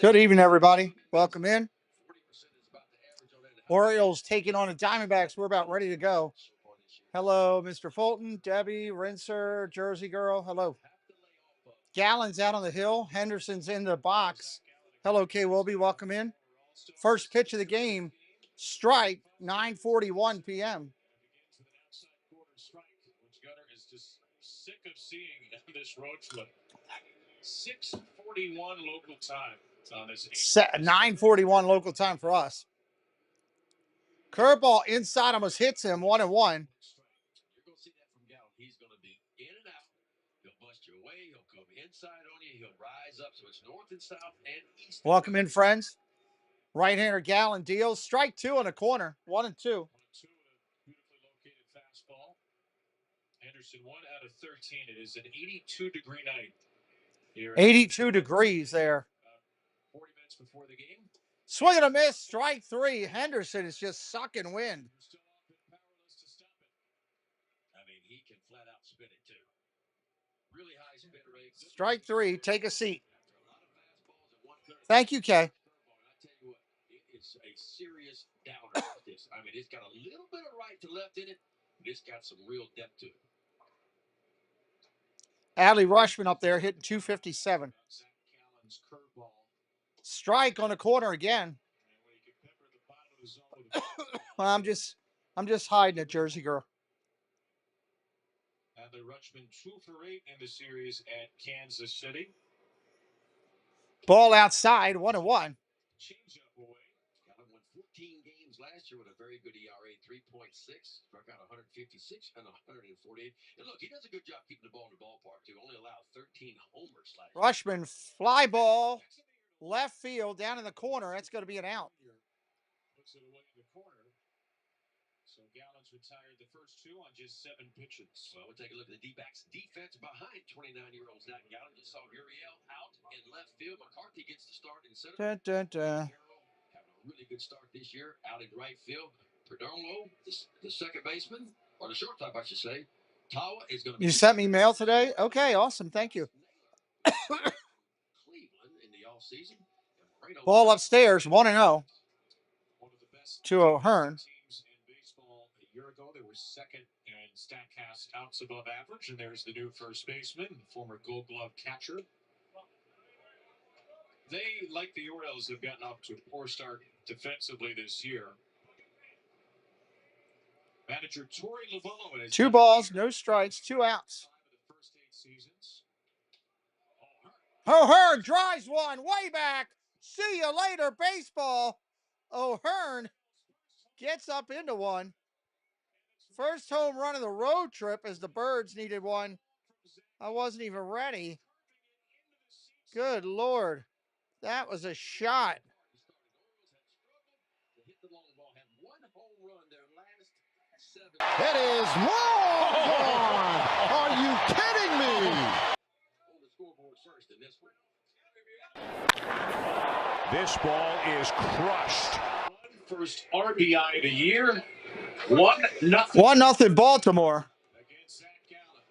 Good evening, everybody. Welcome in. Orioles taking on the Diamondbacks. We're about ready to go. Hello, Mr. Fulton, Debbie, Rinser, Jersey Girl. Hello. Gallon's out on the hill. Henderson's in the box. Hello, K. Wilby. Welcome in. First pitch of the game. Strike, 9:41 p.m. Sick of seeing this road trip. 6:41 local time on this. 9:41 local time for us. Curveball inside almost hits him. 1-1. You're going to see that from Gallup. He's going to be in and out. He'll bust your way. He'll come inside on you. He'll rise up. So it's north and south and east. Welcome in, friends. Right-hander Gallon deals. Strike two on the corner. 1-2. 1-2 with a beautifully located fastball. Henderson 1 out of 13. It is an 82-degree night here. 82 degrees there. 40 minutes before the game. Swing and a miss. Strike three. Henderson is just sucking wind. Still off and powerless to stop it. I mean, he can flat out spin it too. Really high spin rate. Strike three. Take a seat. Thank you, Kay. I tell you what, it is a serious downer. This. I mean, it's got a little bit of right to left in it, but it's got some real depth to it. Adley Rushman up there hitting 257. Strike on the corner again. Well, I'm just hiding it, Jersey Girl. Adley Rushman 2 for 8 in the series at Kansas City. Ball outside, 1-1. Change up away. Got him won 14 games last year with a very good ERA, 3.6. Struck out 156 and 148. And look, he does a good job keeping the ball in the ballpark, too. Only allowed 13 homers last year. Rushman, fly ball, left field, down in the corner. That's going to be an out. Puts it away in the corner. So Gallon's retired the first two on just 7 pitches. Well, we'll take a look at the D-backs defense behind 29-year-old Zach Gallen. Just saw Uriel out in left field. McCarthy gets the start in center. Having a really good start this year out in right field. Perdomo, the second baseman, or the shortstop, I should say. Tawa is going to be. You sent me mail today? Okay, awesome. Thank you. Cleveland in the offseason. Ball upstairs, 1-0 to O'Hearn. A year ago, they were second in StatCast outs above average, and there's the new first baseman, former Gold Glove catcher. They, like the Orioles, have gotten off to a poor start defensively this year. Manager Torey Lovullo. 2 balls, no strikes, 2 outs. The first 8 seasons. O'Hearn drives one way back. See you later, baseball. O'Hearn gets up into one. First home run of the road trip as the Birds needed one. I wasn't even ready. Good Lord. That was a shot. It is long gone. Are you kidding me? This ball is crushed. First RBI of the year. 1-0. 1-0 Baltimore. Against Zach Gallen.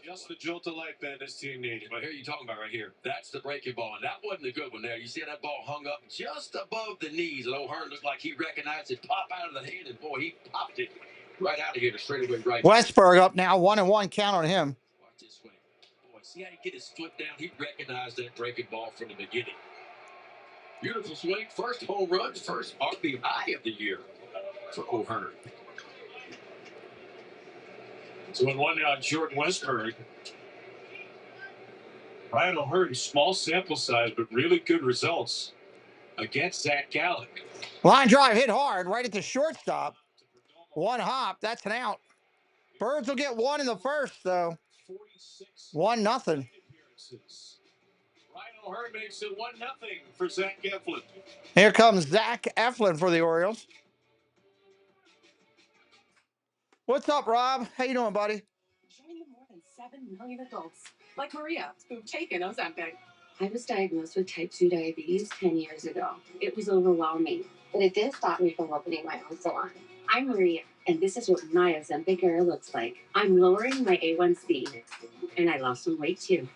Just the jolt of life that this team needed. Well, here you're talking about right here. That's the breaking ball, and that wasn't a good one there. You see that ball hung up just above the knees, and O'Hearn looked like he recognized it pop out of the hand, and boy, he popped it right out of here to straightaway right. Westberg up now, 1-1 count on him. Watch this swing. Boy, see how he get his foot down? He recognized that breaking ball from the beginning. Beautiful swing. First home run, first RBI of the year for O'Hearn. So 1-1 now on Jordan Westberg. Ryan O'Hearn, small sample size, but really good results against Zach Gallen. Line drive hit hard right at the shortstop. 1 hop. That's an out. Birds will get 1 in the first, though. 1-0. Ryan O'Hearn makes it 1-0 for Zach Eflin. Here comes Zach Eflin for the Orioles. What's up, Rob? How you doing, buddy? Join the more than 7 million adults, like Maria, who've taken Ozempic. I was diagnosed with type 2 diabetes 10 years ago. It was overwhelming, but it did stop me from opening my own salon. I'm Maria, And this is what my Ozempic era looks like. I'm lowering my A1C, and I lost some weight too.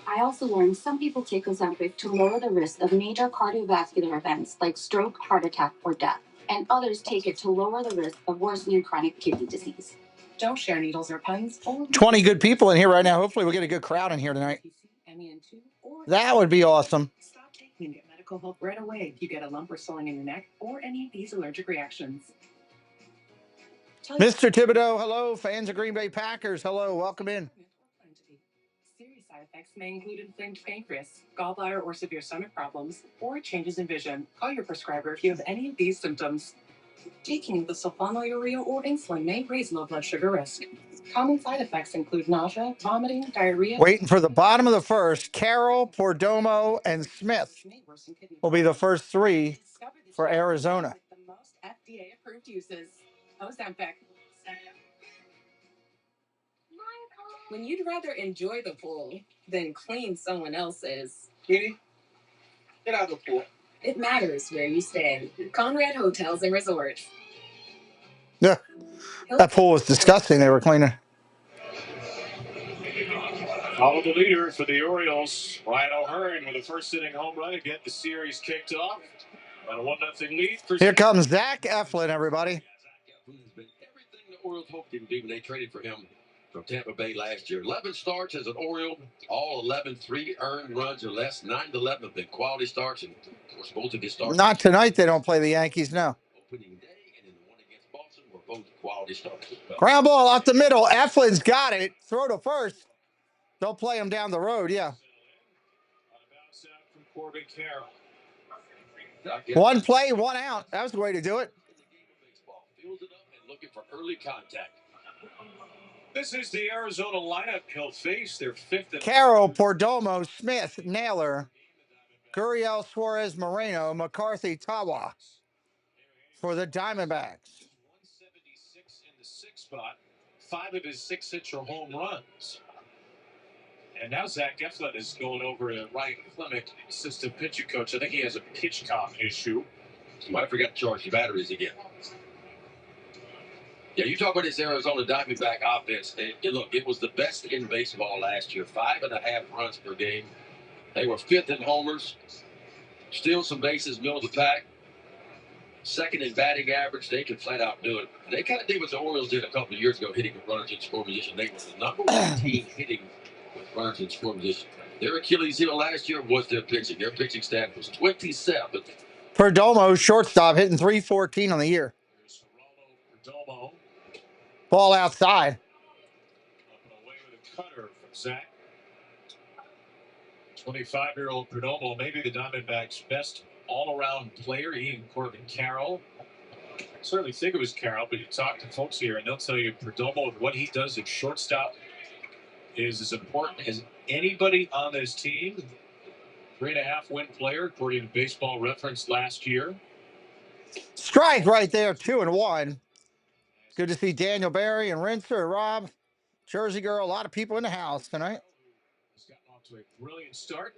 I also learned some people take Ozempic to lower the risk of major cardiovascular events like stroke, heart attack, or death, and others take it to lower the risk of worsening chronic kidney disease. Don't share needles or pens. 20 good people in here right now. Hopefully we'll get a good crowd in here tonight. That would be awesome. Stop taking and get medical help right away if you get a lump or swelling in your neck or any of these allergic reactions. Mr. Thibodeau, hello. Fans of Green Bay Packers, hello. Welcome in. Serious side effects may include inflamed pancreas, gallbladder or severe stomach problems, or changes in vision. Call your prescriber if you have any of these symptoms. Taking the sulfonylurea or insulin may raise low blood sugar risk. Common side effects include nausea, vomiting, diarrhea. Waiting for the bottom of the first. Carroll, Perdomo, and Smith will be the first three for Arizona. The most FDA-approved uses. Ozempic. When you'd rather enjoy the pool than clean someone else's. Kitty, get out of the pool. It matters where you stay. Conrad Hotels and Resorts. Yeah, that pool was disgusting. They were cleaning. Follow the leader for the Orioles, Ryan O'Hearn, with a first-inning home run to get the series kicked off. On a 1-0 lead. Here comes Zach Eflin, everybody. Zach Eflin's been everything the Orioles hoped him to be when they traded for him from Tampa Bay last year. 11 starts as an Oriole, all 11 3 earned runs or less. 9 to 11 have been quality starts, and of course both of his starts. Not tonight. They don't play the Yankees, no. Opening day and in the one against Boston were both quality starts. Ground ball off the middle. Eflin's got it. Throw to first. They'll play him down the road, yeah. From Corbin Carroll. One play, one out. That was the way to do it. Fields it up and looking for early contact. This is the Arizona lineup. He'll face their fifth. Carroll, Perdomo, Smith, Naylor, Gurriel, Suarez, Moreno, McCarthy, Tawa for the Diamondbacks. 176 in the sixth spot. 5 of his 6 hits are home runs. And now Zach Eflin is going over to Ryan Clemick, assistant pitching coach. I think he has a pitch count issue. Might have forgot to charge the batteries again. Yeah, you talk about this Arizona Diamondback offense. And look, it was the best in baseball last year. 5.5 runs per game. They were 5th in homers. Steal some bases, middle of the pack. 2nd in batting average. They could flat out do it. They kind of did what the Orioles did a couple of years ago, hitting with runners in scoring position. They were the number 1 team hitting with runners in scoring position. Their Achilles heel last year was their pitching. Their pitching staff was 27th. Perdomo, shortstop, hitting .314 on the year. Perdomo. Ball outside. Up and away with a cutter from Zach. 25-year-old Perdomo, maybe the Diamondbacks' best all-around player. He and Corbin Carroll. I certainly think it was Carroll, but you talk to folks here and they'll tell you Perdomo, what he does at shortstop is as important as anybody on this team. 3.5 win player, according to Baseball Reference last year. Strike right there, 2-1. Good to see Daniel Barry and Rinser, Rob, Jersey Girl, a lot of people in the house tonight. He's gotten off to a brilliant start.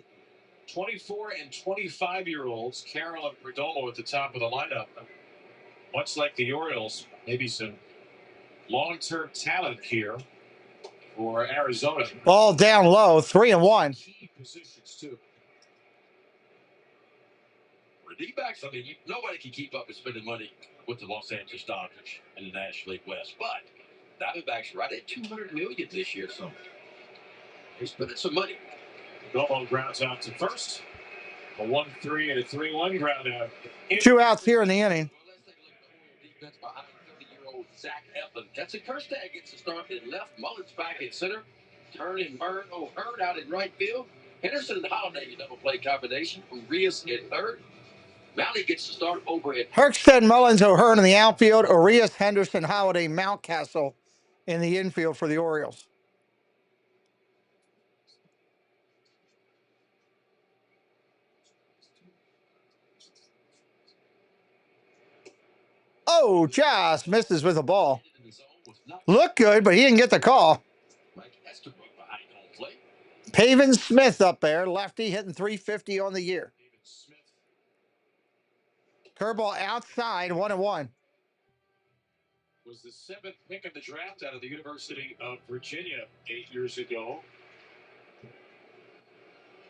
24 and 25-year-olds, Carroll and Perdomo at the top of the lineup. Much like the Orioles, maybe some long-term talent here for Arizona. Ball down low, 3-1. Key positions too. For the D-backs, I mean, nobody can keep up with spending money with the Los Angeles Dodgers in the National League West. But Diamondbacks right at $200 million this year, so they're spending some money. Perdomo grounds out to first. A 1-3 and a 3-1 ground out. 2 outs here in the inning. Well, let's take a look at the defense behind 50-year-old Zach Eflin. That's a Kerstad gets the start in left. Mullins back in center. Turn and burn. O'Hearn out in right field. Henderson and Holiday, a double play combination. Urias at third. Mounty gets the start over at Herkstead, Mullins, O'Hearn in the outfield. Urias, Henderson, Holiday, Mountcastle in the infield for the Orioles. Oh, just misses with the ball. Looked good, but he didn't get the call. Pavin Smith up there, lefty, hitting .350 on the year. Curveball outside, 1-1. Was the 7th pick of the draft out of the University of Virginia 8 years ago.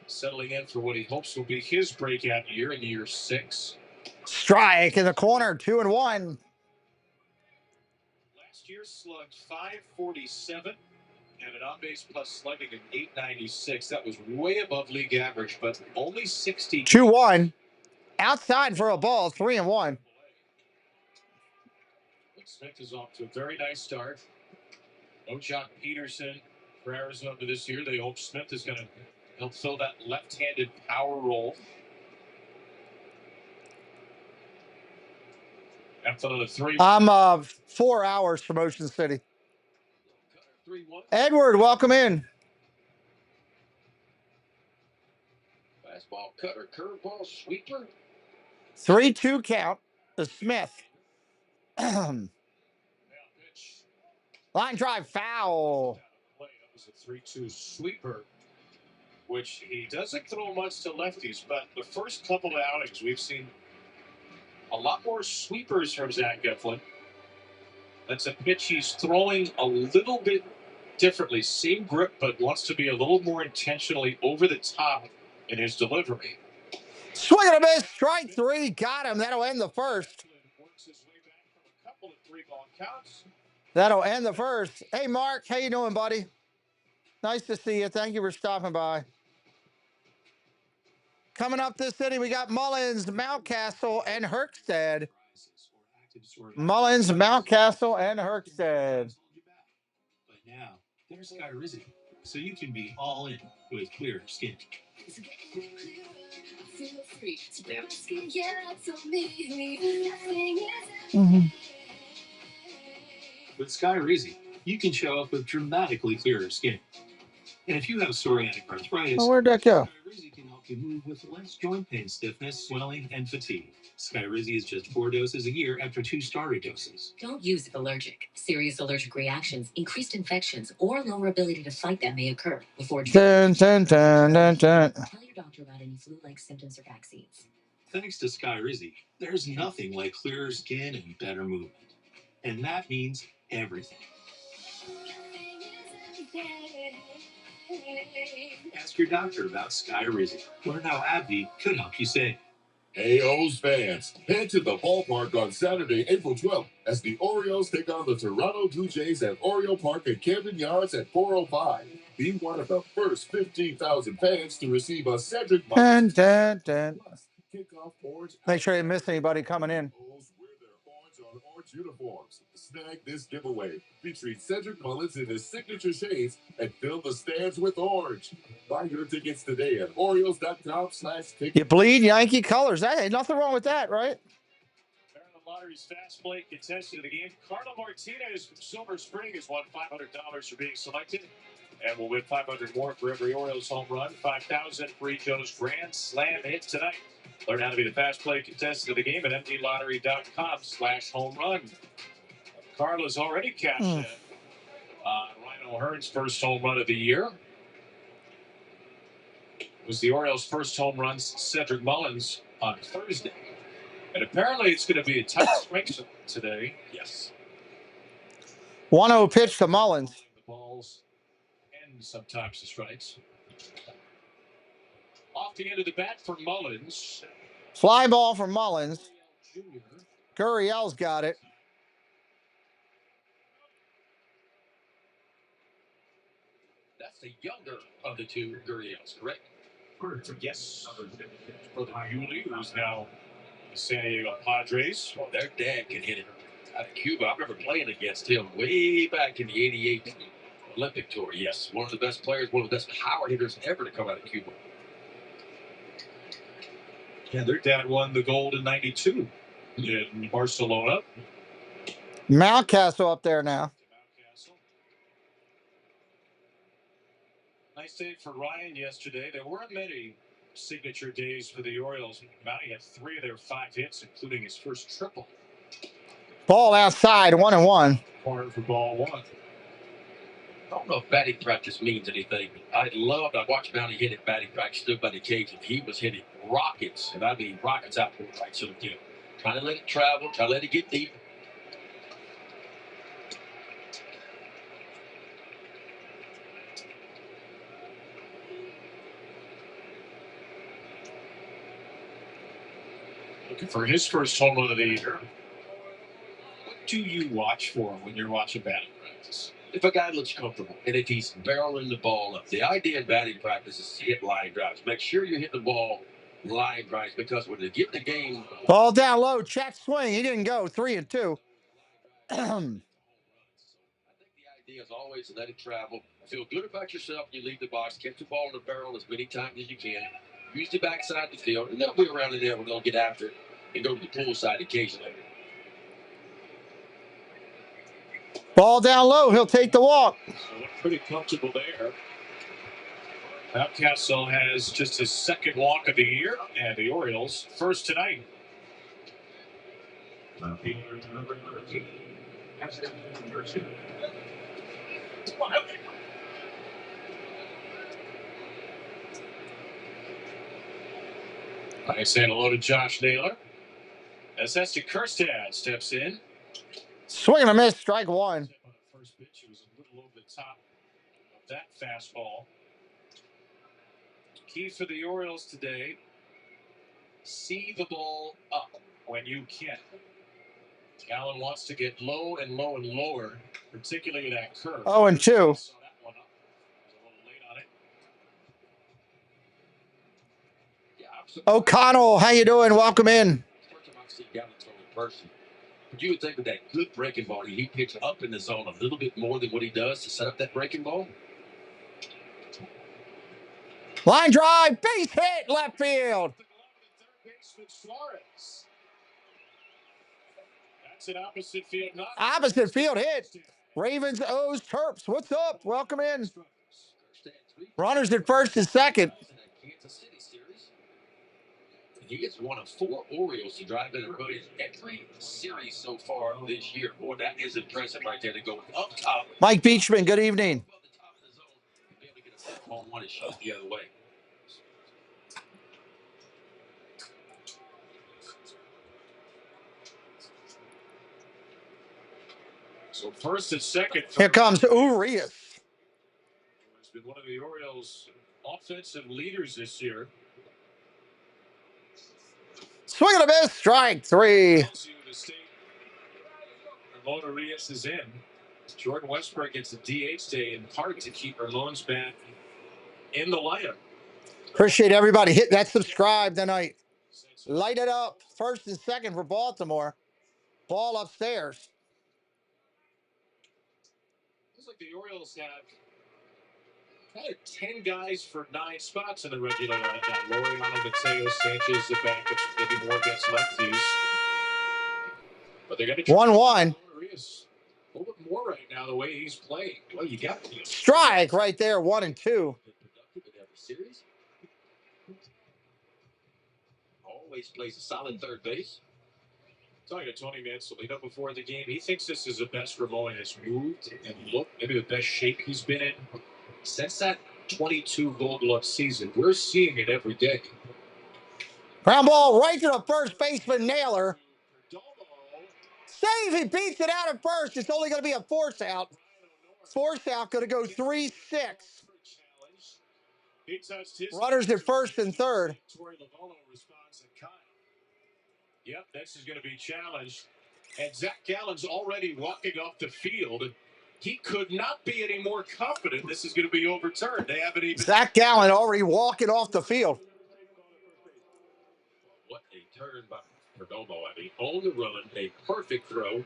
Settling in for what he hopes will be his breakout year in year 6. Strike in the corner, 2-1. Last year slugged .547 and an on-base plus slugging of .896. That was way above league average, but only 60. 2-1. Outside for a ball, 3-1. Smith is off to a very nice start. No Jock Peterson for Arizona this year. They hope Smith is going to help fill that left-handed power role. After the 3. I'm 4 hours from Ocean City. 3-1. Edward, welcome in. Fastball, cutter, curveball, sweeper. 3-2 count to Smith. Line drive foul. That was a 3-2 sweeper, which he doesn't throw much to lefties, but the first couple of outings we've seen a lot more sweepers from Zach Eflin. That's a pitch he's throwing a little bit differently. Same grip, but wants to be a little more intentionally over the top in his delivery. Swing and a miss. Strike 3. Got him. That'll end the first. Works his way back from a couple of 3-ball counts. That'll end the first. Hey, Mark. How you doing, buddy? Nice to see you. Thank you for stopping by. Coming up this inning, we got Mullins, Mountcastle, and Herkstead. Mullins, Mountcastle, and Herkstead. But now, there's SkyRizi, so you can be all in with clear skin. With SkyRizi, you can show up with dramatically clearer skin. And if you have psoriatic arthritis, where'd that go? SkyRizi can help you move with less joint pain, stiffness, swelling, and fatigue. SkyRizi is just 4 doses a year after 2 starter doses. Don't use if allergic. Serious allergic reactions, increased infections, or lower ability to fight that may occur before. Dun, dun, dun, dun, dun. Tell your doctor about any flu-like symptoms or vaccines. Thanks to SkyRizi, there's nothing like clearer skin and better movement. And that means everything. Ask your doctor about SkyRizi. Learn how AbbVie could help you save. Hey, O's fans, head to the ballpark on Saturday, April 12th, as the Orioles take on the Toronto Blue Jays at Oriole Park at Camden Yards at 4:05. Be one of the first 15,000 fans to receive a Cedric Dun, dun, dun. kickoff orange. Make sure you didn't miss anybody coming in. O's wear their orange on orange uniforms. Snag this giveaway featuring Cedric Mullins in his signature shades and fill the stands with orange. Buy your tickets today at Orioles.com/tickets. You bleed Yankee colors. Hey, nothing wrong with that, right? Maryland Lottery's fast play contestant of the game, Carla Martinez from Silver Spring, has won $500 for being selected and will win $500 more for every Orioles home run. $5,000 for each Joe's Grand Slam hit tonight. Learn how to be the fast play contestant of the game at mdlottery.com/home run. Carla's already cashed in on Rhino Hearn's first home run of the year. It was the Orioles' first home run since Cedric Mullins on Thursday. And apparently it's going to be a tight strike zone today. Yes. 1-0 pitch to Mullins. The balls and sometimes the strikes. Off the end of the bat for Mullins. Fly ball for Mullins. Gurriel's got it. That's the younger of the two Gurriels, correct? Yes. Brother Yuli, who's now the San Diego Padres. Well, their dad can hit it out of Cuba. I remember playing against him way back in the '88 Olympic tour. Yes, one of the best players, one of the best power hitters ever to come out of Cuba. Yeah, their dad won the gold in '92 in Barcelona. Mountcastle up there now. Nice day for Ryan yesterday. There weren't many signature days for the Orioles. Mounty had 3 of their 5 hits, including his first triple. Ball outside, 1-1. Corner for ball 1. I don't know if batting practice means anything. I watched Mounty hit at batting practice, stood by the cage, and he was hitting rockets, and I mean rockets out for the right center field. Trying to let it travel, trying to let it get deep. Looking for his first home run of the year. What do you watch for when you're watching batting practice? If a guy looks comfortable and if he's barreling the ball up, the idea in batting practice is to hit line drives. Make sure you hit the ball line drives because when they get the game. Ball down low, check swing. He didn't go. 3-2. I think the idea is always to let it travel. Feel good about yourself when you leave the box. Catch the ball in the barrel as many times as you can. Use the backside of the field, and they'll be around in there. We're going to get after it and go to the pool side occasionally. Ball down low. He'll take the walk. So look pretty comfortable there. Mountcastle has just his second walk of the year, and the Orioles first tonight. I say hello to Josh Naylor. As Hester Kerstad steps in. Swing and a miss, strike one. First pitch, he was a little over the top of that fastball. Key for the Orioles today, see the ball up when you can. Allen wants to get low and low and lower, particularly that curve. 0-2. Saw that one up. Was a little late on it. O'Connell, how you doing? Welcome in. But you would think with that good breaking ball, he pitch up in the zone a little bit more than what he does to set up that breaking ball. Line drive, base hit, left field. That's an opposite field. Opposite field hit. Ravens owes Terps. What's up? Welcome in. Runners at first and second. He is one of 4 Orioles to drive in a run in every series so far this year. Boy, that is impressive right there to go up top. Mike Beachman, good evening. One is shot the other way. So first and second. Here comes Urias. He's been one of the Orioles' offensive leaders this year. Swing and a miss, strike 3. Ramon Urias is in. Jordan Westbrook gets a DH day in part to keep Ramon's bat in the lineup. Appreciate everybody hitting that subscribe tonight. Light it up. First and second for Baltimore. Ball upstairs. Looks like the Orioles have kind of 10 guys for 9 spots in the regular lineup. Laureano, Mateo, Sanchez, the backups, maybe more against lefties. But they're going to 1-1. A little bit more right now the way he's playing. Well, you got to. Strike right there, 1-2. Always plays a solid third base. Talking to Tony Mansolino before the game, he thinks this is the best Ramon has moved and looked, maybe the best shape he's been in since that 22 Gold Glove season. We're seeing it every day. Ground ball right to the first baseman, Naylor. Save, he beats it out at first. It's only going to be a force out. Force out going to go 3-6. Runners at first and third. Yep, this is going to be challenged. And Zach Gallen's already walking off the field. He could not be any more confident this is going to be overturned. They haven't even. Zach Gallen already walking off the field. What a turn by Perdomo. I mean, on the run, a perfect throw.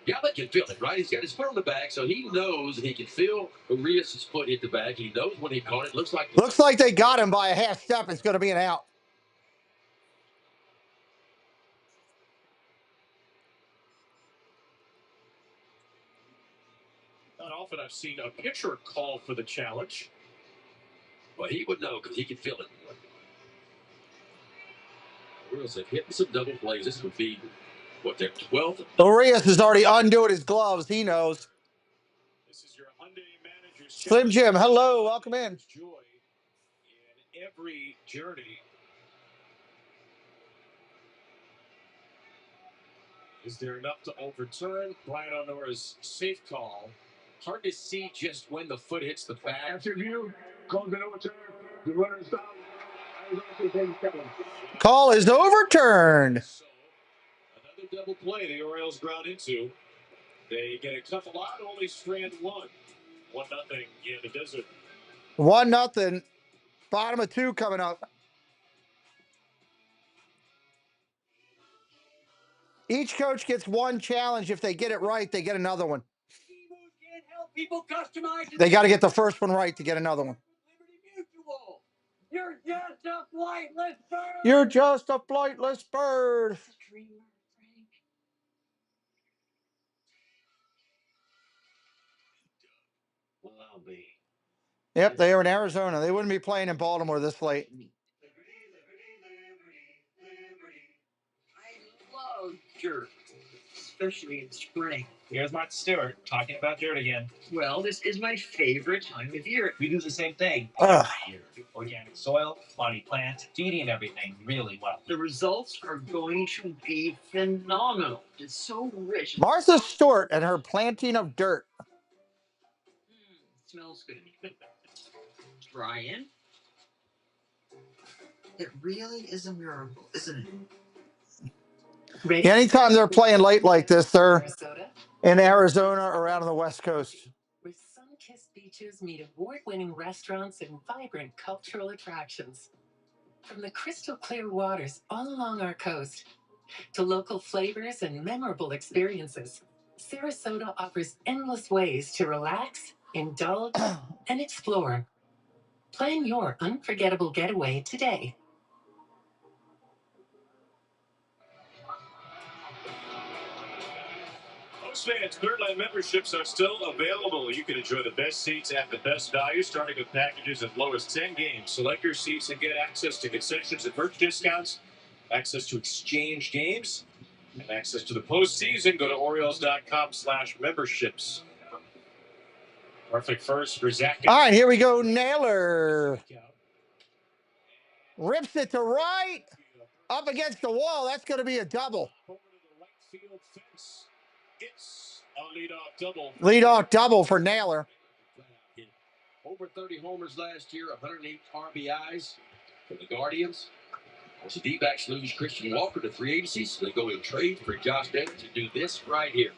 Gallen can feel it, right? He's got his foot on the back, so he knows he can feel Urias' foot hit the back. He knows when he caught it. Looks like they got him by a half step. It's going to be an out. Not often I've seen a pitcher call for the challenge. Well, he would know because he can feel it. Orioles have hit some double plays. This would be, what, their 12th? Urias is already undoing his gloves. He knows. This is your Hyundai manager's Slim Jim, hello. Welcome in. Joy in every journey. Is there enough to overturn Brian O'Nora's safe call? Hard to see just when the foot hits the back. After view, calls an overturn. The runner is down. Call is overturned. So, another double play the Orioles ground into. They get a couple out, only strand one. 1-0 in the desert. 1-0. Bottom of 2 coming up. Each coach gets one challenge. If they get it right, they get another one. They got to get the first one right to get another one. You're just a flightless bird. You're just a flightless bird. Well, I'll be. Yep, they are in Arizona. They wouldn't be playing in Baltimore this late. I love dirt, especially in spring. Here's Mark Stewart talking about dirt again. Well, this is my favorite time of year. We do the same thing Ugh. every year. Organic soil, body plant, feeding everything really well. The results are going to be phenomenal. It's so rich. Martha Stewart and her planting of dirt. Smells good. Try in. It really is a miracle, isn't it? Ready? Anytime they're playing late like this, they're in Arizona or out on the West Coast. Where sun-kissed beaches meet award-winning restaurants and vibrant cultural attractions. From the crystal clear waters all along our coast to local flavors and memorable experiences, Sarasota offers endless ways to relax, indulge, and explore. Plan your unforgettable getaway today. Most fans, Third Line memberships are still available. You can enjoy the best seats at the best value, starting with packages as low as 10 games. Select your seats and get access to concessions and merch discounts, access to exchange games, and access to the postseason. Go to Orioles.com/memberships. Perfect first for Zach. All right, here we go. Naylor rips it to right, up against the wall. That's going to be a double. Over to the right field fence. It's a leadoff double. Leadoff double for Naylor. Over 30 homers last year, 108 RBIs for the Guardians. As the D-backs lose Christian Walker to free agency, so they go and trade for Josh Bennett to do this right here.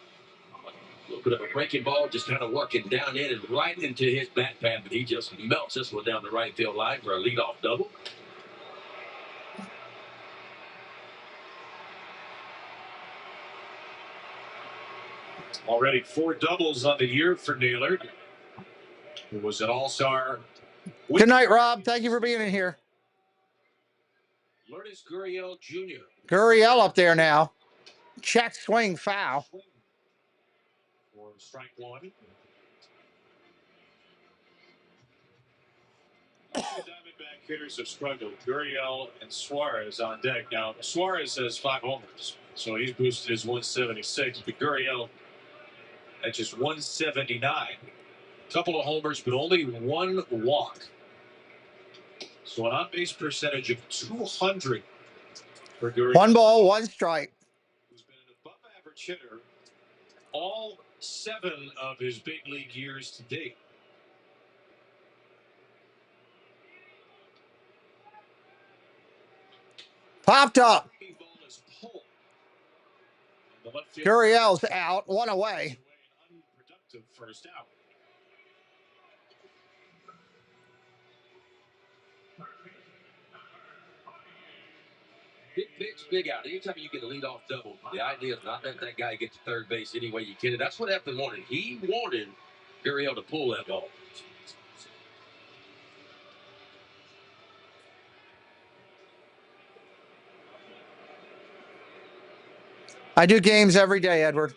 A little bit of a breaking ball, just kind of working down in and right into his bat pad, but he just melts this one down the right field line for a leadoff double. Already 4 doubles on the year for Naylor, who was an all-star. Good night, Rob. Thank you for being in here. Lourdes Gurriel Jr. Gurriel up there now. Check swing foul. For strike one. The Diamondback hitters have struggled. Gurriel and Suarez on deck. Now, Suarez has 5 homers, so he's boosted his 176. But Gurriel at just 179. Couple of homers, but only 1 walk. So an on-base percentage of 200 for Gurriel. 1 ball, 1 strike. Who's been an above-average hitter all 7 of his big league years to date. Popped up. Ball is pulled. The left field Gurriel's out. 1 away. an unproductive first out. Big pitch, big out. Anytime you get a leadoff double, the idea is not let that guy get to third base any way you can. And that's what Eflin wanted. He wanted Gurriel to pull that ball. I do games every day, Edward.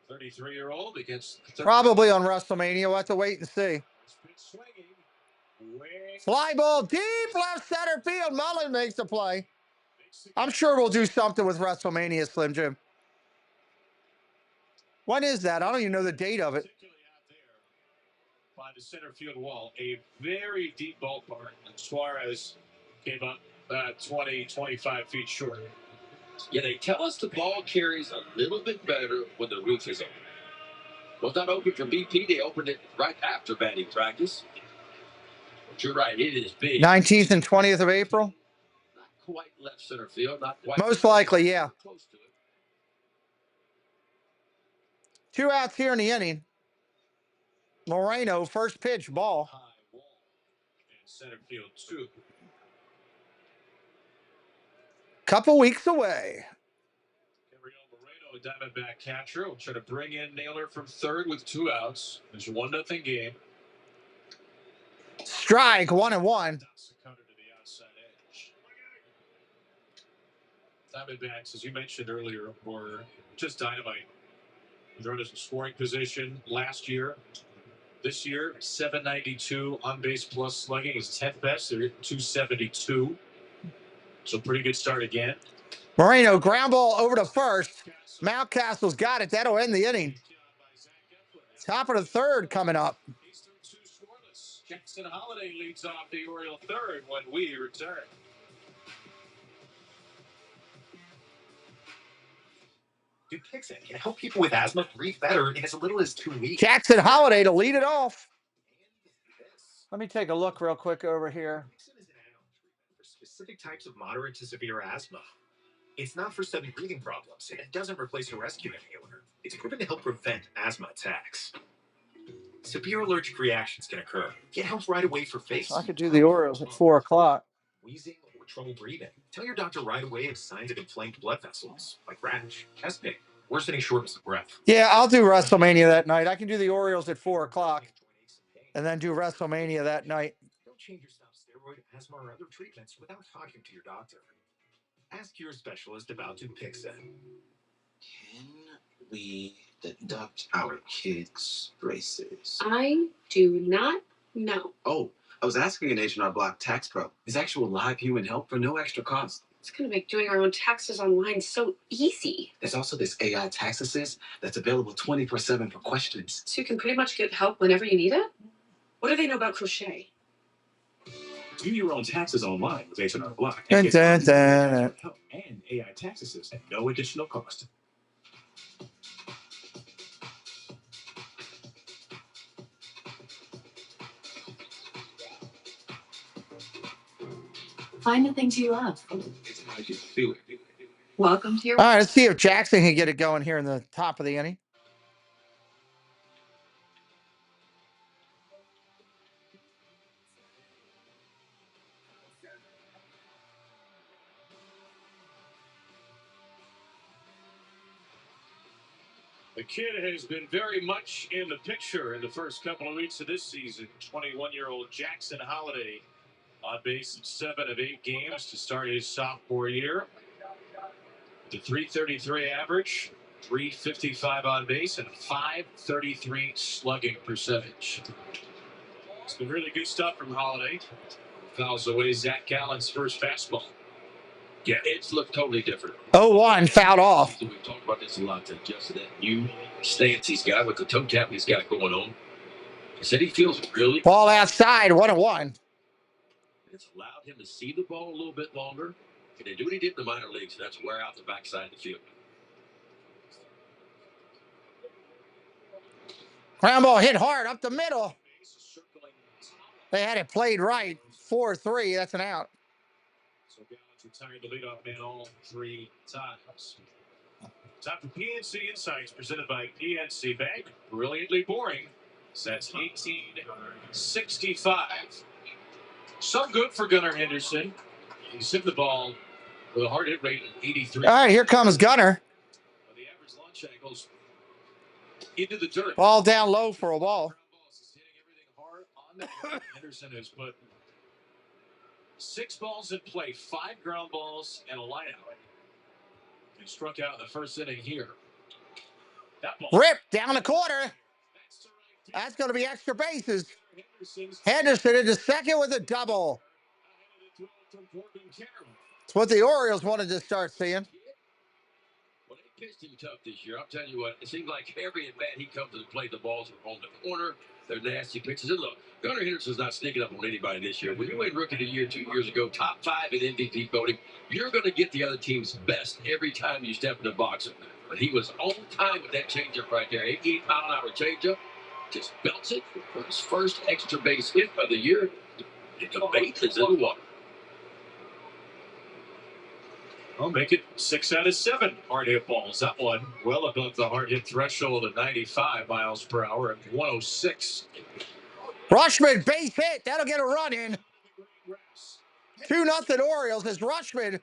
33-year-old against Probably on WrestleMania. We'll have to wait and see. Fly ball deep left center field. Mullen makes the play. I'm sure we'll do something with WrestleMania, Slim Jim. When is that? I don't even know the date of it. By the center field wall, a very deep ballpark, and Suarez came up 20, 25 feet short. Yeah, they tell us the ball carries a little bit better when the roof is open. Was not open for BP. They opened it right after batting practice. You're right. It is big. 19th and 20th of April. Not quite left center field. Not quite. Most likely, yeah. Close to it. 2 outs here in the inning. Moreno, first pitch, ball. High wall. And center field 2. Couple weeks away. Moreno, Diamondback catcher, will try to bring in Naylor from third with 2 outs. There's a 1-0 game. Strike, 1-1. Cutter to the outside edge. Diamondbacks, as you mentioned earlier, were just dynamite. They're in a scoring position last year. This year, 792 on base plus slugging is 10th best. They're at 272. So pretty good start again. Moreno, ground ball over to first. Mountcastle's got it. That'll end the inning. Top of the third coming up. Jackson Holiday leads off the Oriole third when we return. Dupixent can help people with asthma breathe better in as little as 2 weeks. Jackson Holiday to lead it off. Let me take a look real quick over here. Dupixent is an add-on treatment for specific types of moderate to severe asthma. It's not for sudden breathing problems, and it doesn't replace a rescue inhaler. It's proven to help prevent asthma attacks. Severe allergic reactions can occur. Get help right away for face. I could do the Orioles at 4 o'clock. Wheezing or trouble breathing. Tell your doctor right away if signs of inflamed blood vessels, like rash, chest pain, worsening shortness of breath. Yeah, I'll do WrestleMania that night. I can do the Orioles at 4 o'clock and then do WrestleMania that night. Don't change your stop steroid, asthma, or other treatments without talking to your doctor. Ask your specialist about Dupixent. Can we deduct our kids' braces? I do not know. Oh, I was asking an H&R Block tax pro. It's actual live human help for no extra cost. It's going to make doing our own taxes online so easy. There's also this AI tax assist that's available 24/7 for questions. So you can pretty much get help whenever you need it? What do they know about crochet? Do your own taxes online with H&R Block Dun, and get dun, dun. help and AI tax assist at no additional cost. Find the things you love. It's how you feel it. Welcome to your... All right, let's see if Jackson can get it going here in the top of the inning. The kid has been very much in the picture in the first couple of weeks of this season. 21-year-old Jackson Holiday on base in 7 of 8 games to start his sophomore year. The 333 average, 355 on base, and a 533 slugging percentage. It's been really good stuff from Holiday. Fouls away Zach Gallen's first fastball. Yeah, it's looked totally different. 0-1, fouled off. We've talked about this a lot. Just that new stance he's got with the toe tap he's got going on. He said he feels really. Ball outside, 1-1. It's allowed him to see the ball a little bit longer. He didn't do what he did in the minor leagues. That's wear out the backside of the field. Ground ball hit hard up the middle. They had it played right. 4-3, that's an out. So Gallen's retired the leadoff man all 3 times. Time for PNC Insights presented by PNC Bank. Brilliantly boring. That's 1865. Some good for Gunnar Henderson. He's hit the ball with a hard hit rate of 83. All right, here comes Gunnar. The average launch angles into the dirt. Ball down low for a ball. Henderson has put 6 balls in play, 5 ground balls, and a line out. He struck out in the first inning here. That ball. Rip down the corner. That's going to be extra bases. Henderson into second with a double. It's what the Orioles wanted to start seeing. Well, they pitched him tough this year. I'll tell you what, it seems like every at bat he comes to the plate, the balls are on the corner. They're nasty pitches. And look, Gunnar Henderson's not sneaking up on anybody this year. When you win Rookie of the Year 2 years ago, top 5 in MVP voting, you're going to get the other team's best every time you step in the box. But he was on time with that changeup right there. 88-mile-an-hour changeup. Just belts it for his first extra base hit of the year. The bait is in the water. I'll make it 6 out of 7 hard hit balls. That one well above the hard hit threshold of 95 miles per hour at 106. Rushman, base hit. That'll get a run in. 2-0 Orioles as Rushman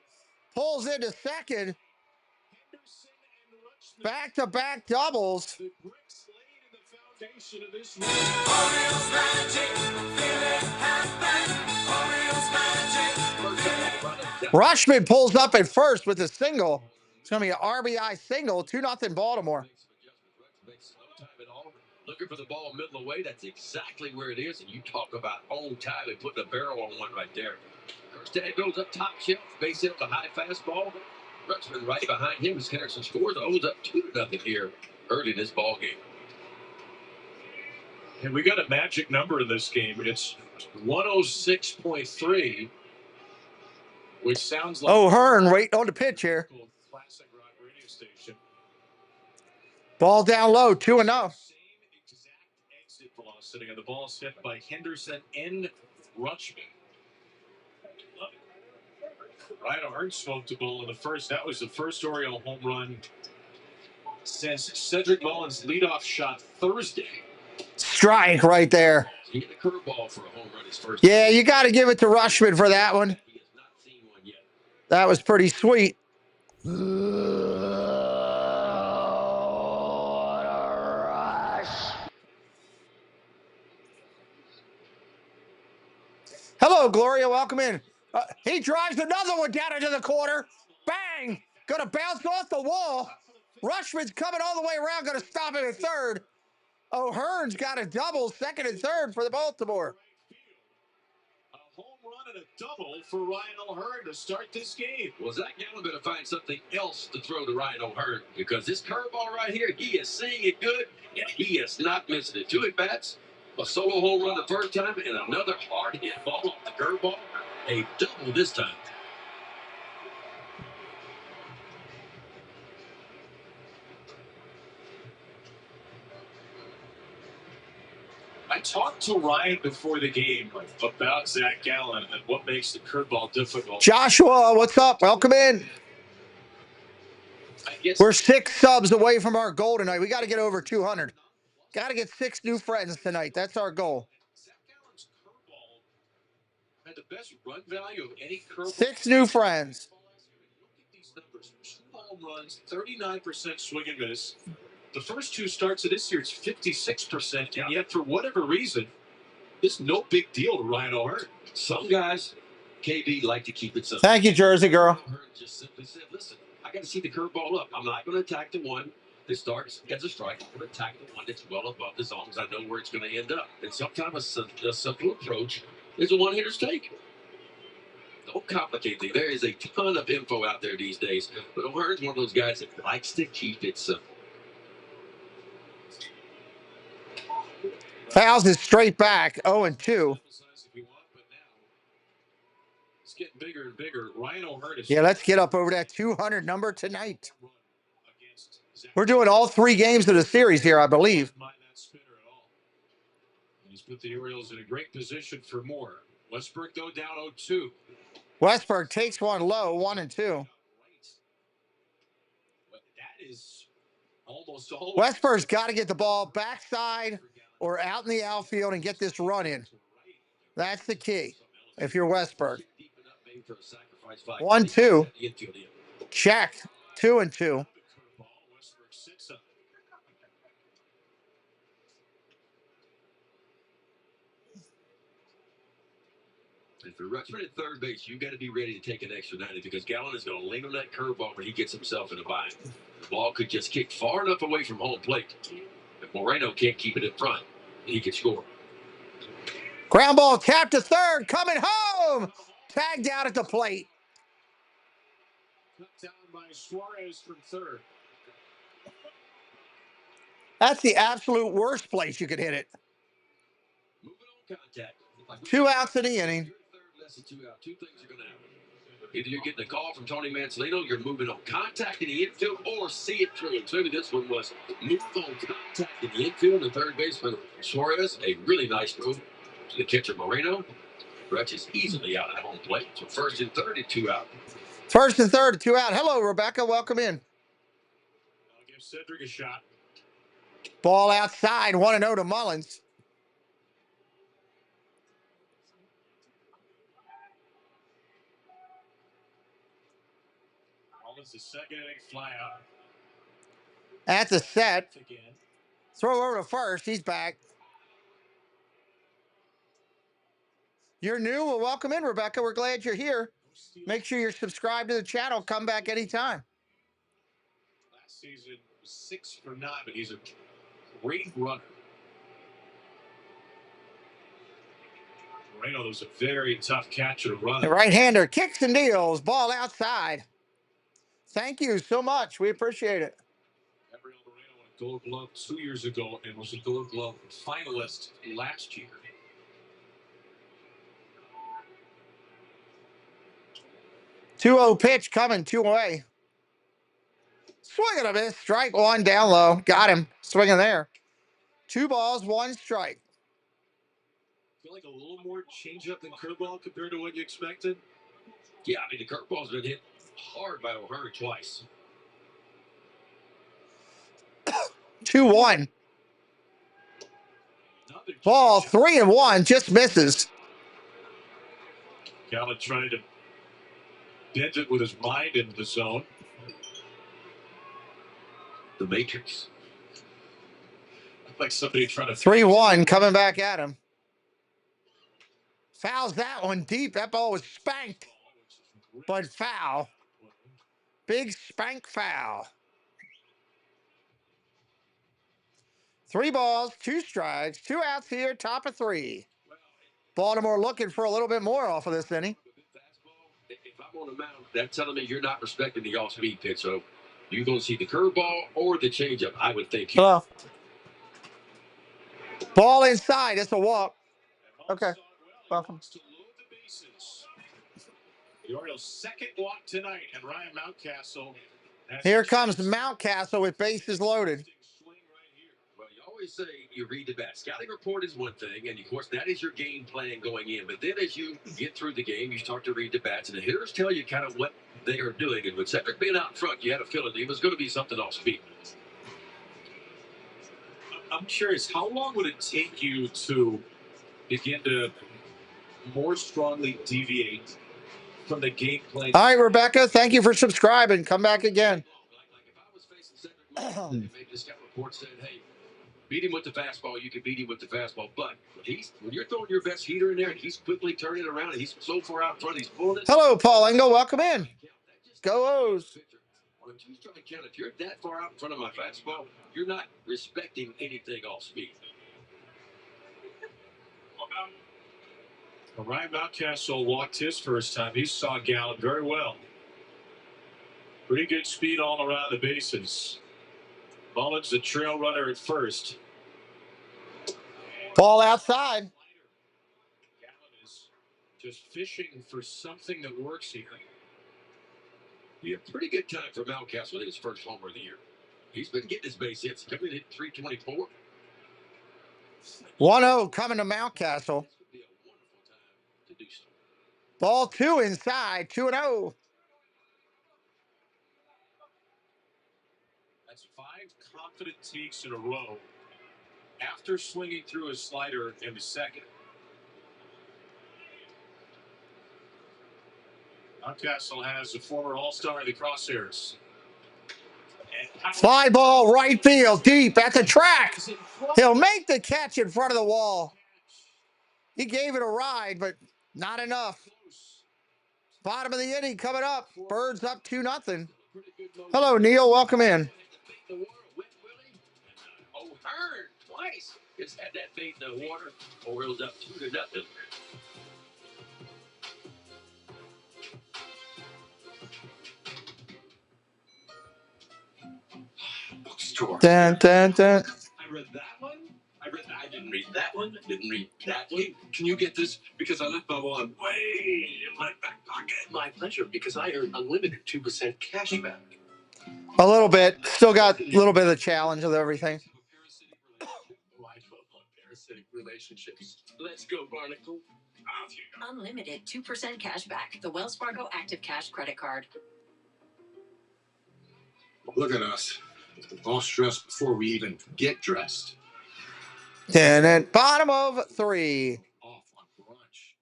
pulls into second. Back-to-back doubles. Rushman pulls up at first with a single. It's going to be an RBI single, 2-0 Baltimore. Looking for the ball middle of the way. That's exactly where it is. And you talk about on time and putting a barrel on one right there. Kirstad goes up top shelf. Base hit with a high fastball. Rushman right behind him as Henderson scores. Owes up 2-0 here early in this ball game. And we got a magic number in this game. It's 106.3, which sounds like O'Hearn waiting on the pitch here. Classic rock radio station. Ball down low, 2-0. Same exact exit velocity, and the ball's hit by Henderson and Rushman. Ryan O'Hearn smoked the ball in the first. That was the first Oriole home run since Cedric Mullins' leadoff shot Thursday. Strike right there. He hit a curveball for a home run his first. Yeah, you got to give it to Rushman for that one. He has not seen one yet. That was pretty sweet. Hello, Gloria. Welcome in. He drives another one down into the corner. Bang! Going to bounce off the wall. Rushman's coming all the way around. Going to stop him at third. O'Hearn's got a double, second and third for the Baltimore. A home run and a double for Ryan O'Hearn to start this game. Well, Zach Gallen better find something else to throw to Ryan O'Hearn because this curveball right here, he is seeing it good, and he is not missing it. 2 at-bats, a solo home run the first time, and another hard hit ball off the curveball. A double this time. I talked to Ryan before the game about Zach Gallen and what makes the curveball difficult. Joshua, what's up? Welcome in. We're 6 subs away from our goal tonight. We got to get over 200. Got to get 6 new friends tonight. That's our goal. Zach Gallen's curveball had the best run value of any curveball. 6 new friends. Look at these numbers. 2 home runs, 39% swing and miss. The first 2 starts of this year, it's 56%, and yet for whatever reason, it's no big deal to Ryan O'Hearn. Some guys, KB, like to keep it simple. Thank you, Jersey girl. O'Hearn just simply said, listen, I got to see the curveball up. I'm not going to attack the one that starts as a strike. I'm going to attack the one that's well above the zone because I know where it's going to end up. And sometimes a simple approach is a one-hitter's take. Don't complicate things. There is a ton of info out there these days, but O'Hearn's one of those guys that likes to keep it simple. Fouls is straight back, 0-2. It's getting bigger and bigger. Ryan O'Hearn is. Yeah, let's get up over that 200 number tonight. We're doing all 3 games of the series here, I believe. He's put the Orioles in a great position for more. Westbrook, though, down 0-2. Westberg takes one low, 1-2. That is almost all. Westberg's got to get the ball backside or out in the outfield and get this run in. That's the key if you're Westberg. 1-2. Check. 2-2. And for Rushman at third base, you got to be ready to take an extra 90 because Gallen is going to lean on that curveball when he gets himself in a bind. The ball could just kick far enough away from home plate. If Moreno can't keep it in front, he can score. Ground ball tapped to third, coming home. Tagged out at the plate. Cut down by Suarez from third. That's the absolute worst place you could hit it. Moving on contact. 2 outs in the inning. Less than 2 out. 2 things are going to happen. Either you're getting a call from Tony Mancelino, you're moving on contact in the infield, or see it through. And clearly this one was move on contact in the infield. And third baseman Suarez, a really nice move to the catcher Moreno. Rutch is easily out at home plate. So first and third and 2 out. First and third, 2 out. Hello, Rebecca. Welcome in. I'll give Cedric a shot. Ball outside, 1-0 to Mullins. Mullins the second inning fly out. That's a set. Again. Throw over to first. He's back. You're new. Well, welcome in, Rebecca. We're glad you're here. Make sure you're subscribed to the channel. Come back anytime. Last season, 6 for 9, but he's a great runner. Moreno was a very tough catcher to run. The right-hander kicks and deals. Ball outside. Thank you so much. We appreciate it. Gabriel Moreno won a Gold Glove 2 years ago and was a Gold Glove finalist last year. Two-zero pitch coming, 2 away. Swing and a miss. Strike one down low. Got him. Swinging there. 2 balls, 1 strike. Feel like a little more changeup than curveball compared to what you expected? Yeah, I mean, the curveball's been hit hard by O'Hearn twice. 2-1. Ball 3-1. Just misses. Gallen trying to dent it with his mind into the zone. The Matrix. Like somebody trying to 3-1 coming back at him. Fouls that one deep. That ball was spanked, but foul. Big spank foul. 3 balls, 2 strikes, 2 outs here, top of 3. Baltimore looking for a little bit more off of this inning. If I'm on the mound, that's telling me you're not respecting the off-speed pitch. So you're going to see the curveball or the changeup, I would think. Hello. Ball inside. It's a walk. Okay. Welcome. The Orioles' second walk tonight, and Ryan Mountcastle. Here comes Mountcastle with bases loaded. Well, you always say you read the bat. Scouting report is one thing, and of course that is your game plan going in. But then as you get through the game, you start to read the bats, and the hitters tell you kind of what they are doing. And with Cedric being out in front, you had a feeling it was going to be something off speed. I'm curious, how long would it take you to begin to more strongly deviate from the game plan? All right, Rebecca, thank you for subscribing. Come back again. Like if I was facing Cedric, maybe the scout report said, hey, beat him with the fastball, you can beat him with the fastball. But when you're throwing your best heater in there and he's quickly turning it around and he's so far out in front, he's pulling it. Hello, Paul Engel. Welcome in. Go O's. On a 2-strike count, if you're that far out in front of my fastball, you're not respecting anything off speed. Ryan Mountcastle walked his first time. He saw Gallen very well. Pretty good speed all around the bases. Mullins, the trail runner at first. Ball outside. Gallen is just fishing for something that works here. Yeah, pretty good time for Mountcastle in his first homer of the year. He's been getting his base hits. Coming in at 324. 1-0 coming to Mountcastle. Ball 2 inside, 2-0. That's 5 confident takes in a row after swinging through a slider in the second. Mountcastle has a former All-Star in the crosshairs. Fly ball right field, deep at the track. He'll make the catch in front of the wall. He gave it a ride, but not enough. Bottom of the inning coming up. Birds up 2-0. Hello, Neil. Welcome in. O'Hearn twice has had that bait in the water. Orioles up 2-0. Bookstore. Dun, dun, dun. I read that one. I didn't read that one. I didn't read that one. Can you get this? Because I left my wallet way in my back pocket. My pleasure, because I earned unlimited 2% cash back. A little bit. Still got a little bit of the challenge of everything. relationships. Let's go, Barnacle. Unlimited 2% cash back. The Wells Fargo Active Cash Credit Card. Look at us. All stressed before we even get dressed. Bottom of 3. Off on brunch.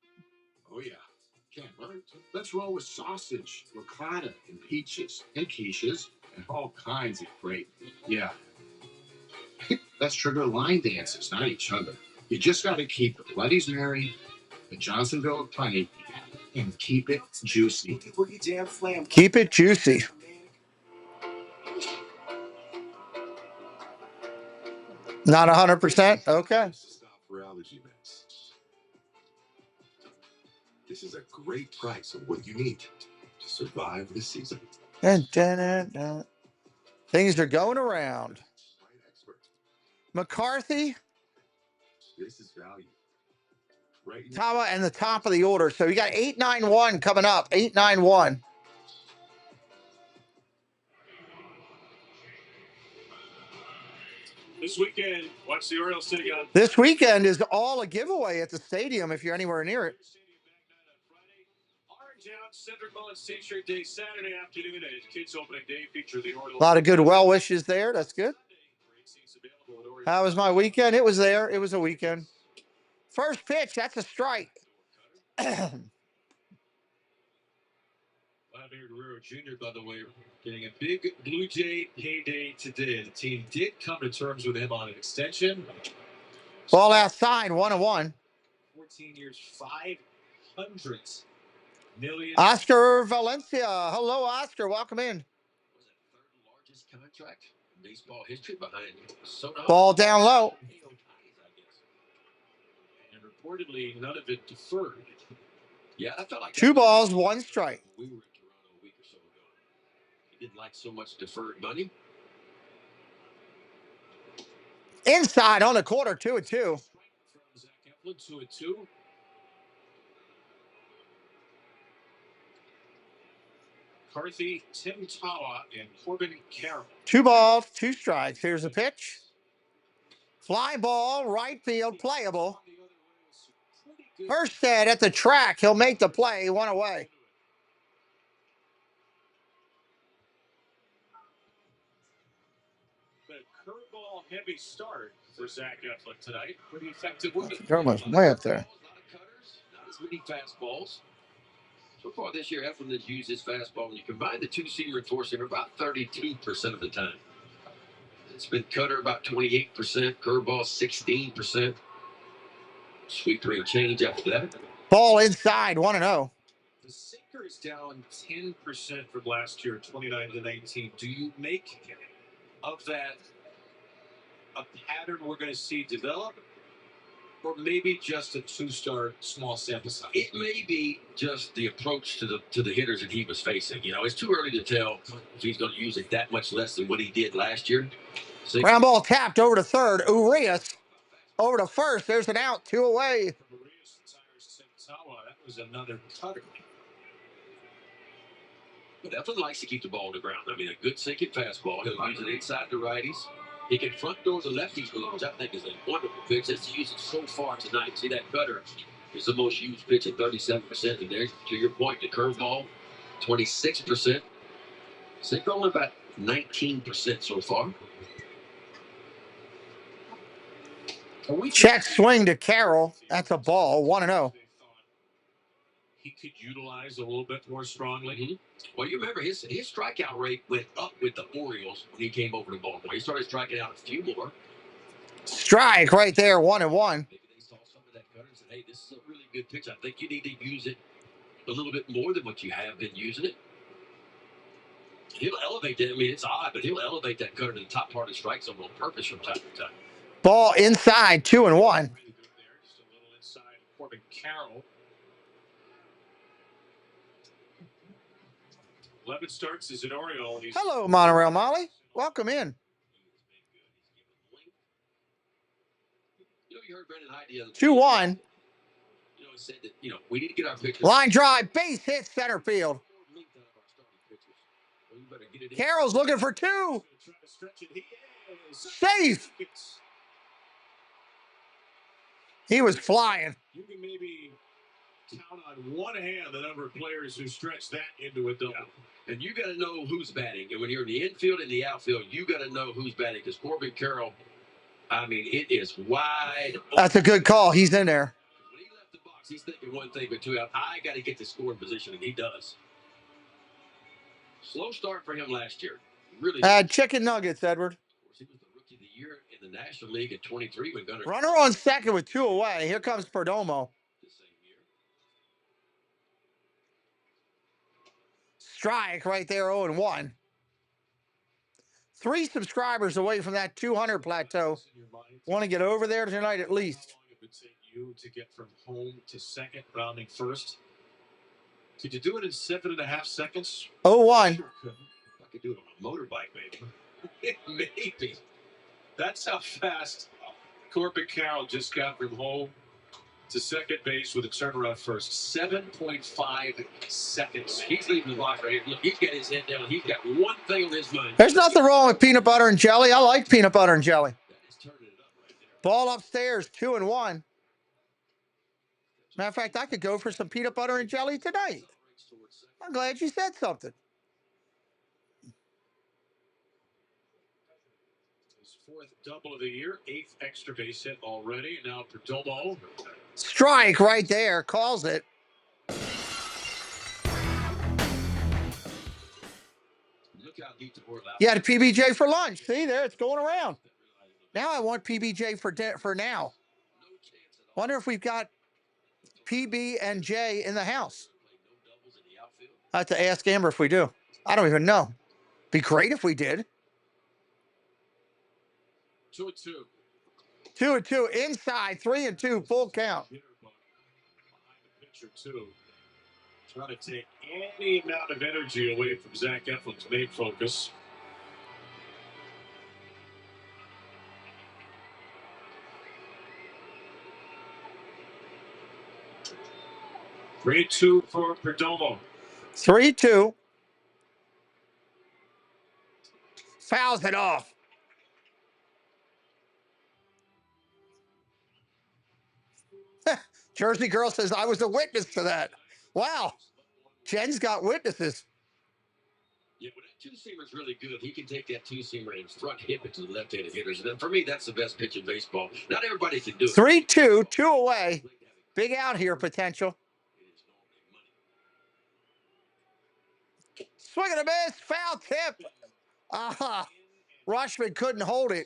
Oh, yeah. Can't hurt. Let's roll with sausage, ricotta, and peaches, and quiches, and all kinds of great. Yeah. Let's trigger line dances, not each other. You just got to keep the Bloodies merry, the Johnsonville plenty, and keep it juicy. Keep it juicy. Not 100%? Okay. For allergy meds. This is a great price of what you need to survive the season. Things are going around. McCarthy, This is value. Right. Tama, and the top of the order. So you got 8-9-1 coming up. 8-9-1. This weekend, watch the Orioles sitting on. This weekend is all a giveaway at the stadium if you're anywhere near it. Orange Out, Cedric Mullins T-shirt day, Saturday afternoon, and kids opening day feature the Orioles. A lot of good well wishes there. That's good. How was my weekend? It was there. It was a weekend. First pitch, that's a strike. Vladimir Guerrero Jr., by the way, getting a big Blue Jay payday today. The team did come to terms with him on an extension. Ball outside, 1-1. 14 years, $500 million. Oscar Valencia. Hello, Oscar. Welcome in. Was that third largest contract in baseball history behind Soto? Ball down low. And reportedly, none of it deferred. Yeah, I felt like 2 balls, 1 strike. We were in Toronto a week or so ago. He didn't like so much deferred money. Inside on the quarter, 2-2. From Zach Eflin, 2-2. McCarthy, Tim Tawa, and Corbin Carroll. 2 balls, 2 strikes. Here's a pitch. Fly ball, right field, playable. Erstad at the track. He'll make the play. 1 away. The curveball heavy start for Zach Eflin tonight. Pretty effective with it. Almost way up there. A lot of cutters, not as many fastballs. So far this year, Eflin has used his fastball. When you combine the 2-seamer and 4-seamer, about 32% of the time. It's been cutter about 28%, curveball 16%. Sweeper and change after that. Ball inside, 1-0. The sinker is down 10% from last year, 29-19. Do you make of that a pattern we're going to see develop, or maybe just a 2-star small sample size? It may be just the approach to the hitters that he was facing. You know, it's too early to tell if he's going to use it that much less than what he did last year. So, Ground ball tapped over to third. Urias over to first. There's an out, 2 away. That was another cutter. But Eflin likes to keep the ball on the ground. I mean, a good sinking fastball. He'll use it inside the righties. He can front door the lefties, which I think is a wonderful pitch. That's used it so far tonight. See, that cutter is the most used pitch at 37%. And there, to your point, the curveball, 26%. Sinker only about 19% so far. Check swing to Carroll. That's a ball, 1-0. He could utilize a little bit more strongly. Mm-hmm. Well, you remember his strikeout rate went up with the Orioles when he came over to Baltimore. He started striking out a few more. Strike right there, 1-1. Maybe they saw some of that cutter and said, hey, this is a really good pitch. I think you need to use it a little bit more than what you have been using it. He'll elevate that. I mean, it's odd, but he'll elevate that cutter to the top part of the strike zone on purpose from time to time. Ball inside, 2-1. Really good there. Just a little inside. Corbin Carroll. 11 starts as an Oriole. Hello, Monorail Molly. Welcome in. You know, you heard Brendan Hyde the other day. 2-1. You know, he said that, you know, we need to get our pitchers. Line drive, base hit, center field. Carroll's looking for 2. Safe. He was flying. You can maybe count on one hand the number of players who stretch that into a double. And you got to know who's batting. And when you're in the infield and the outfield, you got to know who's batting. Because Corbin Carroll, I mean, it is wide open. That's a good call. He's in there. When he left the box, he's thinking one thing, but two out. I got to get the scoring position, and he does. Slow start for him last year. Really. Chicken nuggets, Edward. Of course, he was the rookie of the year in the National League at 23 when Gunnar. Runner on second with 2 away. Here comes Perdomo. The same year. Strike right there, 0-1. 3 subscribers away from that 200 plateau. Want to get over there tonight at least. How long it would take you to get from home to second, rounding first? Could you do it in 7.5 seconds? 0-1. Sure could. I could do it on a motorbike, maybe. Maybe. That's how fast Corbin Carroll just got from home to second base with a turnaround first. 7.5 seconds. He's leaving the box right here. Look, he's got his head down. He's got one thing on his mind. There's nothing wrong with peanut butter and jelly. I like peanut butter and jelly. That is turning it up right there. Ball upstairs, 2-1. Matter of fact, I could go for some peanut butter and jelly tonight. I'm glad you said something. His 4th double of the year, 8th extra base hit already. Now Perdomo. Strike right there. Calls it. Look how deep the board allows. You had a PBJ for lunch. See there, it's going around. Now I want PBJ for now. Wonder if we've got PB and J in the house. I have to ask Amber if we do. I don't even know. Be great if we did. 2-2. 2-2 inside, 3-2 full count. Behind the pitcher, too. Trying to take any amount of energy away from Zach Eflin's main focus. Great 2 for Perdomo. 3-2. Fouls it off. Jersey Girl says, I was a witness to that. Wow. Jen's got witnesses. Yeah, when that two-seamer's really good, he can take that two-seamer and front hip it to the left-handed hitters. And then for me, that's the best pitch in baseball. Not everybody can do it. 3-2, 2 away. Big out here potential. Swing and a miss, foul tip. Rushman couldn't hold it.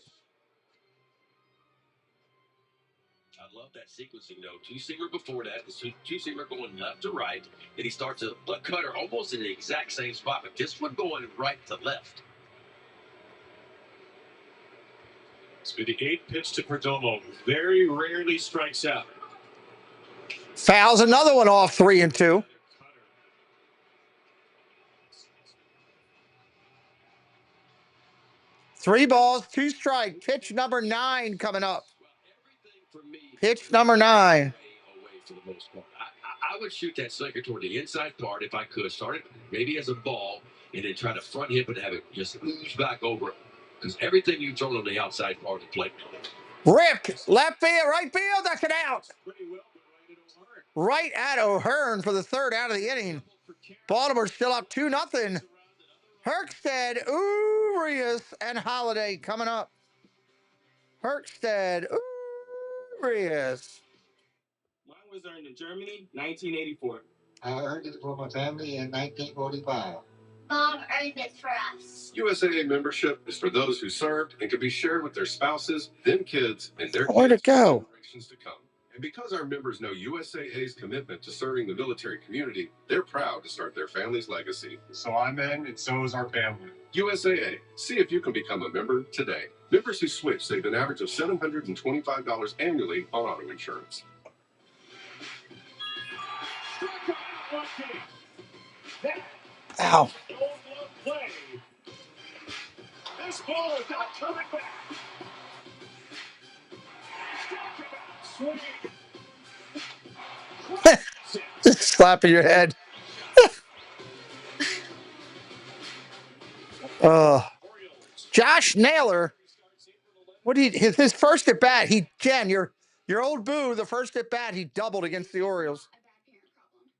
I love that sequencing, though. Two-seamer before that, the two-seamer going left to right, and he starts a cutter almost in the exact same spot, but this one going right to left. It's been the 8th pitch to Perdomo. Very rarely strikes out. Fouls another one off, 3-2. 3 balls, 2 strike. Pitch number 9 coming up. Pitch number 9. For the most part. I would shoot that sinker toward the inside part if I could. Start it maybe as a ball and then try to front hip and have it just ooze back over it. Because everything you throw on the outside part of the plate. Ripped. Left field, right field. That's an out. Right at O'Hearn for the 3rd out of the inning. Baltimore's still up 2-0. Herkstead, Urias, and Holiday coming up. Herkstead, Urias. Mine was earned in Germany, 1984. I earned it for my family in 1945. Mom earned it for us. USAA membership is for those who served and can be shared with their spouses, then kids, and their Where'd it kids for go? generations to come. And because our members know USAA's commitment to serving the military community, they're proud to start their family's legacy. So I'm in, and so is our family. USAA. See if you can become a member today. Members who switch save an average of $725 annually on auto insurance. Ow. This ball is not coming back. Just slapping your head. Josh Naylor. What did his first at bat? Jen, you're Your old boo, the first at bat, he doubled against the Orioles.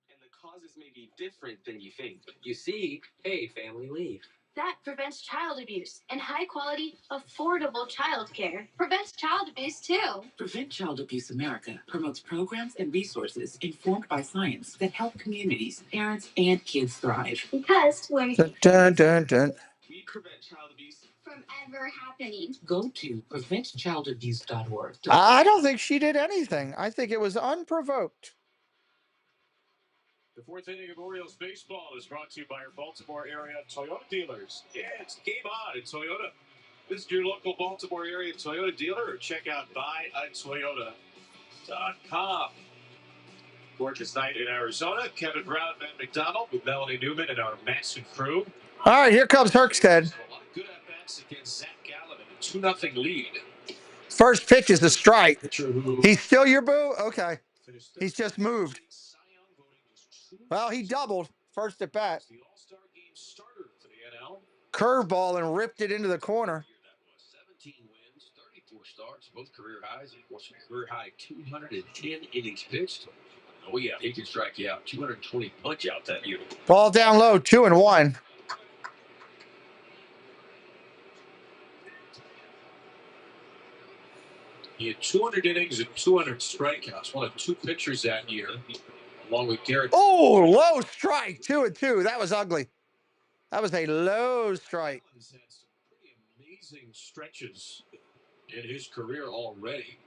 And the causes may be different than you think. You see, hey, family leave. That prevents child abuse, and high-quality, affordable child care prevents child abuse, too. Prevent Child Abuse America promotes programs and resources informed by science that help communities, parents, and kids thrive. Because we're Dun, dun, dun, dun. We prevent child abuse from ever happening. Go to preventchildabuse.org. I don't think she did anything. I think it was unprovoked. The fourth inning of Orioles baseball is brought to you by our Baltimore area Toyota dealers. Yeah, it's game on at Toyota. Visit your local Baltimore area Toyota dealer or check out buyatoyota.com. Gorgeous night in Arizona. Kevin Brown, Matt McDonald with Melanie Newman and our Manson crew. All right, here comes Herkstead. A lot of good at-bats against Zach Gallen in a 2-0 lead. First pitch is a strike. He's still your boo? Okay. He's just moved. Well, he doubled first at bat. Curveball and ripped it into the corner. 17 wins, 34 starts, both career highs. Of course, a career high 210 innings pitched. Oh, yeah, he can strike you out. 220 punch out that year. Ball down low, 2-1. He had 200 innings and 200 strikeouts. One of two pitchers that year, along with Garrett. Oh, low strike, 2-2. That was ugly. That was a low strike. He's had some pretty amazing stretches in his career already.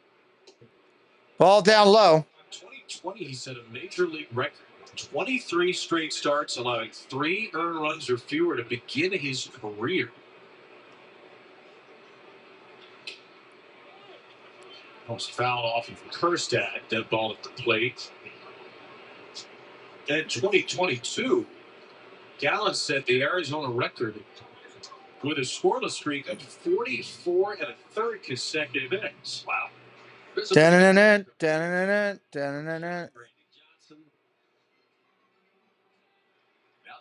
Ball down low. 2020, he set a major league record. 23 straight starts, allowing 3 earned runs or fewer to begin his career. Almost fouled off of Kerstad, dead ball at the plate. In 2022, Gallen set the Arizona record with a scoreless streak of 44 1/3 consecutive innings. Wow. Da-na-na-na, da-na-na-na, da-na-na-na. I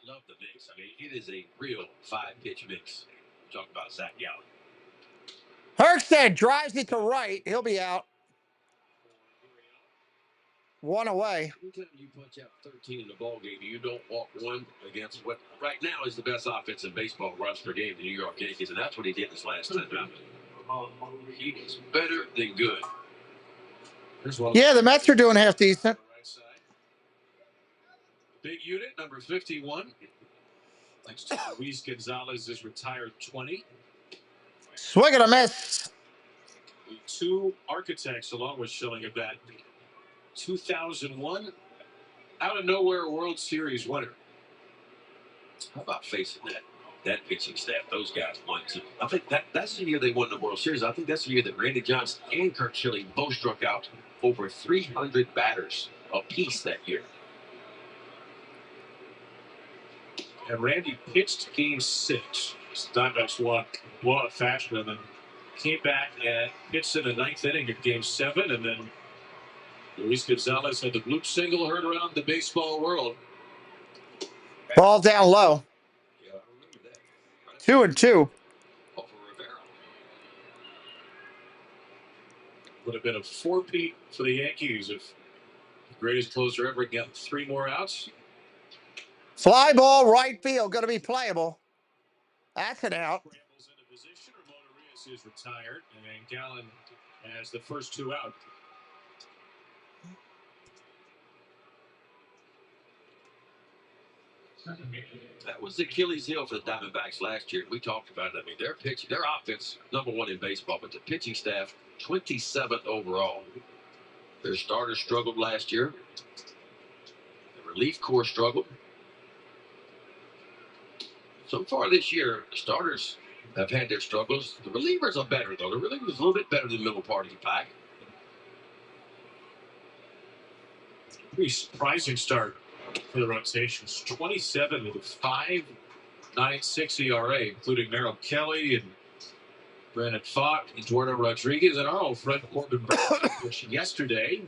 love the mix. I mean, it is a real 5-pitch mix. Talk about Zach Gallen. Herkstead drives it to right. He'll be out. 1 away. Anytime you punch out 13 in the ball game, you don't walk one against what right now is the best offense in baseball runs per game, the New York Yankees, and that's what he did this last time out. He is better than good. Yeah, the Mets are doing half decent. Right side. Big unit, number 51. Thanks to Luis Gonzalez, is retired 20. Swing and a miss. The two architects, along with Schilling, of that 2001 out of nowhere World Series winner. How about facing that pitching staff? Those guys won too. I think that's the year they won the World Series. I think that's the year that Randy Johnson and Kurt Schilling both struck out over 300 batters apiece that year. And Randy pitched Game 6. Diamondbacks won a fashion, and then came back and pitched in the 9th inning of Game 7, and then Luis Gonzalez had the bloop single heard around the baseball world. Ball down low. Yeah, I remember that. 2-2. Over Rivera. Would have been a 4-peat for the Yankees if the greatest closer ever got 3 more outs. Fly ball, right field, going to be playable. That's an out. Scrambles into position, or Monterias is retired, and Gallen has the first 2 out. That was the Achilles heel for the Diamondbacks last year. We talked about it. I mean, their offense, #1 in baseball, but the pitching staff, 27th overall. Their starters struggled last year. The relief corps struggled. So far this year, the starters have had their struggles. The relievers are better, though. The relievers a little bit better than the middle part of the pack. Pretty surprising start for the rotations. 27 with a 5.96 ERA, including Merrill Kelly and Brandon Pfaadt, Eduardo Rodriguez, and our old friend Corbin Burns yesterday.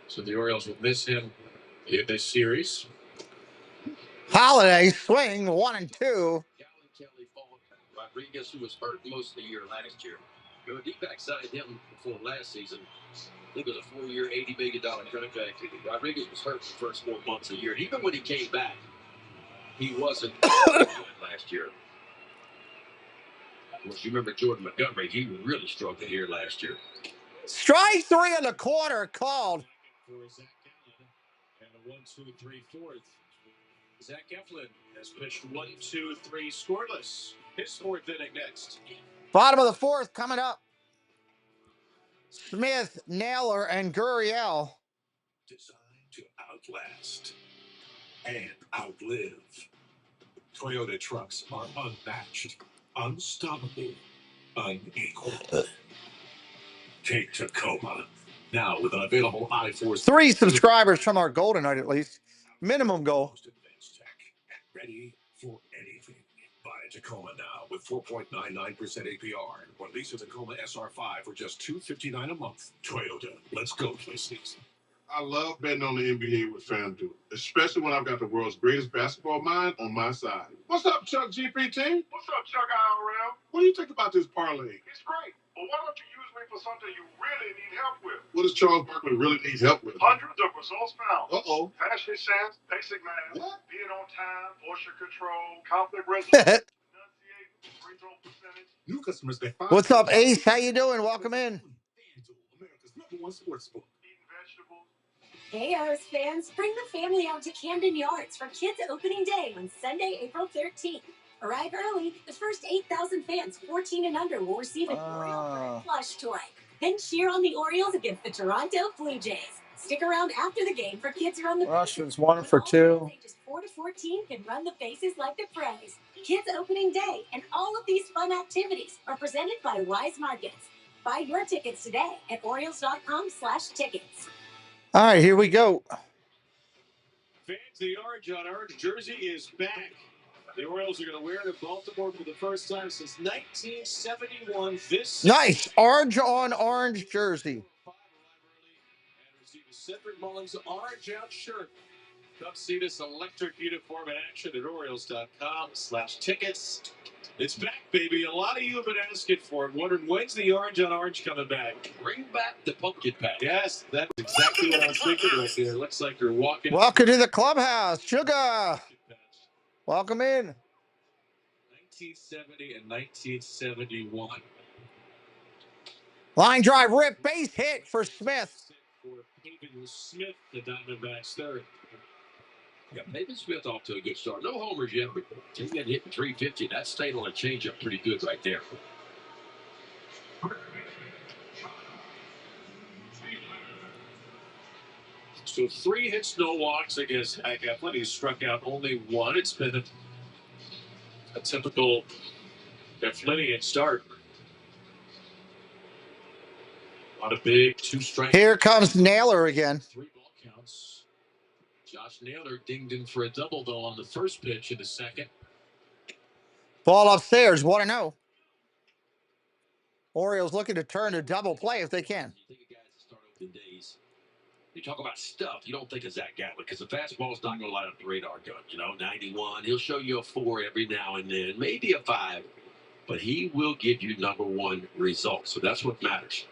So the Orioles will miss him in this series. Holiday swing, 1-2. Kelly followed Rodriguez, who was hurt most of the year last year. The D-back signed him before last season. think it was a 4-year, $80 million contract. Rodriguez was hurt the first 4 months of the year. And even when he came back, he wasn't good last year. Of course, you remember Jordan Montgomery. He really struggled here last year. Strike 3 1/4 called. For Zach Gallen. And a 1, 2, 3, 4th. Zach Eflin has pitched 1, 2, 3 scoreless. His 4th inning next. Bottom of the 4th coming up. Smith, Naylor, and Gurriel. Designed to outlast and outlive. Toyota trucks are unmatched, unstoppable, unequal. Take Tacoma. Now with an available I-Force. 3 subscribers from our Golden Knight at least. Minimum goal. Ready for anything. Buy a Tacoma now with 4.99% APR or lease a Tacoma SR5 for just $259 a month. Toyota, let's go places. I love betting on the NBA with FanDuel, especially when I've got the world's greatest basketball mind on my side. What's up, Chuck GPT? What's up, Chuck IRL? What do you think about this parlay? It's great, but why don't you use me for something you really need help with? What does Charles Barkley really need help with? Hundreds of results found. Uh-oh. Fashion sense, basic math, being on time, motion control, conflict resolution, free throw percentage. New customers get $5. What's up, Ace? How you doing? Welcome in. America's #1 sportsbook. Eating vegetables. Hey, Arrows fans, bring the family out to Camden Yards for Kids Opening Day on Sunday, April 13th. Arrive early. The first 8,000 fans 14 and under will receive an Oriole plush toy. Then cheer on the Orioles against the Toronto Blue Jays. Stick around after the game for kids who run the Russians 1 for 2. Ages 4 to 14 can run the bases like the pros. Kids Opening Day and all of these fun activities are presented by Wise Markets. Buy your tickets today at Orioles.com/tickets. All right, here we go. Fans, the orange on orange jersey is back. The Orioles are going to wear it in Baltimore for the first time since 1971. Nice orange on orange jersey. And receive a Cedric Mullins orange out shirt. Come see this electric uniform in action at Orioles.com/tickets. It's back, baby. A lot of you have been asking for it, wondering when's the orange on orange coming back. Bring back the pumpkin patch. Yes, that's exactly what I was thinking right there. Looks like you're walking. Welcome to the clubhouse, Sugar. Welcome in. 1970 and 1971. Line drive rip, base hit for Smith. For Pavin Smith, the Diamondbacks third. Yeah, Pavin Smith off to a good start. No homers yet, but he got hit 350. That's staying on a changeup pretty good right there. So 3 hits, no walks against Zach Eflin. He's struck out only 1. It's been a typical Eflinian start. A lot of big 2 strikes. Here comes Naylor again. 3 ball counts. Josh Naylor dinged in for a double, though, on the first pitch in the second. Ball upstairs, 1-0. Orioles looking to turn a double play if they can. You think of guys that start opening days. You talk about stuff, you don't think of Zach Gallen because the fastball's not going to light up the radar gun. 91. He'll show you a 4 every now and then, maybe a 5, but he will give you #1 results. So that's what matters.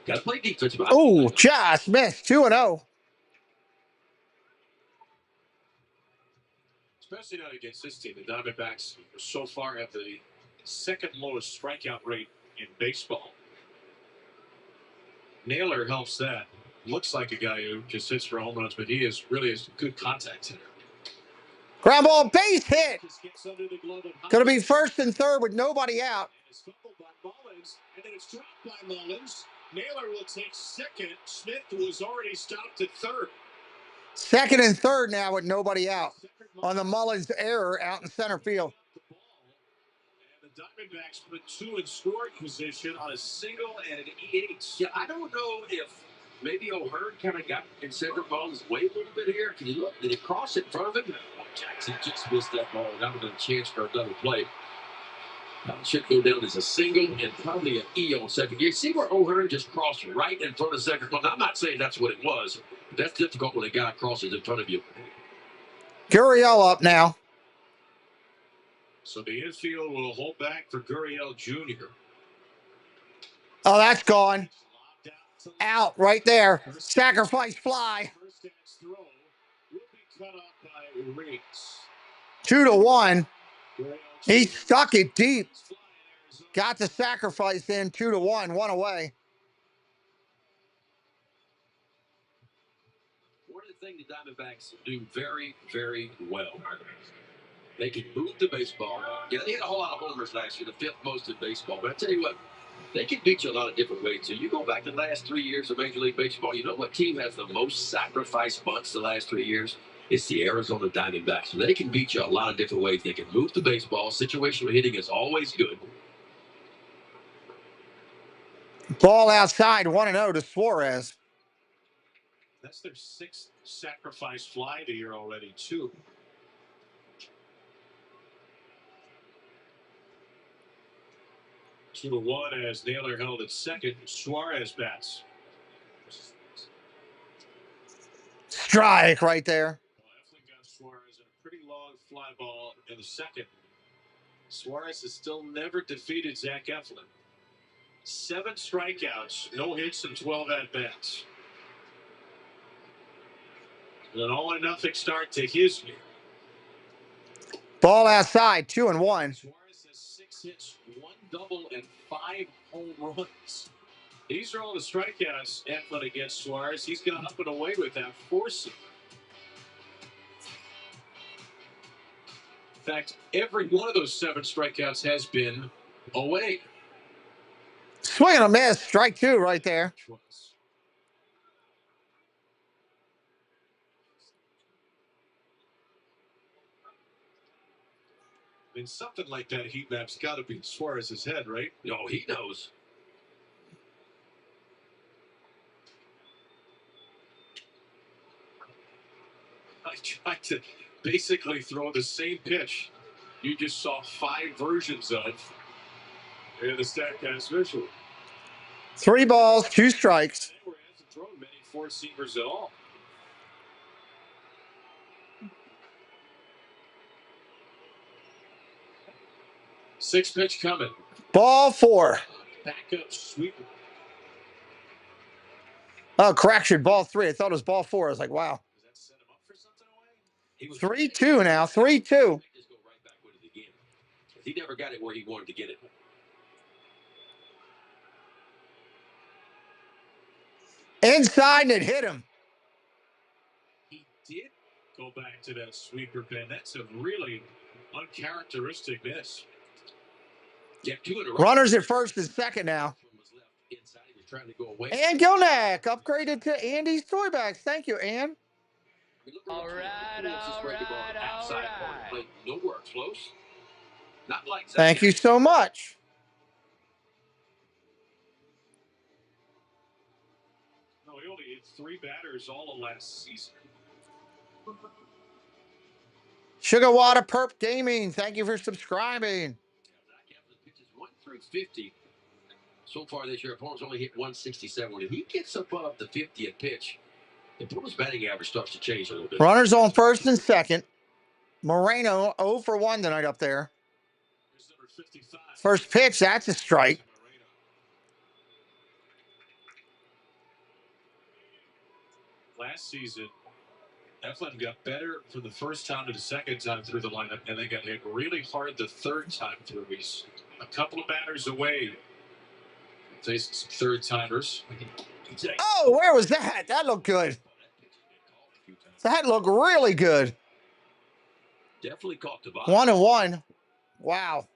Got to play defense. Oh, just missed. 2-0. Especially not against this team. The Diamondbacks so far have the second lowest strikeout rate in baseball. Naylor helps that. Looks like a guy who just hits for home runs, but he is really a good contact hitter. Ground ball, base hit. Going to be first and third with nobody out. It's fumbled by Mullins, and then it's dropped by Mullins. Naylor will take second. Smith was already stopped at third. Second and third now with nobody out on the Mullins error out in center field. And the Diamondbacks put 2 in scoring position on a single and an EH. Yeah, I don't know if maybe O'Hearn kind of got in Cedric Mullins' way a little bit here. Can you look? Did he cross it in front of him? Jackson just missed that ball. That would have been a chance for another play. That should go down as a single and probably an E on second. You see where O'Hearn just crossed right in front of second. Well, I'm not saying that's what it was. But that's difficult when a guy crosses in front of you. Gurriel up now. So the infield will hold back for Gurriel Jr. Oh, that's gone. Out right there. Sacrifice fly. 2-1. He stuck it deep. Got the sacrifice in. 2-1. One away. One of the things the Diamondbacks do very, very well. They can move the baseball. Yeah, they had a whole lot of homers last year, the fifth most in baseball. But I tell you what, they can beat you a lot of different ways. So you go back to the last 3 years of Major League Baseball, you know what team has the most sacrifice bunts the last 3 years? It's the Arizona Diamondbacks. So they can beat you a lot of different ways. They can move the baseball. Situational hitting is always good. Ball outside, 1-0 to Suarez. That's their 6th sacrifice fly to year already, too. To the 1 as Naylor held at second. Suarez bats. Strike right there. Eflin got Suarez in a pretty long fly ball in the second. Suarez has still never defeated Zach Eflin. 7 strikeouts, no hits, and 12 at-bats. An all-or-nothing start to his year. Ball outside, 2-1. Suarez has 6 hits, 1 double, and 5 home runs. These are all the strikeouts Eflin against Suarez. He's gone up and away with that, forcing. In fact, every one of those 7 strikeouts has been away. Swing and a miss. Strike 2 right there. I mean, something like that heat map's got to be Suarez's head, right? No, he knows. I tried to basically throw the same pitch you just saw 5 versions of in the StatCast visual. 3 balls, 2 strikes. He hasn't thrown many 4-seamers at all. Six pitch coming. Ball 4. Backup sweeper. Oh, correction. Ball 3. I thought it was ball 4. I was like, wow. Does that set him up for something away? 3-2 now. 3-2. He never got it where he wanted to get it. Inside, and it hit him. He did go back to that sweeper pin. That's a really uncharacteristic miss. Yeah, 2 in a row. Runners at first and second now. Trying to go away. And Gilnack upgraded to Andy's Toy Bags. Thank you, Ann. All right. No work, close. Not like that. Thank you so much. No, he only hit 3 batters all of last season. Sugar Water Perp Gaming. Thank you for subscribing. Pitches 1 through 50. So far this year, opponents only hit 167. When he gets above the 50th pitch, the opponent's batting average starts to change a little bit. Runners on first and second. Moreno 0 for 1 tonight up there. First pitch, that's a strike. Last season, Eflin got better from the first time to the second time through the lineup, and they got hit really hard the third time through. He's a couple of batters away. Facing some third-timers. Oh, where was that? That looked good. That looked really good. Definitely caught the ball. 1-1. Wow.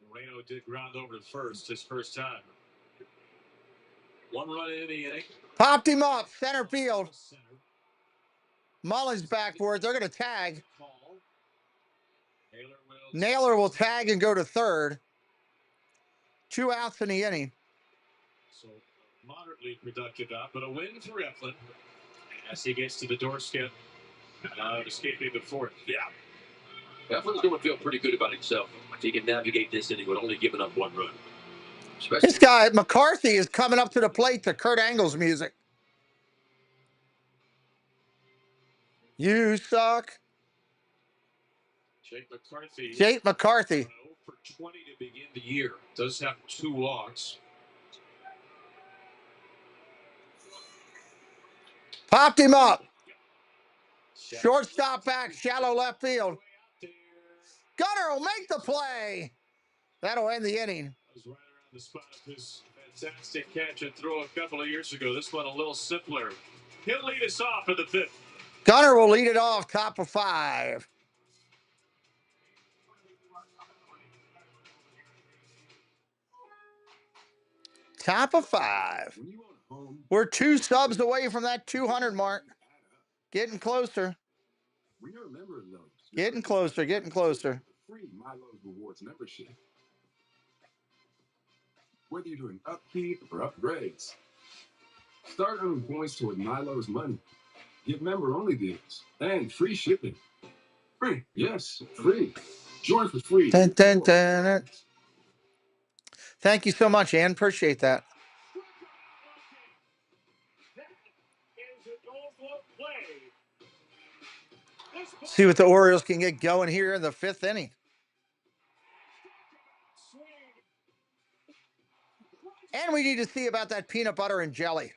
Moreno did ground over to first his first time. 1 run in the inning. Popped him up. Center field. Mullins back for it. They're going to tag. Naylor will tag and go to third. 2 outs in the inning. So moderately productive out, but a win for Eflin as he gets to the doorstep, escaping the fourth. Yeah. Eflin's going to feel pretty good about himself if he can navigate this inning with only giving up 1 run. This guy, McCarthy, is coming up to the plate to Kurt Angle's music. You suck. Jake McCarthy. Jake McCarthy. 0 for 20 to begin the year. Does have 2 walks. Popped him up. Shortstop back, shallow left field. Gunner will make the play. That'll end the inning. Was right around the spot of his fantastic catch and throw a couple of years ago. This one a little simpler. He'll lead us off in the 5th. Gunner will lead it off, top of 5. Top of 5. We're 2 subs away from that 200 mark. Getting closer. Getting closer, getting closer. Free MyLowe's Rewards membership. Whether you're doing upkeep or upgrades, start earning points toward MyLowe's money. Get member-only deals and free shipping. Free, yes, free. Join for free. Dun, dun, dun. Thank you so much, Ann. Appreciate that. See what the Orioles can get going here in the 5th inning. And we need to see about that peanut butter and jelly.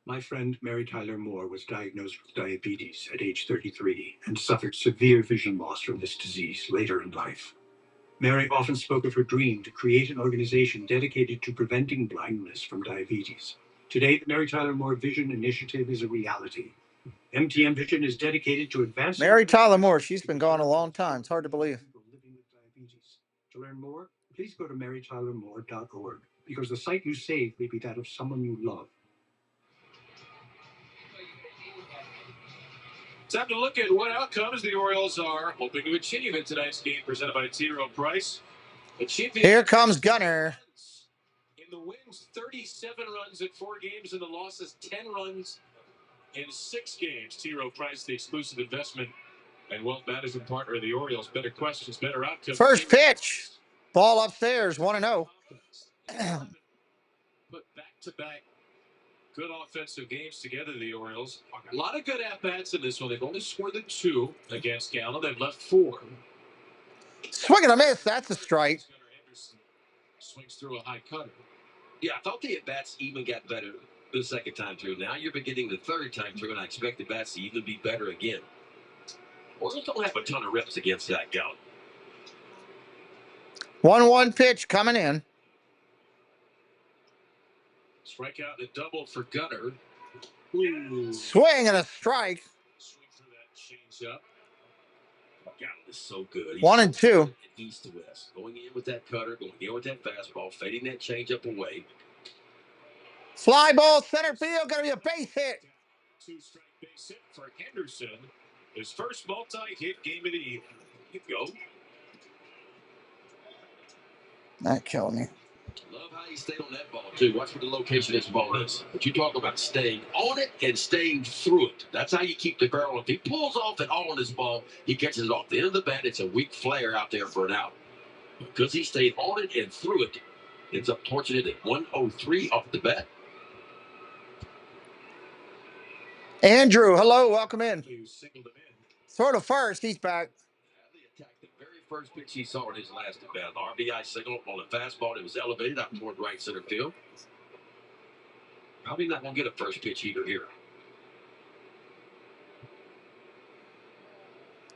My friend Mary Tyler Moore was diagnosed with diabetes at age 33 and suffered severe vision loss from this disease later in life. Mary often spoke of her dream to create an organization dedicated to preventing blindness from diabetes. Today, the Mary Tyler Moore Vision Initiative is a reality. MTM Vision is dedicated to advancing... Mary Tyler Moore, she's been gone a long time. It's hard to believe. To learn more, please go to marytylermoore.org, because the site you save may be that of someone you love. Time to look at what outcomes the Orioles are hoping to achieve in tonight's game, presented by T. Rowe Price. Here comes Gunner. In the wins, 37 runs in 4 games. In the losses, 10 runs in 6 games. T. Rowe Price, the exclusive investment and wealth management partner of the Orioles. Better questions, better outcomes. First pitch. Ball upstairs, 1-0. Put back-to-back good offensive games together, the Orioles. A lot of good at-bats in this one. They've only scored the 2 against Gallen. They've left 4. Swing and a miss. That's a strike. Swings through a high cutter. Yeah, I thought the at-bats even got better the second time through. Now you're beginning the third time through, and I expect the bats to even be better again. Orioles don't have a ton of reps against that Gallen. 1-1 pitch coming in. Strikeout and a double for Gunner. Ooh. Swing and a strike. Swing through that change up. Gallen is so good. 1 and 2. East to west. Going in with that cutter, going in with that fastball, fading that change up away. Fly ball, center field, going to be a base hit. 2-strike base hit for Henderson. His first multi-hit game of the evening. Here you go. That killed me. Love how he stayed on that ball, too. Watch what the location of this ball is. But you talk about staying on it and staying through it. That's how you keep the barrel. If he pulls off at all on this ball, he catches it off the end of the bat. It's a weak flare out there for an out. Because he stayed on it and through it, ends up torching it at 103 off the bat. Andrew, hello, welcome in. Throw to first, he's back. The very first pitch he saw in his last at bat, the RBI signal on a fastball that was elevated out toward right center field. Probably not going to get a first pitch either here.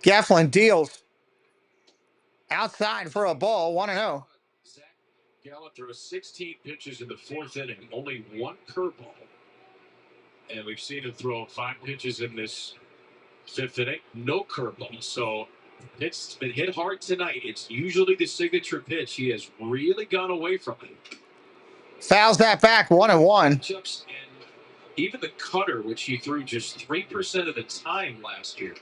Gafflin deals. Outside for a ball, 1-0. Zach Gallen throws 16 pitches in the 4th inning, only 1 curveball. And we've seen him throw 5 pitches in this 5th inning, no curveball. So it's been hit hard tonight. It's usually the signature pitch. He has really gone away from it. Fouls that back, 1-1. And even the cutter, which he threw just 3% of the time last year.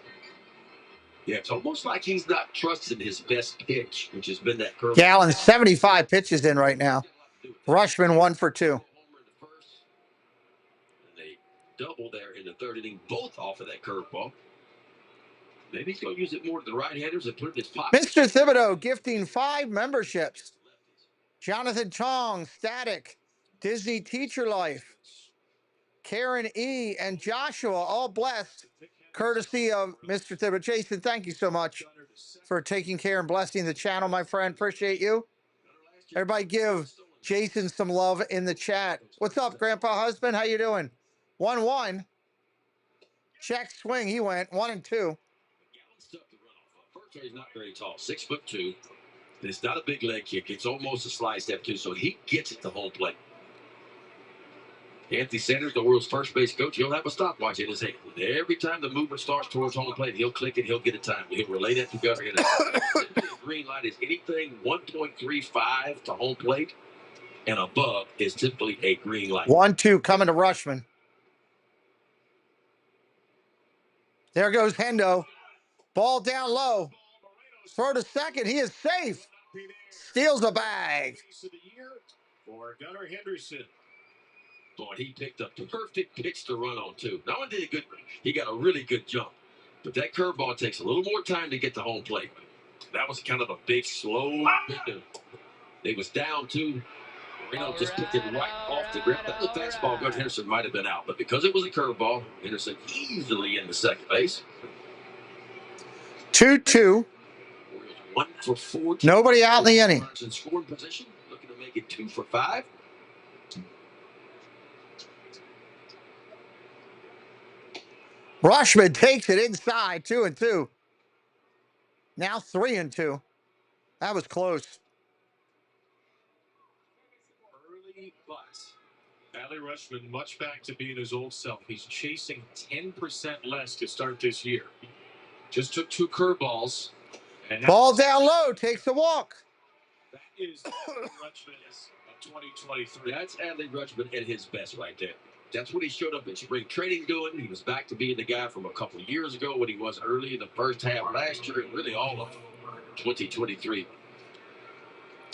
Yeah, it's almost like he's not trusting his best pitch, which has been that curveball. Gallen 75 pitches in right now. Rushman 1 for 2. They double there in the 3rd inning, both off of that curveball. Maybe he's going to use it more to the right-handers and put it in his pocket. Mr. Thibodeau gifting 5 memberships. Jonathan Chong, Static, Disney Teacher Life. Karen E. and Joshua, all blessed, courtesy of Mr. Thibodeau. Jason, thank you so much for taking care and blessing the channel, my friend. Appreciate you. Everybody give Jason some love in the chat. What's up, Grandpa Husband? How you doing? 1-1. Check swing. He went 1-2. First, he's not very tall, 6'2". It's not a big leg kick. It's almost a slide step, too, so he gets it to home plate. Anthony Sanders, the world's first base coach, he'll have a stopwatch in his hand. Every time the movement starts towards home plate, he'll click it, he'll get a time. He'll relay that to Gunnar. The green light is anything 1.35 to home plate and above is typically a green light. 1-2 coming to Rushman. There goes Hendo. Ball down low. Throw to second. He is safe. Steals a bag. For Gunnar Henderson. Boy, he picked up the perfect pitch to run on, too. Not only did he got a really good jump. But that curveball takes a little more time to get to home plate. That was kind of a big, slow window. It was down, too. Moreno just picked it right off the grip. That was a fastball. Gunnar Henderson might have been out. But because it was a curveball, Henderson easily into second base. 2-2. 1 for 4. Nobody out in the inning. In scoring position, looking to make it 2 for 5. Rushman takes it inside, 2-2. Now 3-2. That was close. Early butts. Adley Rutschman much back to being his old self. He's chasing 10% less to start this year. Just took 2 curveballs. Ball down low, takes a walk. That is Rutschman of 2023. That's Adley Rutschman at his best right there. That's what he showed up in spring training doing. He was back to being the guy from a couple of years ago when he was early in the first half last year and really all of 2023.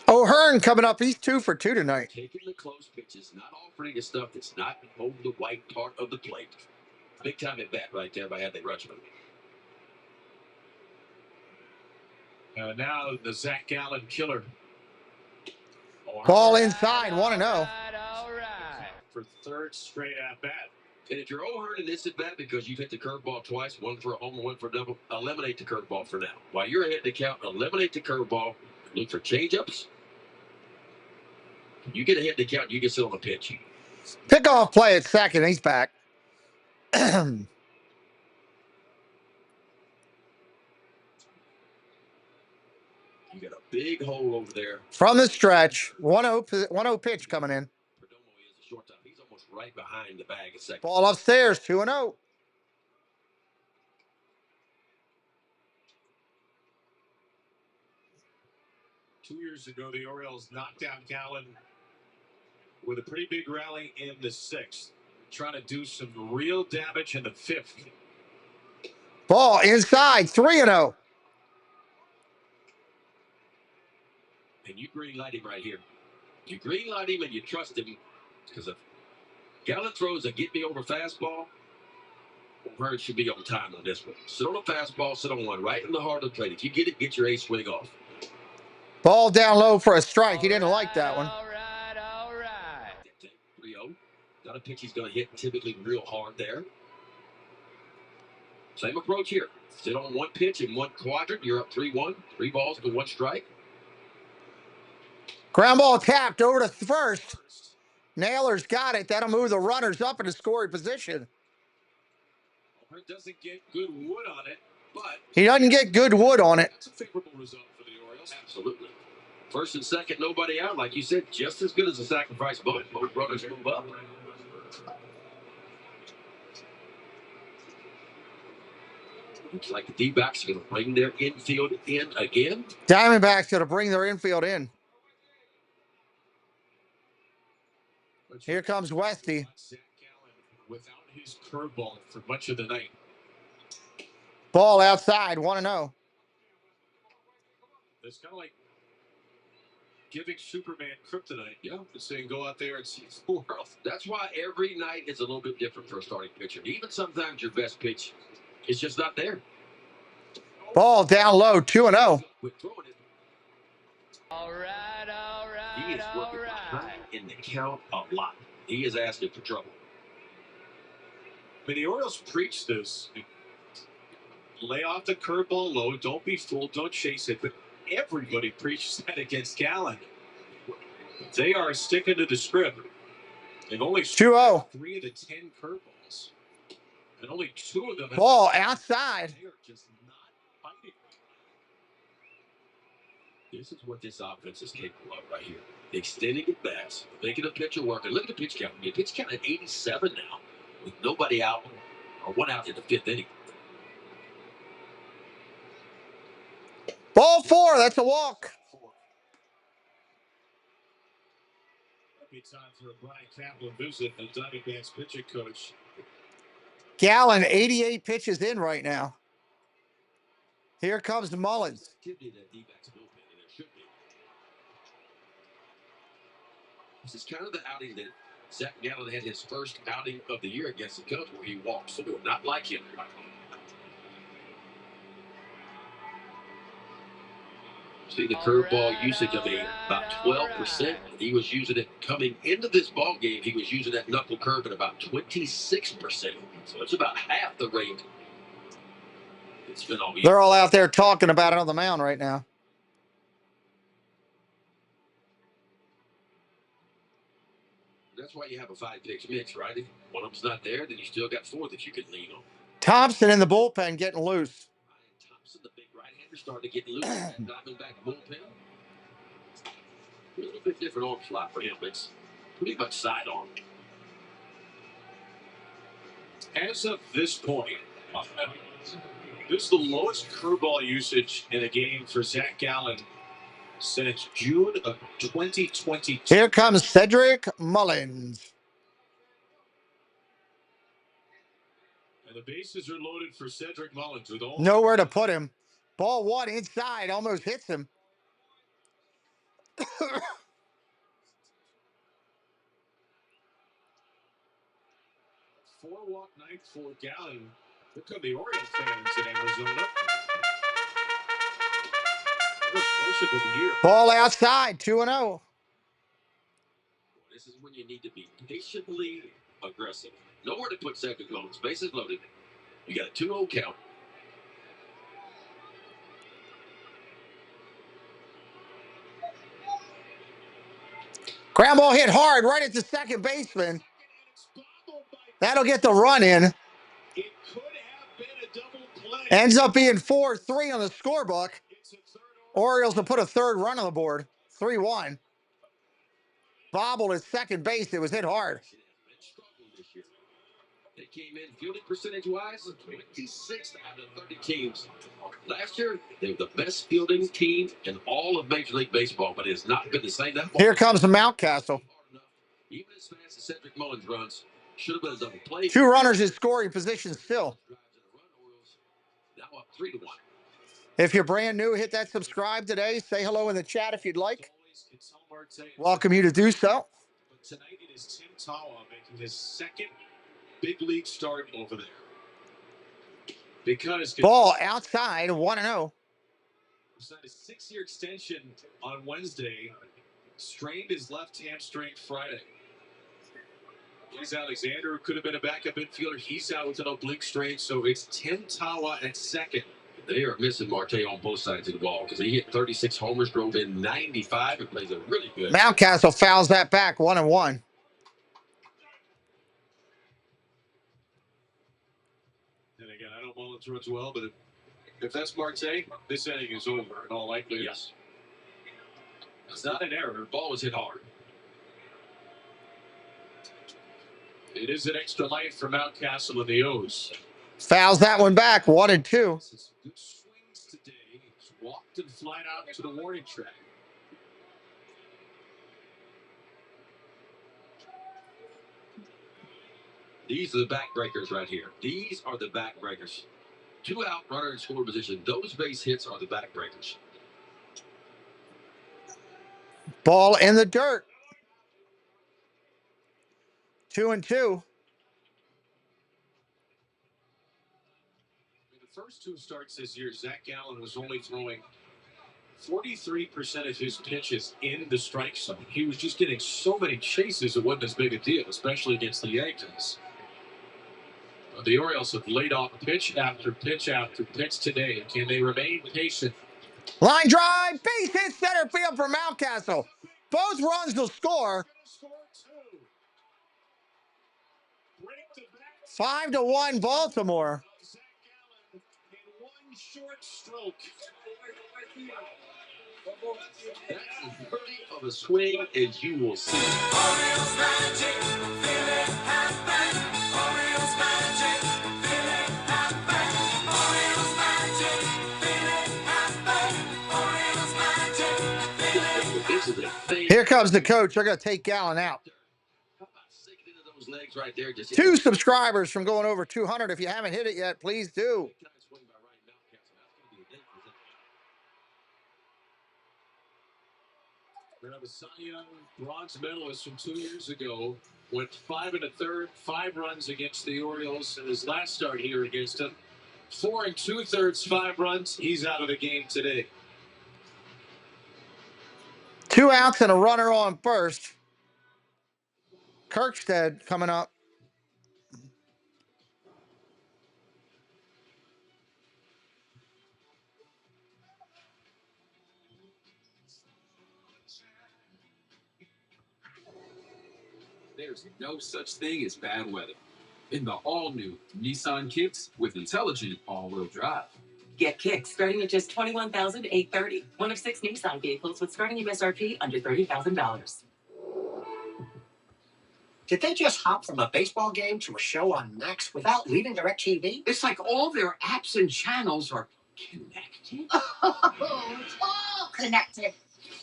O'Hearn coming up. He's 2 for 2 tonight. Taking the close pitches, not offering the stuff that's not over the white part of the plate. Big time at bat right there by Adley Rutschman. Now the Zach Gallen killer. Ball inside, 1-0. For third straight at bat. And if you're O'Hearn in this at bat because you've hit the curveball twice, 1 for a homer, 1 for a double, eliminate the curveball for now. While you're ahead in the count, eliminate the curveball. Look for changeups. You get ahead in the count, you can sit on the pitch. Pick off play at second. He's back. You got a big hole over there. From the stretch, 1-0 pitch coming in. He's almost right behind the bag at second. Ball upstairs, 2-0. Two years ago, the Orioles knocked out Gallen with a pretty big rally in the 6th. Trying to do some real damage in the 5th. Ball inside, 3-0. And you green light him right here. You green light him and you trust him because if Gallen throws a get me over fastball, O'Hearn should be on time on this one. Sit on a fastball, sit on one right in the heart of the plate. If you get it, get your ace swing off. Ball down low for a strike. He didn't like that one. All right. 3-0. Not a pitch he's going to hit typically real hard there. Same approach here. Sit on one pitch in one quadrant. You're up 3-1. 3 balls to 1 strike. Ground ball tapped over to first. Naylor's got it. That'll move the runners up into scoring position. O'Hearn doesn't get good wood on it, but he doesn't get good wood on it. That's a favorable result for the Orioles. Absolutely. First and second, nobody out. Like you said, just as good as a sacrifice bunt. Both runners move up. Looks like the D-backs are going to bring their infield in again. Diamondbacks going to bring their infield in. Here comes Westy. Without his curveball for much of the night. Ball outside, 1-0. It's kind of like giving Superman kryptonite. Yeah, just saying go out there and see the world. That's why every night is a little bit different for a starting pitcher. Even sometimes your best pitch is just not there. Ball down low, 2-0. All right. You He is working behind in the count a lot. He is asking for trouble. I mean, the Orioles preach this. Lay off the curveball low. Don't be fooled. Don't chase it. But everybody preaches that against Gallen. They are sticking to the script. They've only 2-0. 3 of the 10 curveballs. And only 2 of them. Ball outside. They are just not fighting. This is what this offense is capable of right here. Extending it back, making a pitcher work. And look at the pitch count. I mean, pitch count at 87 now, with nobody out or one out in the 5th inning. Ball 4. That's a walk. It'll be time for a Brian Kaplan visit, the Diamondbacks pitching coach. Gallen, 88 pitches in right now. Here comes Mullins. This is kind of the outing that Zach Gallen had his first outing of the year against the Cubs where he walked. So not like him. See the curveball usage, I mean, about 12%. He was using it coming into this ball game. He was using that knuckle curve at about 26%. So it's about half the rate it's been all year. They're all out there talking about it on the mound right now. That's why you have a 5-pitch mix, right? If one of them's not there, then you still got 4 that you can lean on. Thompson in the bullpen getting loose. Ryan Thompson, the big right-hander, starting to get loose in that Diamondback bullpen. A little bit different arm slot for him. It's pretty much sidearm. As of this point, this is the lowest curveball usage in a game for Zach Gallen since June of 2022. Here comes Cedric Mullins. And the bases are loaded for Cedric Mullins with all nowhere to put him. Ball 1 inside, almost hits him. 4-walk night for Gallen. Here come the Orioles fans in Arizona. Of the year. Ball outside, 2-0. This is when you need to be patiently aggressive. Nowhere to put Cedric Mullins. Bases loaded. You got a 2-0 count. Ground ball hit hard right at the second baseman. That'll get the run in. It could have been a double play. Ends up being 4-3 on the scorebook. Orioles will put a third run on the board. 3-1. Bobbled at second base. It was hit hard. They came in fielding percentage-wise, 26th out of 30 teams. Last year, they were the best fielding team in all of Major League Baseball, but it has not been the same. Here comes the Mountcastle. Even as fast as Cedric Mullins runs, should have been a double play. 2 runners in scoring position still. Now up 3-1. If you're brand new, hit that subscribe today. Say hello in the chat if you'd like. Welcome you to do so. But tonight it is Tim Tawa making his second big league start over there. Because ball outside, 1-0. Signed a 6-year extension on Wednesday. Strained his left hamstring Friday. Here's Alexander, who could have been a backup infielder. He's out with an oblique strain, so it's Tim Tawa at second. They are missing Marte on both sides of the ball because he hit 36 homers, drove in 95, and plays a really good. Mountcastle fouls that back, 1-1. And again, I know Mullins runs well, but if that's Marte, this inning is over in all likelihood. Yes. It's not an error. The ball was hit hard. It is an extra life for Mountcastle and the O's. Fouls that one back, 1-2. Good swings today. He's walked and flied out to the warning track. These are the backbreakers right here. These are the backbreakers. 2 out, runner in score position. Those base hits are the backbreakers. Ball in the dirt. 2-2. The first 2 starts this year, Zach Gallen was only throwing 43% of his pitches in the strike zone. He was just getting so many chases, it wasn't as big a deal, especially against the Yankees. The Orioles have laid off pitch after pitch after pitch today. Can they remain patient? Line drive, base hit center field for Mountcastle. Both runs will score. 5-1 Baltimore. That's as pretty of a swing as you will see. Orioles magic, feel it happen. Orioles magic, feel it happen. Orioles magic, feel it happen. Orioles magic, feel it. This is a thing. Here comes the coach. They're going to take Gallen out. How about sinking into those legs right there? Just 2 subscribers from going over 200. If you haven't hit it yet, please do. We have a Cy Young bronze medalist from 2 years ago. Went 5 1/3, 5 runs against the Orioles in his last start here against them. 4 2/3, 5 runs. He's out of the game today. 2 outs and a runner on first. Kirkstead coming up. There's no such thing as bad weather. In the all-new Nissan Kicks with intelligent all-wheel drive. Get Kicks starting at just $21,830. One of 6 Nissan vehicles with starting MSRP under $30,000. Did they just hop from a baseball game to a show on Max without leaving DirecTV? It's like all their apps and channels are connected. Oh, it's all connected.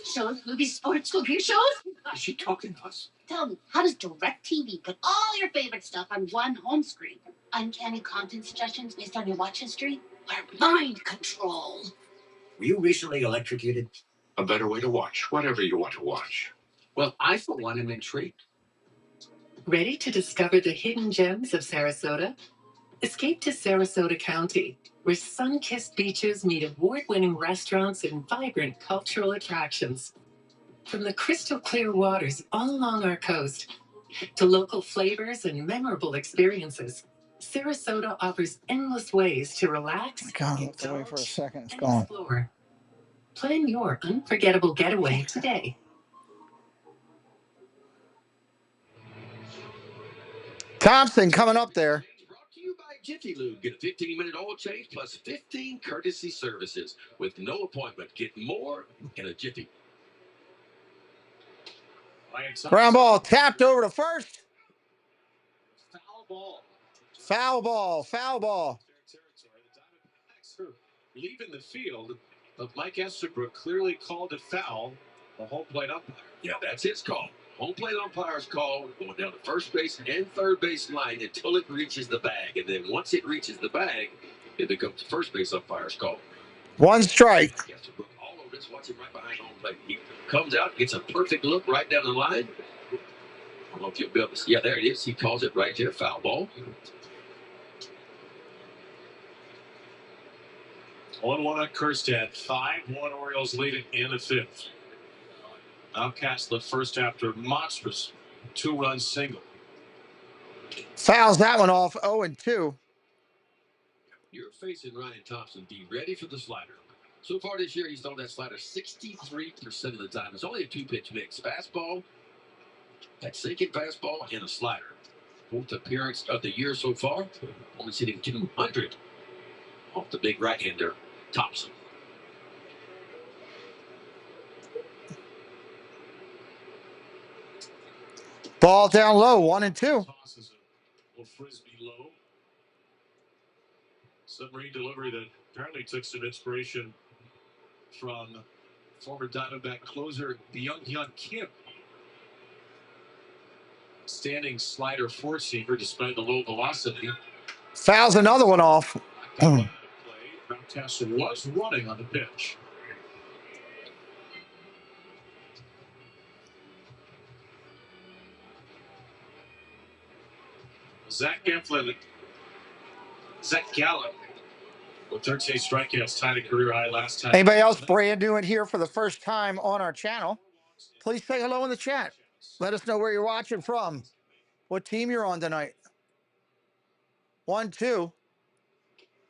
Shows, movies, sports, cooking shows. Is she talking to us? Tell me, how does DirecTV put all your favorite stuff on one home screen? Uncanny content suggestions based on your watch history? Or mind control? Were you recently electrocuted? A better way to watch whatever you want to watch. Well, I, for one, am intrigued. Ready to discover the hidden gems of Sarasota? Escape to Sarasota County, where sun-kissed beaches meet award-winning restaurants and vibrant cultural attractions. From the crystal clear waters all along our coast to local flavors and memorable experiences, Sarasota offers endless ways to relax, Look away for a second. It's and gone. explore. Plan your unforgettable getaway today. Thompson coming up there. Brought to you by Jiffy Lube. Get a 15-minute oil change plus 15 courtesy services with no appointment. Get more in a Jiffy. Ground ball tapped over to first. Foul ball. Foul ball. Foul ball. The Diamondbacks are leaving the field, but Mike Estabrook clearly called it foul. The home plate umpire. Yeah, that's his call. Home plate umpire's call going down to first base and third base line until it reaches the bag. And then once it reaches the bag, it becomes the first base umpire's call. 1 strike. Estabrook all over this. Watch him right behind home plate. He comes out, gets a perfect look right down the line. I don't know if you'll be able to see. Yeah, there it is. He calls it right there. Foul ball. 1-1 on Kirkstead. 5-1 Orioles leading in the 5th. Outcast the first after monstrous 2-run single. Fouls that one off. 0-2. You're facing Ryan Thompson. Be ready for the slider. So far this year, he's thrown that slider 63% of the time. It's only a 2-pitch mix. Fastball, that sinking fastball, and a slider. 4th appearance of the year so far. Only hitting 200 off the big right-hander, Thompson. Ball down low. 1-2. Tosses a little frisbee low. Submarine delivery that apparently took some inspiration from former Diamondback closer Byung-Hyun Kim. Standing slider 4-seamer despite the low velocity. Fouls another one off. Mountcastle was running on the pitch. Zach Gallen Well, 13 strikeouts, tied a career high last time. Anybody else brand new in here for the first time on our channel? Please say hello in the chat. Let us know where you're watching from. What team you're on tonight. 1-2.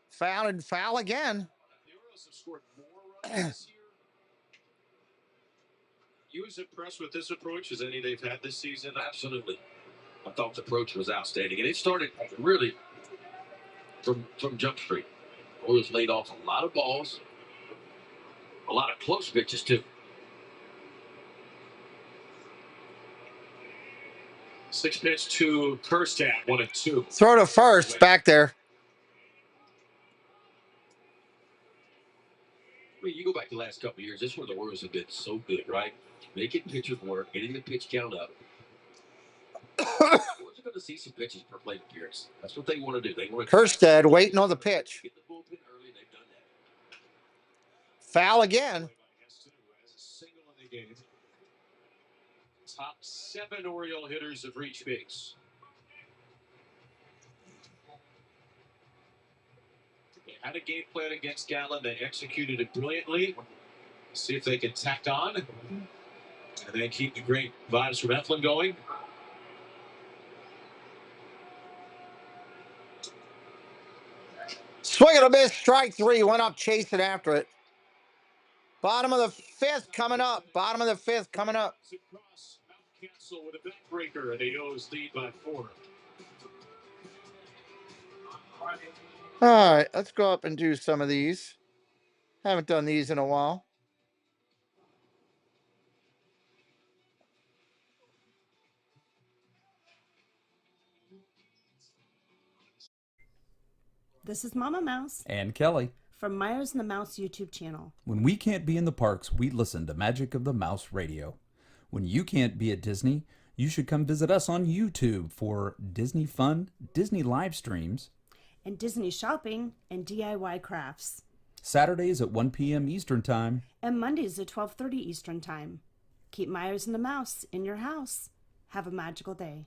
Foul and foul again. The Orioles have scored more runs this year. You as impressed with this approach as any they've had this season? Absolutely. I thought the approach was outstanding. And it started really from Jump Street. Orioles laid off a lot of balls, a lot of close pitches, too. 6-pitch to first half, 1-2. Throw to first, back there. I mean, you go back the last couple of years, this is where the Orioles have been so good, right? Making pitchers work, getting the pitch count up. We're going to see some pitches per plate appearance. That's what they want to do. They want to Kerstead waiting on the pitch. get the bullpen early. They've done that. Foul again. Top 7 Oriole hitters have reached base. They had a game plan against Gallen. They executed it brilliantly. See if they can tack on and then keep the great vibes from Eflin going. Swing and a miss, strike 3. Went up chasing after it. Bottom of the 5th coming up. Bottom of the 5th coming up. Cancel with a backbreaker, and the O's lead by 4. All right, let's go up and do some of these. Haven't done these in a while. This is Mama Mouse and Kelly from Myers and the Mouse YouTube channel. When we can't be in the parks, we listen to Magic of the Mouse Radio. When you can't be at Disney, you should come visit us on YouTube for Disney fun, Disney live streams, and Disney shopping and DIY crafts. Saturdays at 1 p.m. Eastern Time. And Mondays at 12:30 Eastern Time. Keep Myers and the Mouse in your house. Have a magical day.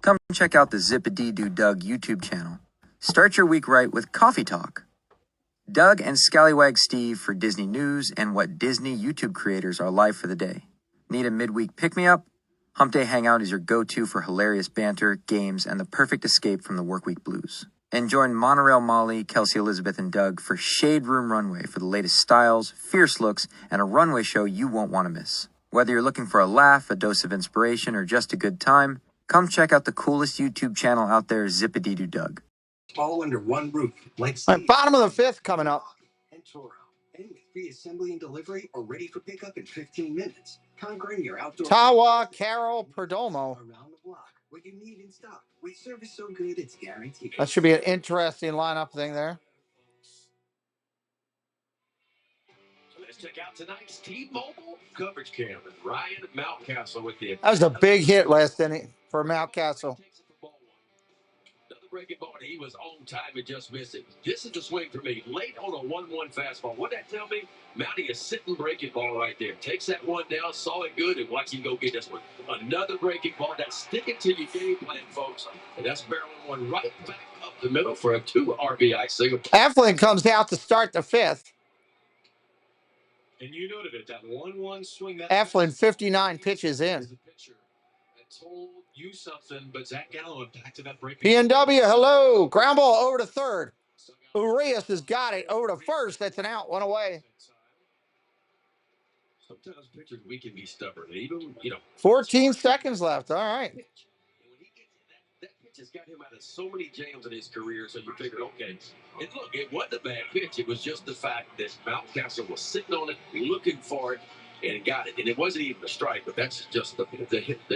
Come check out the Zip-a-Dee-Doo Doug YouTube channel. Start your week right with Coffee Talk. Doug and Scallywag Steve for Disney news and what Disney YouTube creators are live for the day. Need a midweek pick-me-up? Hump Day Hangout is your go-to for hilarious banter, games, and the perfect escape from the workweek blues. And join Monorail Molly, Kelsey Elizabeth, and Doug for Shade Room Runway for the latest styles, fierce looks, and a runway show you won't want to miss. Whether you're looking for a laugh, a dose of inspiration, or just a good time, come check out the coolest YouTube channel out there, Zip-a-Dee-Doo Doug. All under one roof, like Right, bottom of the 5th coming up. and Toro. And with free assembly and delivery or ready for pickup in 15 minutes. Conquering your outdoor... Tawa, Carroll, Perdomo. Around the block. What you need in stock. With service so good, it's guaranteed. That should be an interesting lineup thing there. So let's check out tonight's T-Mobile coverage cam. Ryan Mountcastle with the... That was a big hit last inning for Mountcastle. Another breaking ball, and he was on time and just missed it. This is the swing for me. Late on a 1-1 fastball. What'd that tell me? Mountie is sitting breaking ball right there. Takes that one down, saw it good, and watch him go get this one. Another breaking ball. That's sticking to your game plan, folks. And that's barreling one right back up the middle for a 2 RBI single. Eflin comes out to start the 5th. And you noted it, that 1-1 swing. Eflin 59 pitches in. Told you something, but Zach Gallo went back to that breaking. PNW, hello. Ground ball over to third. Urias has got it over to first. That's an out. One away. Sometimes pitchers, we can be stubborn. Even, 14 seconds left. All right. That pitch has got him out of so many jams in his career, so you figure, okay. And look, it wasn't a bad pitch. It was just the fact that Mountcastle was sitting on it, looking for it, and got it. And it wasn't even a strike, but that's just the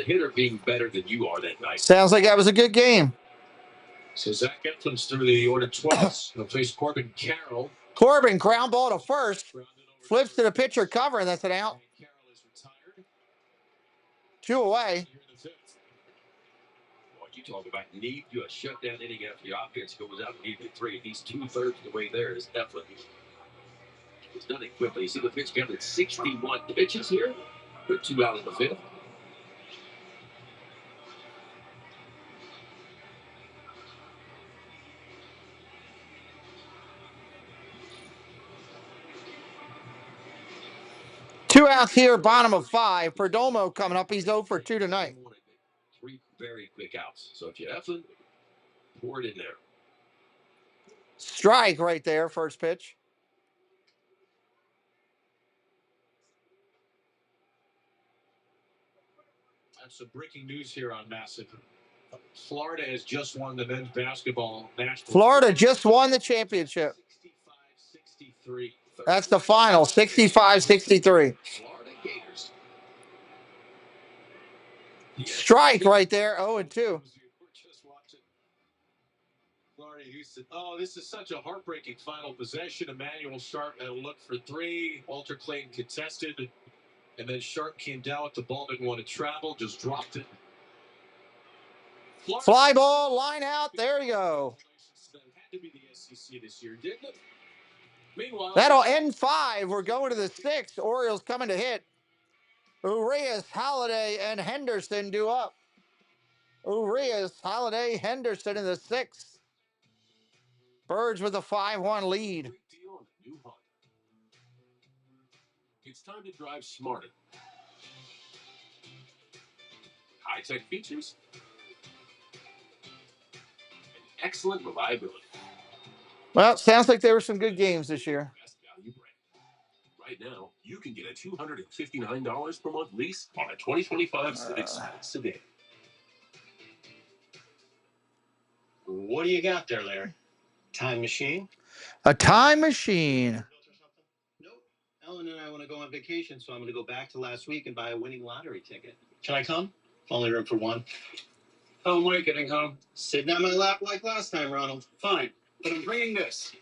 hitter being better than you are that night. Sounds like that was a good game. So Zach Eflin's through the order twice. He'll face Corbin Carroll. Corbin, ground ball to first. Flips to the pitcher cover, and that's an out. 2 away. Boy, you talk about need you a shutdown inning after your offense goes out and needs 3. And he's 2/3 the way there is Eflin. He's done it quickly. You see the pitch count at 61 pitches here. Put 2 out in the 5th. outs here, bottom of 5. Perdomo coming up. He's 0 for 2 tonight. 3 very quick outs. So if you have them, pour it in there. Strike right there, first pitch. That's some breaking news here on Massive. Florida has just won the men's basketball national. Florida just won the championship. 65-63. That's the final, 65-63. Florida Gators. Strike right there, 0-2. Florida Houston. Oh, this is such a heartbreaking final possession. Emmanuel Sharp had a look for 3. Walter Clayton contested. And then Sharp came down with the ball, didn't want to travel, just dropped it. Fly ball, line out, there you go. Had to be the SEC this year, didn't it? Meanwhile, that'll end 5. We're going to the 6th. Orioles coming to hit. Urias, Holiday, and Henderson due up. Urias, Holiday, Henderson in the 6th. Birds with a 5-1 lead. It's time to drive smarter. High-tech features and excellent reliability. Well, sounds like there were some good games this year. Best value brand. Right now, you can get a $259 per month lease on a 2025 Civic sedan. What do you got there, Larry? Time machine? A time machine. Nope. Ellen and I want to go on vacation, so I'm going to go back to last week and buy a winning lottery ticket. Can I come? Only room for 1. How am I getting home? Sitting on my lap like last time, Ronald. Fine, but I'm bringing this.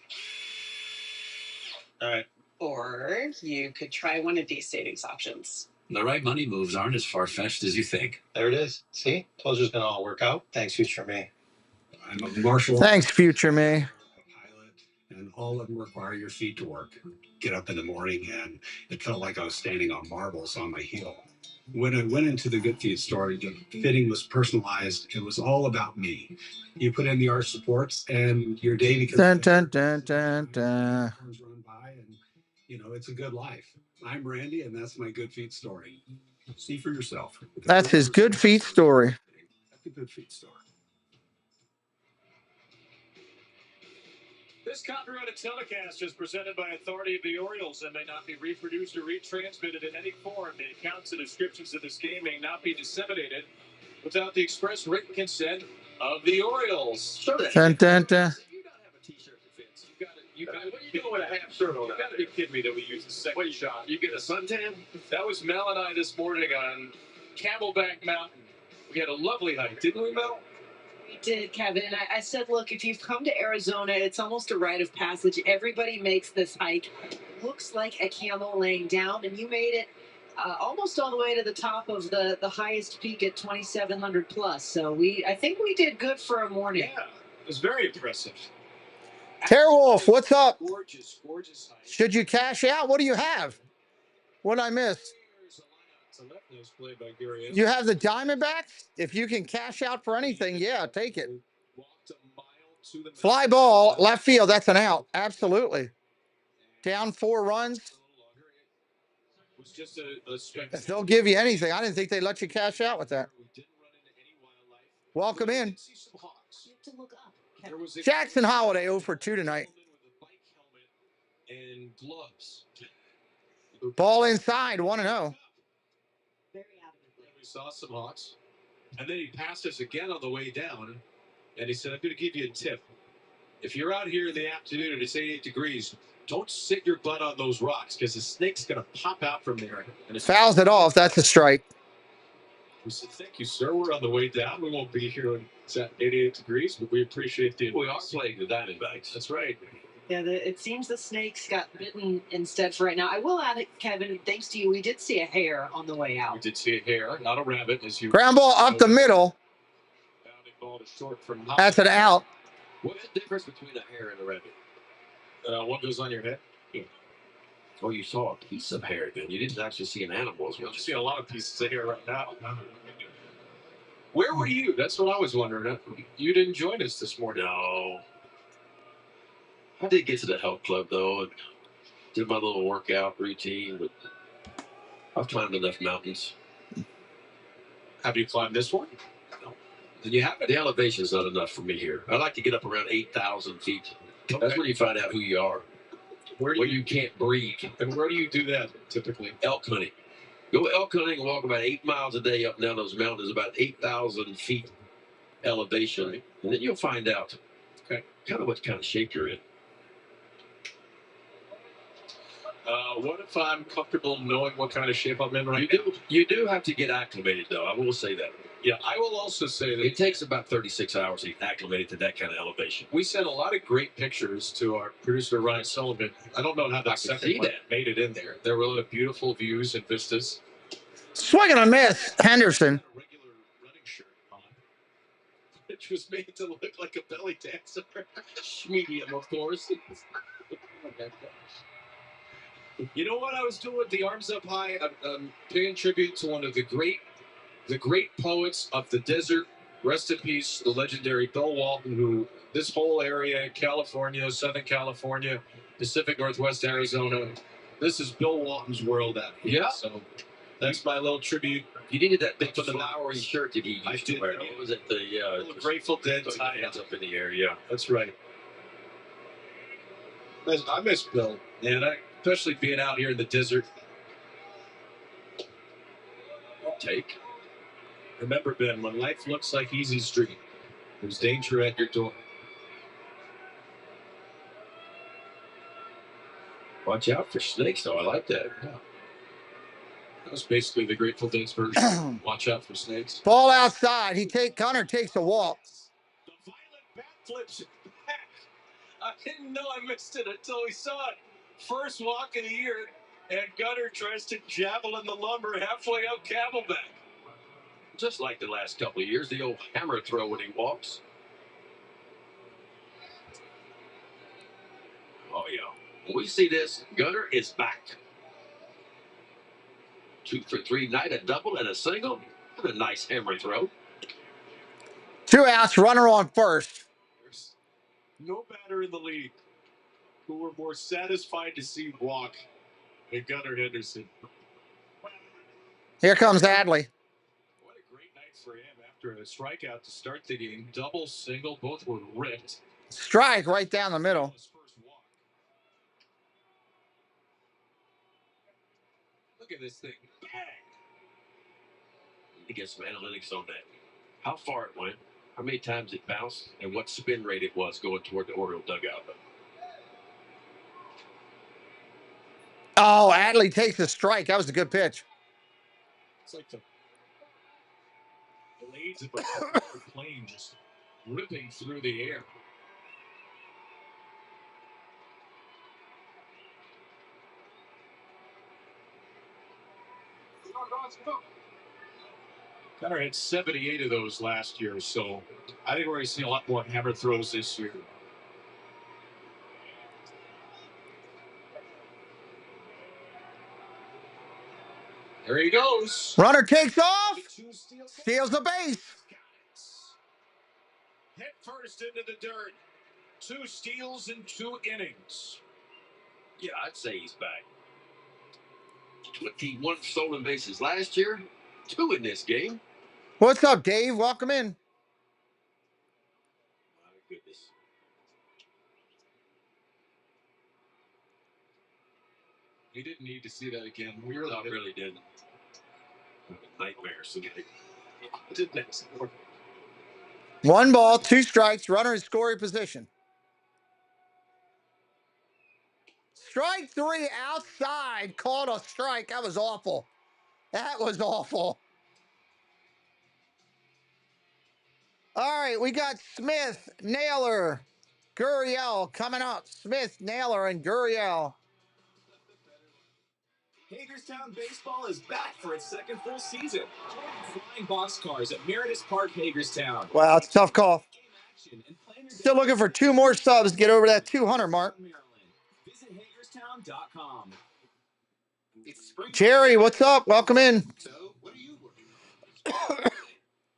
All right. Or you could try one of these savings options. The right money moves aren't as far-fetched as you think. There it is. See? Told you it's going to all work out. Thanks, future me. I'm a marshal. Thanks, future me. And all of them require your feet to work. Get up in the morning, and it felt like I was standing on marbles on my heel. When I went into the Good Feet store, the fitting was personalized. It was all about me. You put in the arch supports, and your day becomes dun, dun, dun, dun, dun. run by, and it's a good life. I'm Randy, and that's my Good Feet story. See for yourself. That's his Good Feet story. At the Good Feet store. This copyrighted telecast is presented by authority of the Orioles and may not be reproduced or retransmitted in any form. The accounts and descriptions of this game may not be disseminated without the express written consent of the Orioles. Dun, dun, dun. You gotta have a t-shirt that fits. What are you doing with a half shirt on? You gotta be kidding me that we use the second shot. You get a suntan? That was Mel and I this morning on Camelback Mountain. We had a lovely hike, didn't we, Mel? We did, Kevin. And I said, look, if you've come to Arizona, it's almost a rite of passage. Everybody makes this hike. Looks like a camel laying down, and you made it almost all the way to the top of the highest peak at 2,700 plus. So I think we did good for a morning. Yeah, it was very impressive. Terwolf, what's up? Gorgeous, gorgeous hike. Should you cash out? What do you have? What I missed? You have the Diamondbacks? If you can cash out for anything, yeah, take it. Fly ball, left field, that's an out. Absolutely. Down 4 runs. If they'll give you anything, I didn't think they'd let you cash out with that. Welcome in. Jackson Holiday 0 for 2 tonight. And gloves. Ball inside, 1-0. We saw some Hawks. And then he passed us again on the way down. And he said, I'm going to give you a tip. If you're out here in the afternoon and it's 88 degrees, don't sit your butt on those rocks because the snake's going to pop out from there. And fouls it off. That's a strike. We said, thank you, sir. We're on the way down. We won't be here when it's at 88 degrees, but we appreciate the We are playing the Diamondbacks. That's right. Yeah, it seems the snakes got bitten instead for right now. I will add it, Kevin, thanks to you, we did see a hare on the way out. We did see a hare, not a rabbit, as you... Ground ball up the middle. Ball to short from that's an out. What's the difference between a hare and a rabbit? What goes on your head? Yeah. Oh, you saw a piece of hair then. You didn't actually see an animal as well. You see a lot of pieces of hair right now. Where were you? That's what I was wondering. You didn't join us this morning. No. I did get to the health club, though, and did my little workout routine. But I've climbed enough mountains. Have you climbed this one? No. Then you haven't. The elevation's not enough for me here. I like to get up around 8,000 feet. Okay. That's when you find out who you are. Where you can't breathe. And where do you do that typically? Elk hunting. Go elk hunting and walk about 8 miles a day up and down those mountains, about 8,000 feet elevation. Right. And then you'll find out kind of what kind of shape you're in. What if I'm comfortable knowing what kind of shape I'm in right now? You do have to get acclimated, though. I will say that. Yeah, I will also say that it takes about 36 hours to get acclimated to that kind of elevation. We sent a lot of great pictures to our producer, Ryan Sullivan. I don't know how that second one made it in there. There were a lot of beautiful views and vistas. Swing and a miss, Henderson. Regular running shirt on, which was made to look like a belly dancer. Medium, of course. You know what I was doing with the arms up high? I'm paying tribute to one of the great poets of the desert. Rest in peace, the legendary Bill Walton, who this whole area, California, Southern California, Pacific Northwest Arizona, this is Bill Walton's world out here. Yeah. So that's my little tribute. You needed that big flowery shirt that he used to wear. What was it? The Grateful Dead tie hands up in the air. Yeah, that's right. I miss Bill, and especially being out here in the desert. Take. Remember, Ben, when life looks like easy street, there's danger at your door. Watch out for snakes, though. I like that. Yeah. That was basically the Grateful Dead's version. Watch out for snakes. Ball outside. Gunner takes a walk. The violent bat flips it back. I didn't know I missed it until we saw it. First walk of the year, and Gunner tries to javelin the lumber halfway up Camelback. Just like the last couple of years, the old hammer throw when he walks. Oh, yeah. When we see this, Gunner is back. 2 for 3 night, a double and a single. And a nice hammer throw. 2 outs, runner on first. There's no batter in the league who were more satisfied to see walk than Gunnar Henderson. Here comes Adley. What a great night for him after a strikeout to start the game. Double, single, both were ripped. Strike right down the middle. Look at this thing. Bang! To get some analytics on that. How far it went, how many times it bounced, and what spin rate it was going toward the Oriole dugout. Oh, Adley takes a strike. That was a good pitch. It's like the blades of a plane just ripping through the air. Gunnar had 78 of those last year, so I think we're going to see a lot more hammer throws this year. There he goes. Runner takes off. Steals the base. Head first into the dirt. 2 steals in 2 innings. Yeah, I'd say he's back. 21 stolen bases last year. 2 in this game. What's up, Dave? Welcome in. My goodness. He didn't need to see that again. We really didn't. Nightmares. Didn't. 1 ball, 2 strikes. Runner in scoring position. Strike 3 outside. Called a strike. That was awful. That was awful. All right, we got Smith, Naylor, Gurriel coming up. Smith, Naylor, and Gurriel. Hagerstown Baseball is back for its 2nd full season. Join flying boxcars at Meredith Park, Hagerstown. Wow, it's a tough call. Still looking for 2 more subs to get over that 200 mark. Visit Hagerstown.com. Jerry, what's up? Welcome in. So, what are you working on?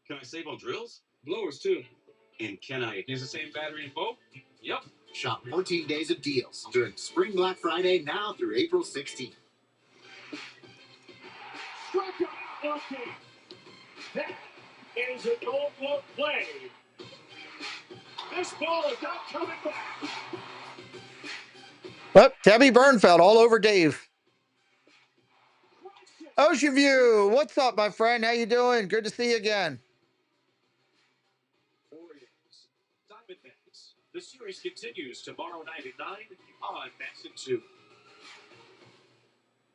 Can I save on drills? Blowers, too. And can I use the same battery in both? Yep. Shop 14 days of deals during Spring Black Friday now through April 16th. Okay. That is a no-look play. This ball is not coming back. Well, Debbie Bernfeld all over Dave. Ocean View, what's up, my friend? How you doing? Good to see you again. Orioles, Diamondbacks. The series continues tomorrow night at 9 on Masson 2.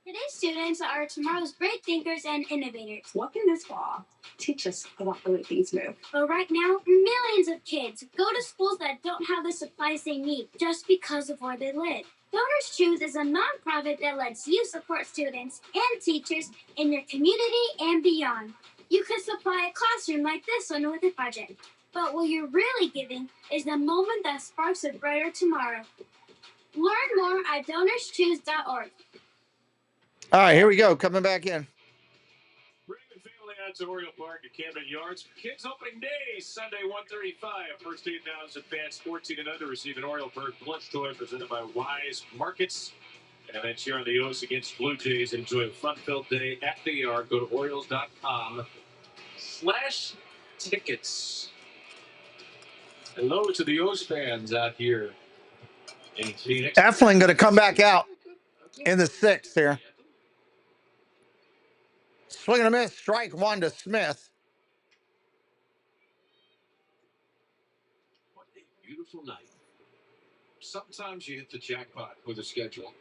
Today's students are tomorrow's great thinkers and innovators. What can this fall teach us about the way things move? But right now, millions of kids go to schools that don't have the supplies they need just because of where they live. Donors Choose is a nonprofit that lets you support students and teachers in your community and beyond. You could supply a classroom like this one with a budget. But what you're really giving is the moment that sparks a brighter tomorrow. Learn more at donorschoose.org. All right, here we go. Coming back in. Bringing family out to Oriole Park at Camden Yards for Kids Opening Day, Sunday, 1:35. First 8,000 fans, 14 and under, receive an Oriole Park plush toy presented by Wise Markets. And then cheer on the O's against Blue Jays. Enjoy a fun-filled day at the yard. Go to Orioles.com/tickets. Hello to the O's fans out here in Phoenix. Eflin going to come back out in the 6th here. Swing and a miss. Strike one to Smith. What a beautiful night. Sometimes you hit the jackpot with a schedule.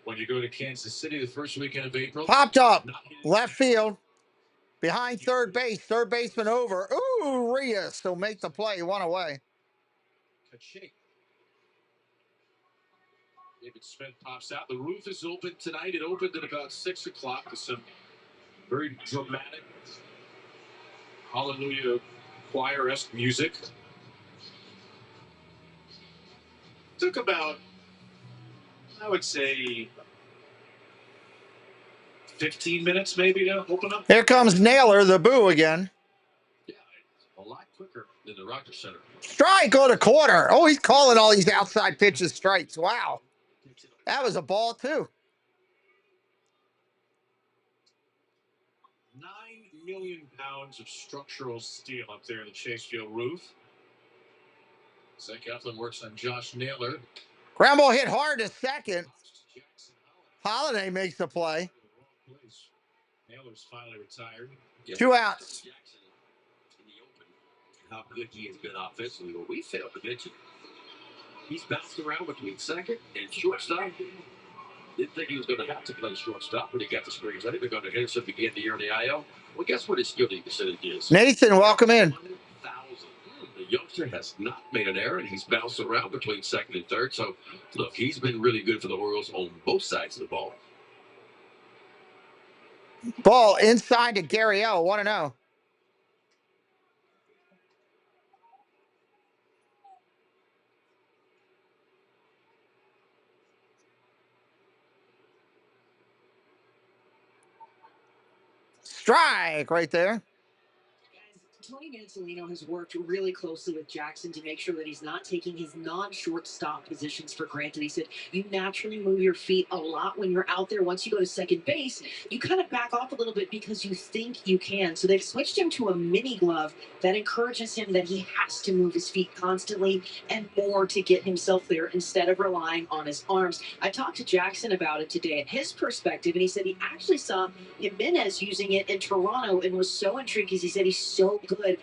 When you go to Kansas City the first weekend of April. Popped up. Left field. Behind third base. Third baseman over. Ooh, Rios will make the play. One away. Ka-ching. David Smith pops out. The roof is open tonight. It opened at about 6 o'clock to some very dramatic Hallelujah choir-esque music. Took about, I would say, 15 minutes maybe to open up. Here comes Naylor, the boo again. Yeah, it's a lot quicker than the Rogers Center. Strike on a corner. Oh, he's calling all these outside pitches strikes. Wow. That was a ball, too. 9 million pounds of structural steel up there in the Chase Field roof. Zach Eflin works on Josh Naylor. Ground ball hit hard to second. Holiday makes the play. Naylor's finally retired. Yeah. 2 outs. Jackson in the open. How good he has been offensively. Well, we failed to mention. He's bounced around between second and shortstop. Didn't think he was going to have to play shortstop when he got the screens. I think they're going to Henderson begin the year in the IL. Well, guess what his fielding percentage is? Nathan, welcome in. 1,000. The youngster has not made an error, and he's bounced around between second and third. So, look, he's been really good for the Orioles on both sides of the ball. Ball inside to Gary L. 1-0. Strike right there. Tony Mansolino has worked really closely with Jackson to make sure that he's not taking his non-shortstop positions for granted. He said, you naturally move your feet a lot when you're out there. Once you go to second base, you kind of back off a little bit because you think you can. So they've switched him to a mini glove that encourages him that he has to move his feet constantly and more to get himself there instead of relying on his arms. I talked to Jackson about it today and his perspective, and he said he actually saw Jimenez using it in Toronto and was so intrigued because he said he's so good at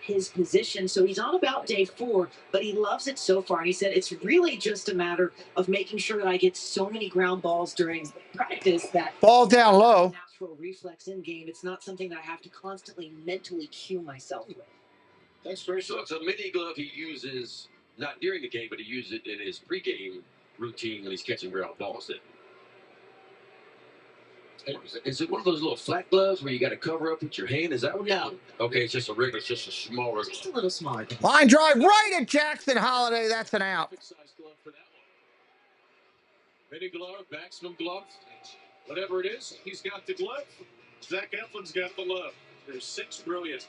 his position. So he's on about day 4, but he loves it so far. And he said, it's really just a matter of making sure that I get so many ground balls during practice that ball down low. Natural reflex in game. It's not something that I have to constantly mentally cue myself with. That's very so. It's a mini glove he uses not during the game, but he uses it in his pregame routine when he's catching ground balls. Is it one of those little flat gloves where you got to cover up with your hand? Is that what? No. Okay, it's just a regular, it's just a smaller. Just a little smaller. Line drive right at Jackson Holiday. That's an out. Size glove for that one. Mini glove, maximum glove, whatever it is, he's got the glove. Zach Eflin's got the love. There's 6 brilliant.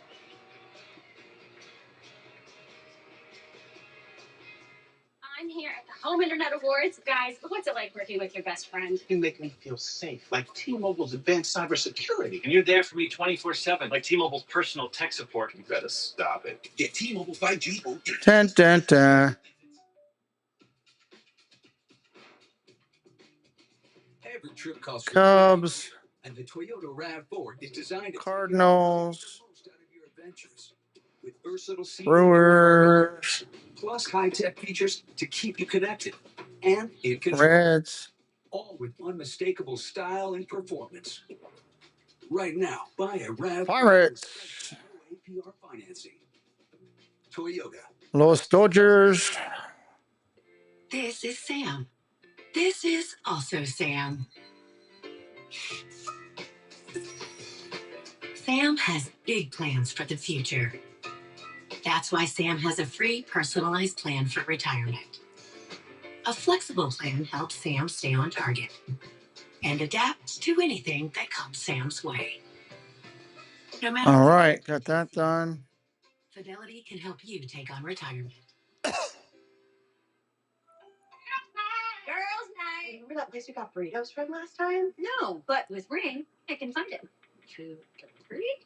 I'm here at the Home Internet Awards. Guys, what's it like working with your best friend? You make me feel safe, like T-Mobile's advanced cybersecurity. And you're there for me 24/7, like T-Mobile's personal tech support. You better stop it. Get T-Mobile 5G. Dun, dun, dun. Every trip costs Cubs, and the Toyota RAV4 is designed to Cardinals, most out of your adventures. With versatile seating Brewers, plus high-tech features to keep you connected and in control. Reds. All with unmistakable style and performance. Right now, buy a RAV4 Pirates, APR financing. Toyota. Los Dodgers. This is Sam. This is also Sam. Sam has big plans for the future. That's why Sam has a free personalized plan for retirement. A flexible plan helps Sam stay on target and adapt to anything that comes Sam's way. No matter All what, right, got that done. Fidelity can help you take on retirement. Girls' night. Remember that place we got burritos from last time? No, but with Ring, I can find it. 2, 3.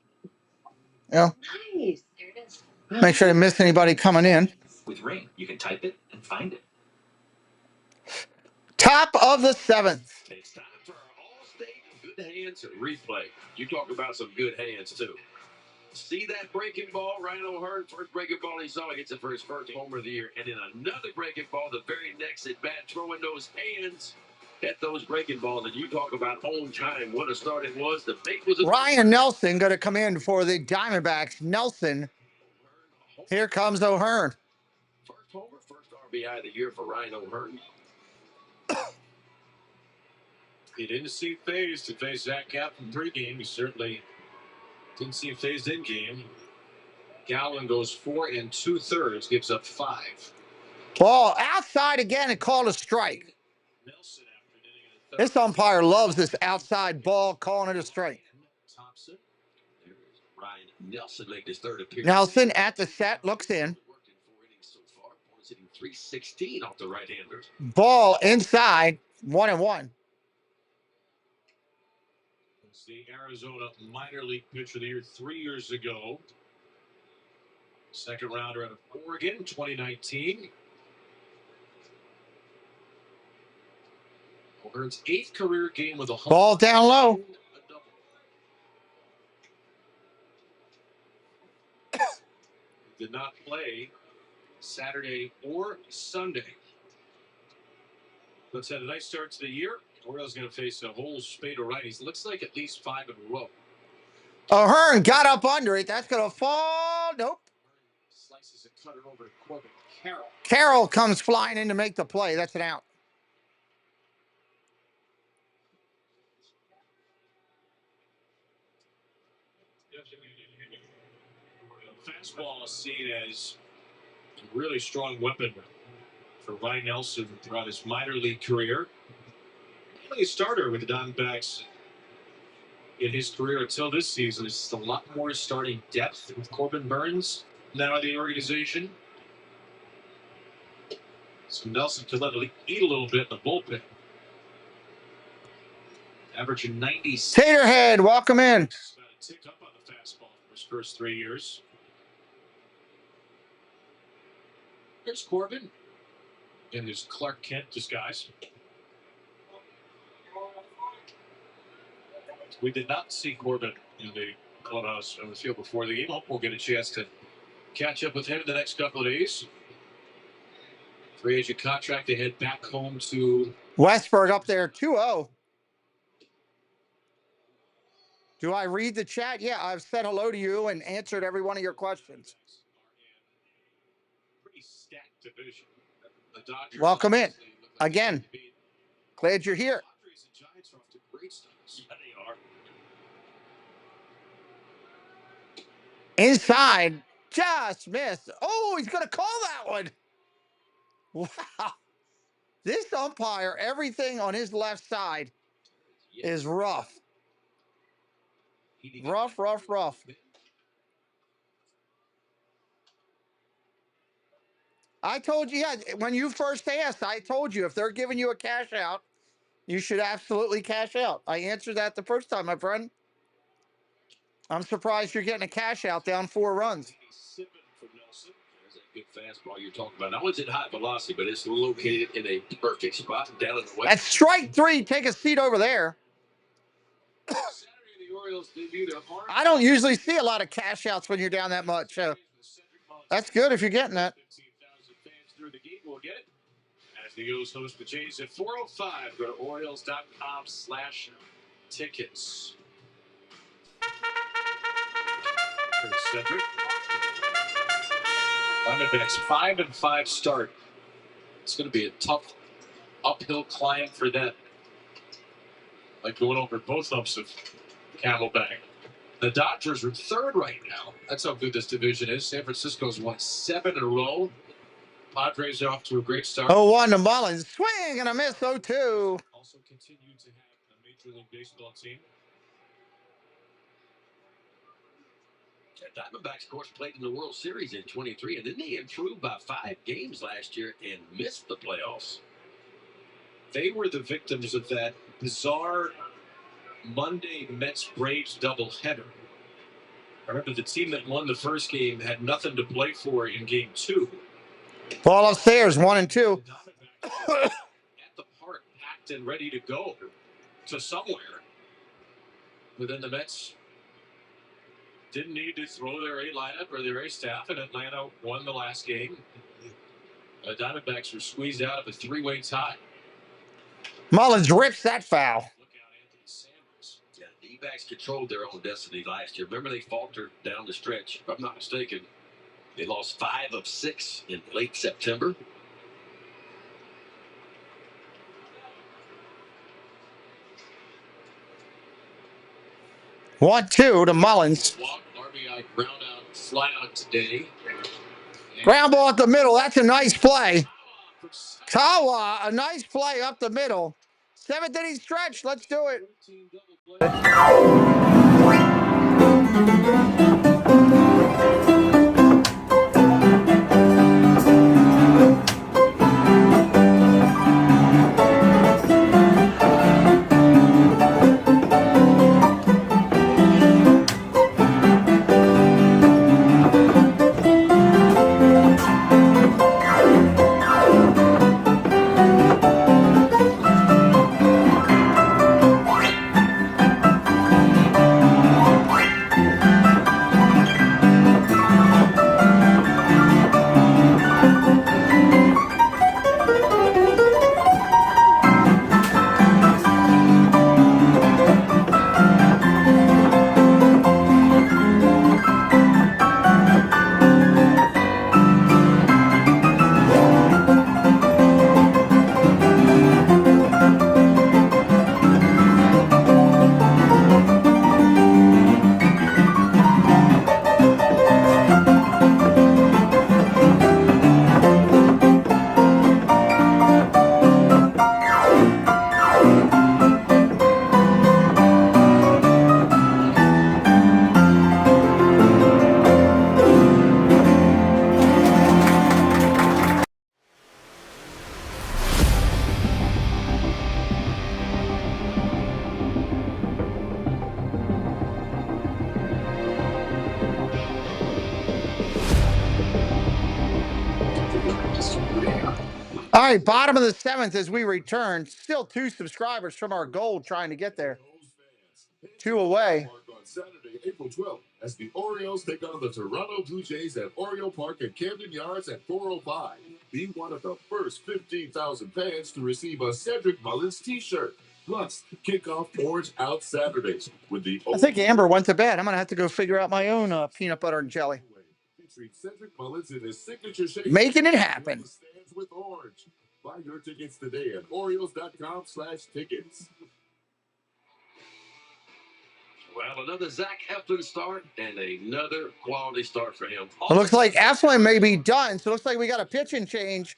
Yeah. Nice. There it is. Make sure I didn't miss anybody coming in. With Ring, you can type it and find it. Top of the 7th. It's time for our all-state good hands replay. You talk about some good hands, too. See that breaking ball? Ryan O'Hearn, first breaking ball he saw, hits it for his first homer of the year. And then another breaking ball the very next at bat, throwing those hands at those breaking balls. And you talk about on time, what a start it was. The bait was Ryan Nelson going to come in for the Diamondbacks. Nelson. Here comes O'Hearn. First homer, first RBI of the year for Ryan O'Hearn. He didn't seem phased to face Zach Kaplan pregame. He certainly didn't seem phased in game. Gallen goes 4 2/3, gives up 5. Ball outside again and called a strike. This umpire loves this outside ball, calling it a strike. Thompson. There's Ryan Nelson make his third appearance. Nelson at the set, looks in. Worked in 4 innings so far. Boys hitting .316 off the right-hander. Ball inside, 1-1. It's the Arizona minor league pitcher of the year 3 years ago. Second rounder out of Oregon, 2019. O'Hearn's 8th career game with a home. Ball down low. Did not play Saturday or Sunday. Let's have a nice start to the year. Orioles going to face a whole spate of righties. Looks like at least 5 in a row. O'Hearn got up under it. That's going to fall. Nope. Slices a cutter over to Corbin Carroll. Carroll comes flying in to make the play. That's an out. Fastball is seen as a really strong weapon for Ryan Nelson throughout his minor league career. Only a starter with the Diamondbacks in his career until this season. It's just a lot more starting depth with Corbin Burns now in the organization. So Nelson could let it eat a little bit in the bullpen. Averaging 96. Taterhead, welcome in. About a tick up on the fastball for his first 3 years. There's Corbin. And there's Clark Kent disguise. We did not see Corbin in the clubhouse on the field before the game. Hope we'll get a chance to catch up with him in the next couple of days. Free agent contract to head back home to Westberg up there, 2-0. Do I read the chat? Yeah, I've said hello to you and answered every one of your questions. pretty stacked division. The Dodgers Welcome in. Again, glad you're here. Padres and Giants are off to great starts. Yeah, they are. Inside, just missed. Oh, he's going to call that one. Wow. This umpire, everything on his left side is rough. Rough, rough, rough. I told you, yeah, when you first asked, I told you if they're giving you a cash out, you should absolutely cash out. I answered that the first time, my friend. I'm surprised you're getting a cash out down 4 runs. There's that good fastball you're talking about. Now, one's at high velocity, but it's located in a perfect spot down in the way. That's strike 3. Take a seat over there. Saturday, the Orioles debut their arm. I don't usually see a lot of cash outs when you're down that much. That's good if you're getting that. 15,000 fans through the gate will get it. As the O's host the Jays at 4:05, go to oriolesdiamondbackslive.com/tickets. Cedric. Diamondbacks 5-5 start. It's going to be a tough uphill climb for them. Like going over both humps of Camelback. The Dodgers are 3rd right now. That's how good this division is. San Francisco's won 7 in a row. Padres are off to a great start. 0-1 to Mullins. Swing and a miss. 0-2. Also continue to have a Major League Baseball team. The Diamondbacks, of course, played in the World Series in 23, and then they improved by 5 games last year and missed the playoffs. They were the victims of that bizarre Monday Mets-Braves doubleheader. I remember the team that won the first game had nothing to play for in game 2. Ball upstairs, 1-2. At the park, packed and ready to go to somewhere. But then the Mets didn't need to throw their A lineup or their A staff, and Atlanta won the last game. The Diamondbacks were squeezed out of a 3-way tie. Mullins rips that foul. Look out, Anthony Sanders. Yeah, the D-backs controlled their own destiny last year. Remember, they faltered down the stretch. If I'm not mistaken, they lost 5 of 6 in late September. One, 2 to Mullins. Walk, RBI ground out, fly out today. Ground ball up the middle. That's a nice play. Kawa, a nice play up the middle. 7th inning stretch. Let's do it. All right, bottom of the 7th as we return. Still 2 subscribers from our goal trying to get there. 2 away. On Saturday, April 12th, as the Orioles take on the Toronto Blue Jays at Oriole Park at Camden Yards at 4:05. Be one of the first 15,000 fans to receive a Cedric Mullins t-shirt. Plus, kickoff Orange Out Saturdays with the. I think Amber went to bed. I'm going to have to go figure out my own peanut butter and jelly. Featuring Cedric Mullins in his signature shape. Making it happen. Stands with Orange. Buy your tickets today at Orioles.com/tickets. Well, another Zach Eflin start and another quality start for him. It looks like Eflin may be done, so it looks like we got a pitching change.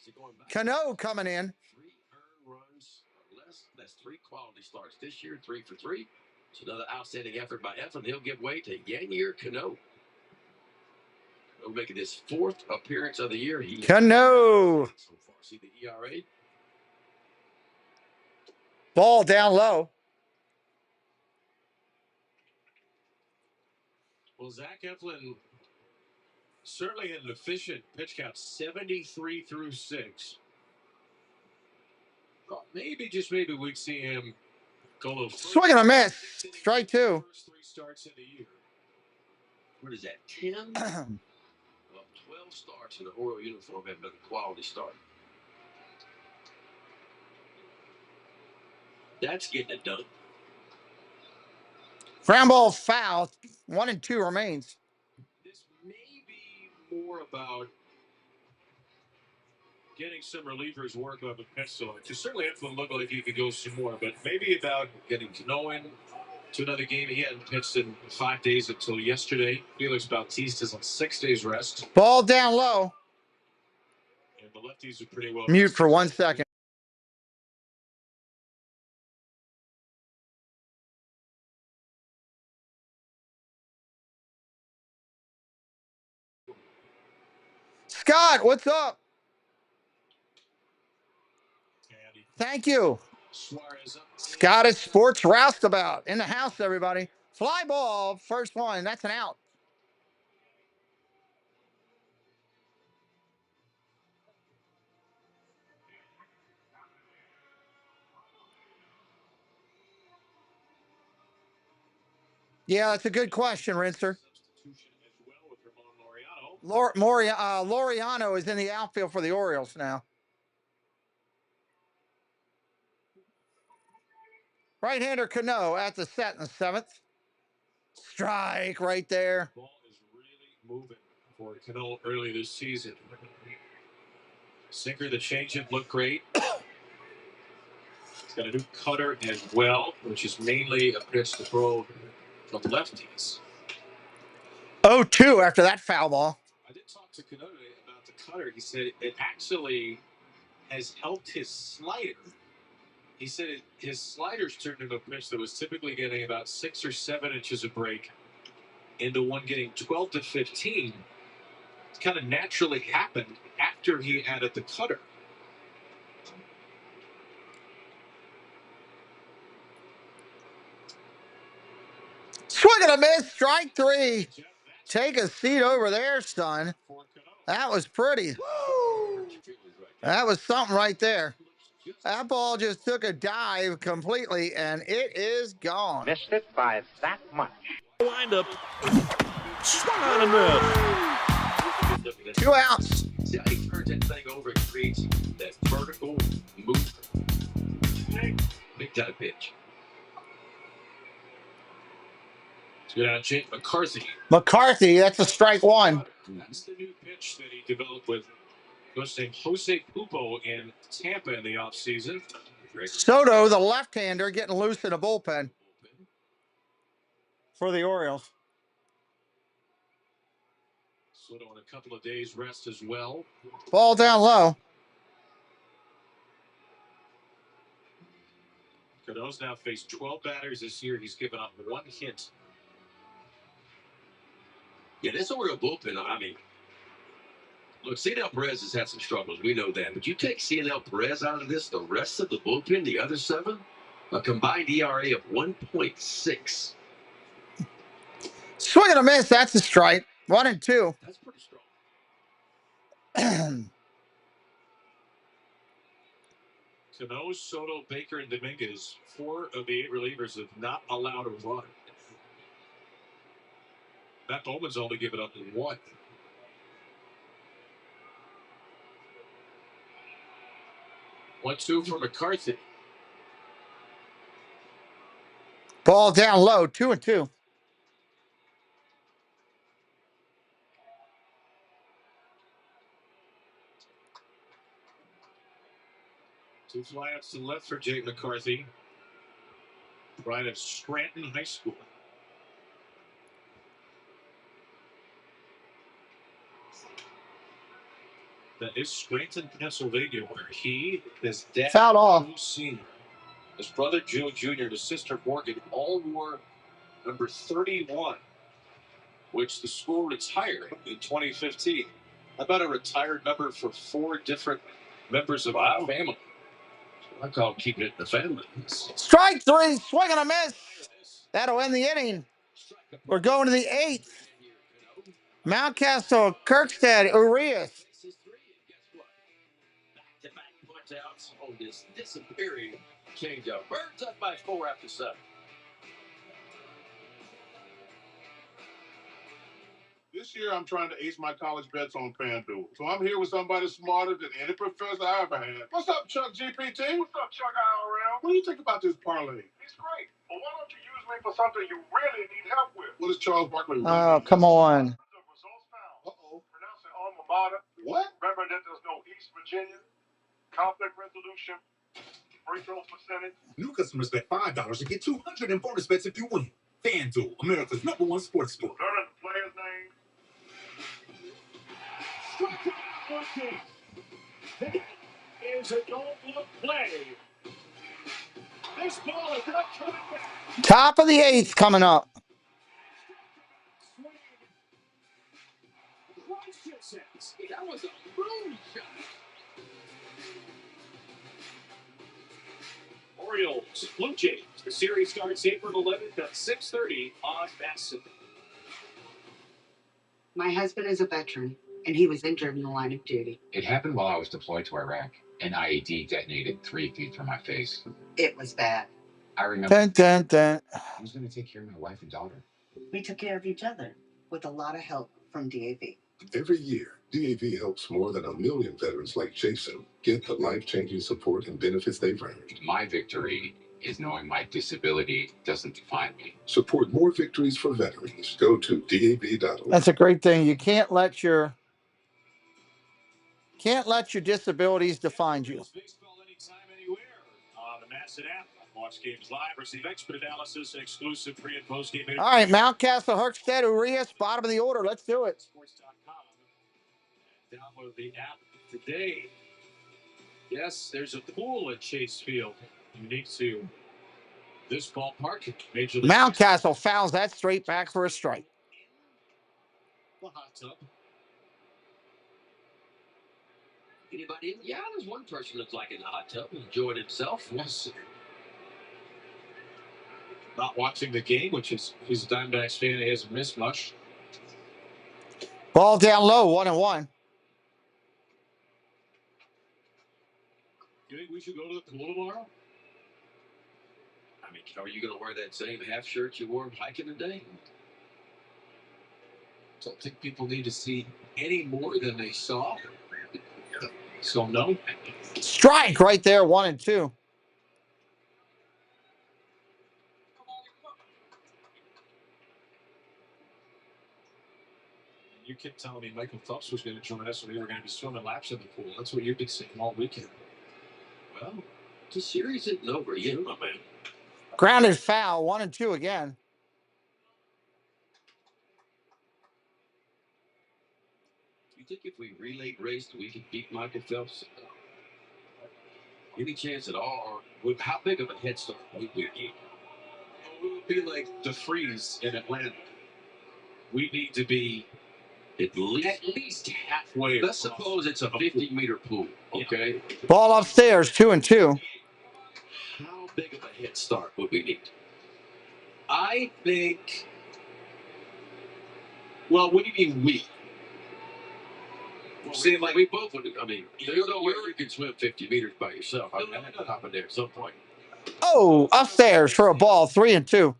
Cano coming in. 3 earned runs or less. That's 3 quality starts this year, 3 for 3. It's another outstanding effort by Eflin. He'll give way to Yanier Cano. He'll make it his 4th appearance of the year. He Cano. so far. See the ERA? Ball down low. Well, Zach Eflin certainly had an efficient pitch count, 73 through 6. Well, maybe, just maybe, we'd see him go a little Swing and a miss. Strike 2. First 3 starts in the year. What is that, 10? Well, 12 starts in the Oriole uniform have been a quality start. That's getting it done. Ground ball foul. 1 and 2 remains. This may be more about getting some relievers work on the pitch select. Certainly Eflin looked like he could go some more, but maybe about getting to know him. To another game. He hadn't pitched in 5 days until yesterday. Felix Bautista's on 6 days rest. Ball down low. And the lefties are pretty well. Mute for 1 second. Scott, what's up? Thank you. Scottish Sports Roustabout in the house, everybody. Fly ball, first one. That's an out. Yeah, that's a good question, Rinser. Laureano is in the outfield for the Orioles now. Right-hander Cano at the set in the 7th. Strike right there. Ball is really moving for Cano early this season. Sinker, the changeup looked great. He's got a new cutter as well, which is mainly a pitch to throw the lefties. 0-2 after that foul ball. I did talk to Cano about the cutter. He said it actually has helped his slider. He said his sliders turned into a pitch that was typically getting about 6 or 7 inches of break into one getting 12 to 15. It's kind of naturally happened after he added the cutter. Swing and a miss, strike 3. Take a seat over there, son. That was pretty. That was something right there. That ball just took a dive completely, and it is gone. Missed it by that much. Lined up. Swung on and missed. 2 outs. See how he turns that thing over and creates that vertical movement. Big time pitch. Good out, Jake McCarthy. McCarthy, that's a strike 1. That's the new pitch that he developed with Jose Pupo in Tampa in the offseason. Soto, the left-hander, getting loose in a bullpen for the Orioles. Soto on a couple of days rest as well. Ball down low. Cano's now faced 12 batters this year. He's given up 1 hit. Yeah, this Oriole bullpen, I mean, look, CNL Perez has had some struggles. We know that. But you take CNL Perez out of this, the rest of the bullpen, the other 7, a combined ERA of 1.6. Swing and a miss. That's a strike. 1 and 2. That's pretty strong. Cano, Soto, Baker, and Dominguez, 4 of the 8 relievers have not allowed a run. Matt Bowman's only given up 1. One, 2 for McCarthy. Ball down low. 2 and 2. Two flyouts to the left for Jake McCarthy. Right of Scranton High School. That is Scranton, Pennsylvania, where his dad, Fouled off. Joe Sr., his brother Joe Jr., and his sister Morgan all wore number 31 which the school retired in 2015. How about a retired member for 4 different members of our family? I call keeping it in the family. Strike 3, swing and a miss. That'll end the inning. We're going to the 8th. Mountcastle, Kirkstead, Urias. Back-to-back punch-outs on this disappearing changeup. Birds up by 4 after 7. This year, I'm trying to ace my college bets on FanDuel. So I'm here with somebody smarter than any professor I ever had. What's up, Chuck GPT? What's up, Chuck IRL? What do you think about this parlay? It's great. But why don't you use me for something you really need help with? What is Charles Barkley? Oh, come on. Uh-oh. Pronounce it alma mater. What? Remember that there's no East Virginia? Conflict resolution? Free throw percentage? New customers bet $5 to get $200 in bonus bets if you win. FanDuel, America's #1 sports book. Learn the player's name. That is a no-look play. This ball is not coming back. Top of the 8th coming up. That was a boom shot. Orioles, Blue Jays. The series starts April 11th at 6:30 on Madison. My husband is a veteran, and he was injured in the line of duty. It happened while I was deployed to Iraq. An IED detonated 3 feet from my face. It was bad. I remember Dun, dun, dun. who's going to take care of my wife and daughter. We took care of each other with a lot of help from DAV. Every year, DAV helps more than 1 million veterans like Jason get the life-changing support and benefits they've earned. My victory is knowing my disability doesn't define me. Support more victories for veterans. Go to DAV.org. That's a great thing. You can't let your disabilities define you. Baseball anytime, anywhere on the Madison app. Watch games live, receive expert analysis, and exclusive pre- and post-game. All right, Mountcastle, Kirkstead, Urias, bottom of the order. Let's do it. Sports.com. Download the app today. Yes, there's a pool at Chase Field, unique to this ballpark. Major League Mountcastle fouls that straight back for a strike. the hot tub. Anybody? Yeah, there's one person that's like in the hot tub enjoying himself. Yes. Not watching the game, which is he's a Diamondbacks fan. He hasn't missed much. Ball down low, 1-1. You think we should go to the pool tomorrow? I mean, are you going to wear that same half shirt you wore hiking today? Don't think people need to see any more than they saw. So no. Strike right there, 1-2. You kept telling me Michael Phelps was going to join us, and we were going to be swimming laps in the pool. That's what you've been saying all weekend. Well, the series isn't over yet, my man. Grounded foul, 1-2 again. Do you think if we relay raced, we could beat Michael Phelps? Any chance at all? Or how big of a head start would we need? We would be like the Freeze in Atlanta. We need to be at least halfway. Let's suppose it's a 50-meter pool, okay? Ball upstairs, 2-2. How big of a head start would we need? I think. Well, what do you mean we? Well, seeing like we both would. I mean, there's no way you can swim 50 meters by yourself. I mean, I have to hop in there at some point. Oh, upstairs for a ball, 3-2. Okay,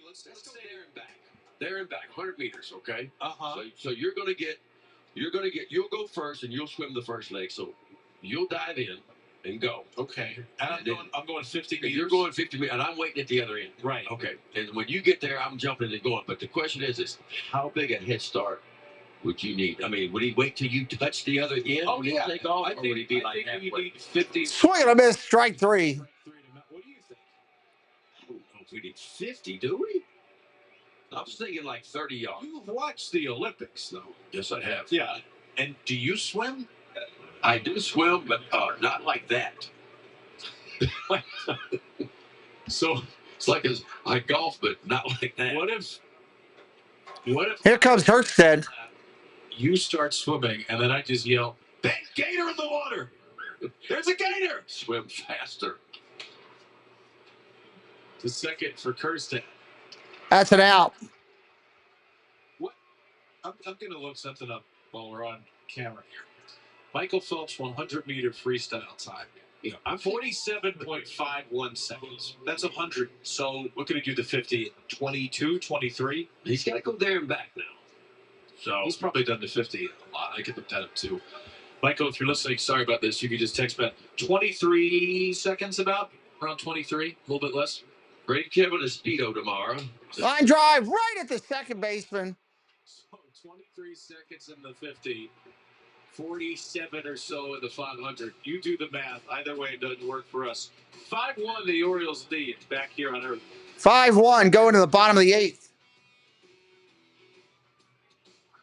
let's say there and back. There and back, 100 meters, okay? So you'll go first and you'll swim the first leg. So you'll dive in and go. Okay. And I'm going 50 meters. You're going 50 meters, and I'm waiting at the other end. Right. Okay. And when you get there, I'm jumping and going. But the question is how big a head start would you need? I mean, would he wait till you touch the other end? Oh, yeah. Take off, I think would he be like we halfway? need 50. Swing and a miss, strike 3. What do you think? I don't know if we need 50, do we? I was thinking like 30 yards. You've watched the Olympics, though. Yes, I have. Yeah. And do you swim? I do swim, but not like that. So it's like I golf, but not like that. What if Here comes Herkstead. You start swimming, and then I just yell, "Big gator in the water! There's a gator!" Swim faster. To second for Kirsten. That's an out. What? I'm going to look something up while we're on camera here. Michael Phelps 100-meter freestyle time. Yeah, I'm 47.51 seconds. That's 100. So what can he do the 50? 22, 23? He's got to go there and back now. So he's probably done the 50 a lot. I could look that up too. Michael, if you're listening, sorry about this. You could just text back 23 seconds about, around 23, a little bit less. Great kid with a Speedo tomorrow. Line drive right at the second baseman. So 23 seconds in the 50. 47 or so in the 500. You do the math. Either way, it doesn't work for us. 5-1, the Orioles lead back here on Earth. 5-1 going to the bottom of the 8th.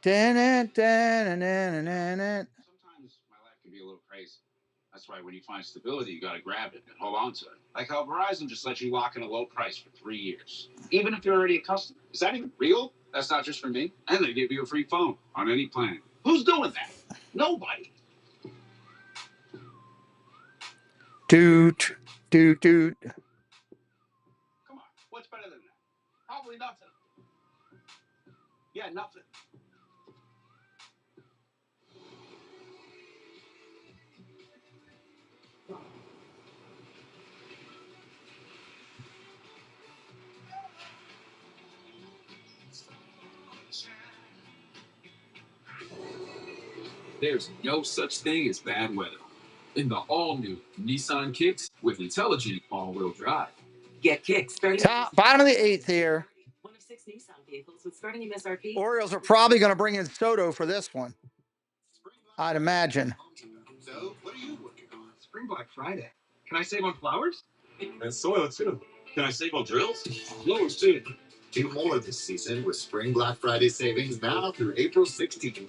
Sometimes my life can be a little crazy. That's why when you find stability, you got to grab it and hold on to it. Like how Verizon just lets you lock in a low price for 3 years, even if you're already a customer. Is that even real? That's not just for me. And they give you a free phone on any plan. Who's doing that? Nobody. Doot. Come on. What's better than that? Probably nothing. Yeah, nothing. There's no such thing as bad weather. In the all-new Nissan Kicks with intelligent all-wheel drive. Get Kicks starting Bottom of the 8th here. one of 6 Nissan vehicles with starting MSRP. Orioles are probably going to bring in Soto for this one, I'd imagine. So, what are you working on? Spring Black Friday. Can I save on flowers? And soil too. Can I save on drills? Blowers too. Do more this season with Spring Black Friday savings now through April 16th.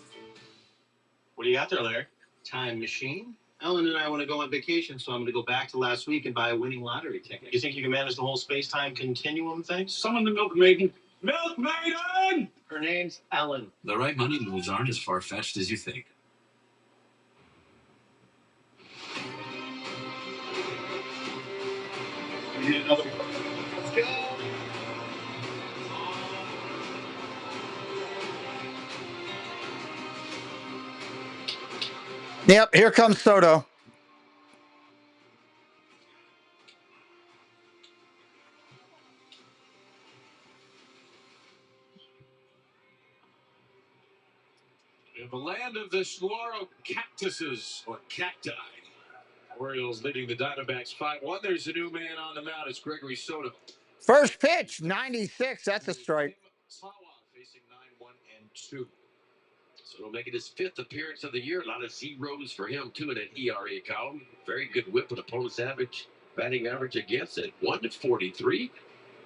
What do you got there, Larry? Time machine. Ellen and I want to go on vacation, so I'm going to go back to last week and buy a winning lottery ticket. You think you can manage the whole space-time continuum thing? Summon the Milk Maiden. Milk Maiden! Her name's Ellen. The right money moves aren't as far-fetched as you think. We need another one. Let's go! Yep, here comes Soto. In the land of the saguaro cactuses, or cacti. Orioles leading the Diamondbacks 5-1. There's a new man on the mound. It's Gregory Soto. First pitch, 96. That's a strike. Facing 9-1-2. Soto making his 5th appearance of the year. A lot of zeros for him, too, in an ERA column. Very good whip with opponent's average. Batting average against at 1-43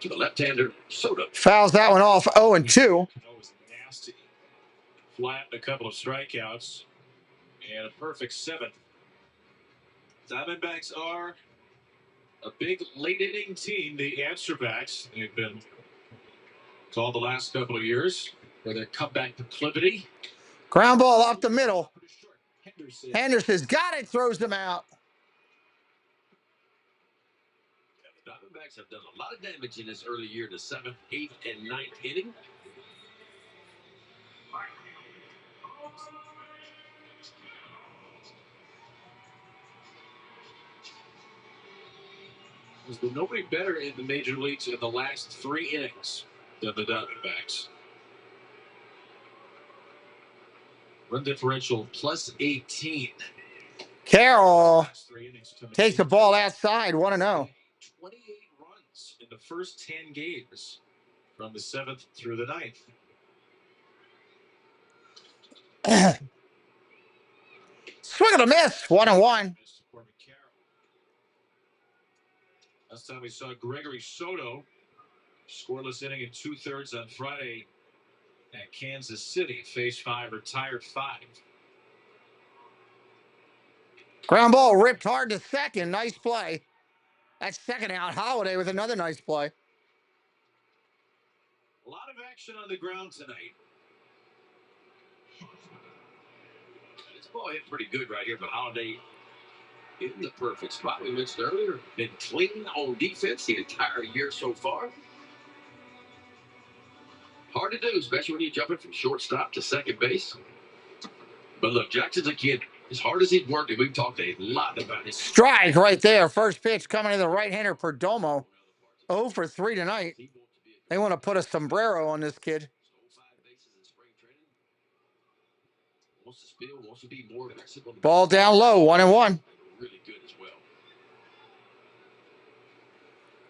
to the left-hander, Soto. Fouls that one off, 0-2. That was nasty. Flat, a couple of strikeouts, and a perfect 7th. Diamondbacks are a big late-inning team. The ARIvsBALs, they've been called the last couple of years for their comeback proclivity. Ground ball up the middle. Henderson's got it, throws them out. The Diamondbacks have done a lot of damage in this early year, the 7th, 8th, and 9th inning. There's been nobody better in the major leagues in the last 3 innings than the Diamondbacks. Run differential plus 18. Carroll takes the ball outside, 1-0. 28 runs in the first 10 games from the 7th through the 9th. Swing and a miss, 1-1. Last time we saw Gregory Soto, scoreless inning in 2/3 on Friday at Kansas City. Phase 5, retired 5. Ground ball ripped hard to second. Nice play. That's second out. Holiday with another nice play. A lot of action on the ground tonight. This ball hit pretty good right here, but Holiday in the perfect spot. We mentioned earlier, been clean on defense the entire year so far. Hard to do, especially when you're jumping from shortstop to second base. But look, Jackson's a kid. As hard as he's worked, we've talked a lot about his strike right there. First pitch coming to the right-hander Perdomo. 0 for 3 tonight. They want to put a sombrero on this kid. Ball down low, 1-1. Really good as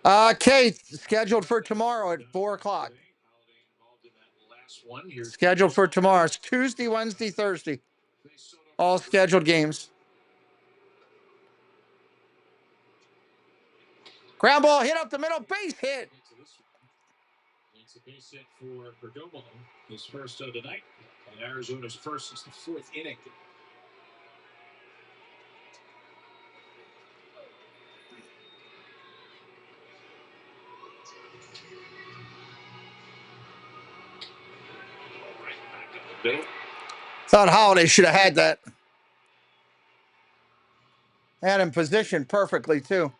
well. Kate, scheduled for tomorrow at 4 o'clock. Scheduled for tomorrow. It's Tuesday, Wednesday, Thursday. All scheduled games. Ground ball hit up the middle, base hit. It's a base hit for Perdomo, his first of the night. And Arizona's first since the 4th inning. Thought Holiday should have had that. Had him positioned perfectly, too.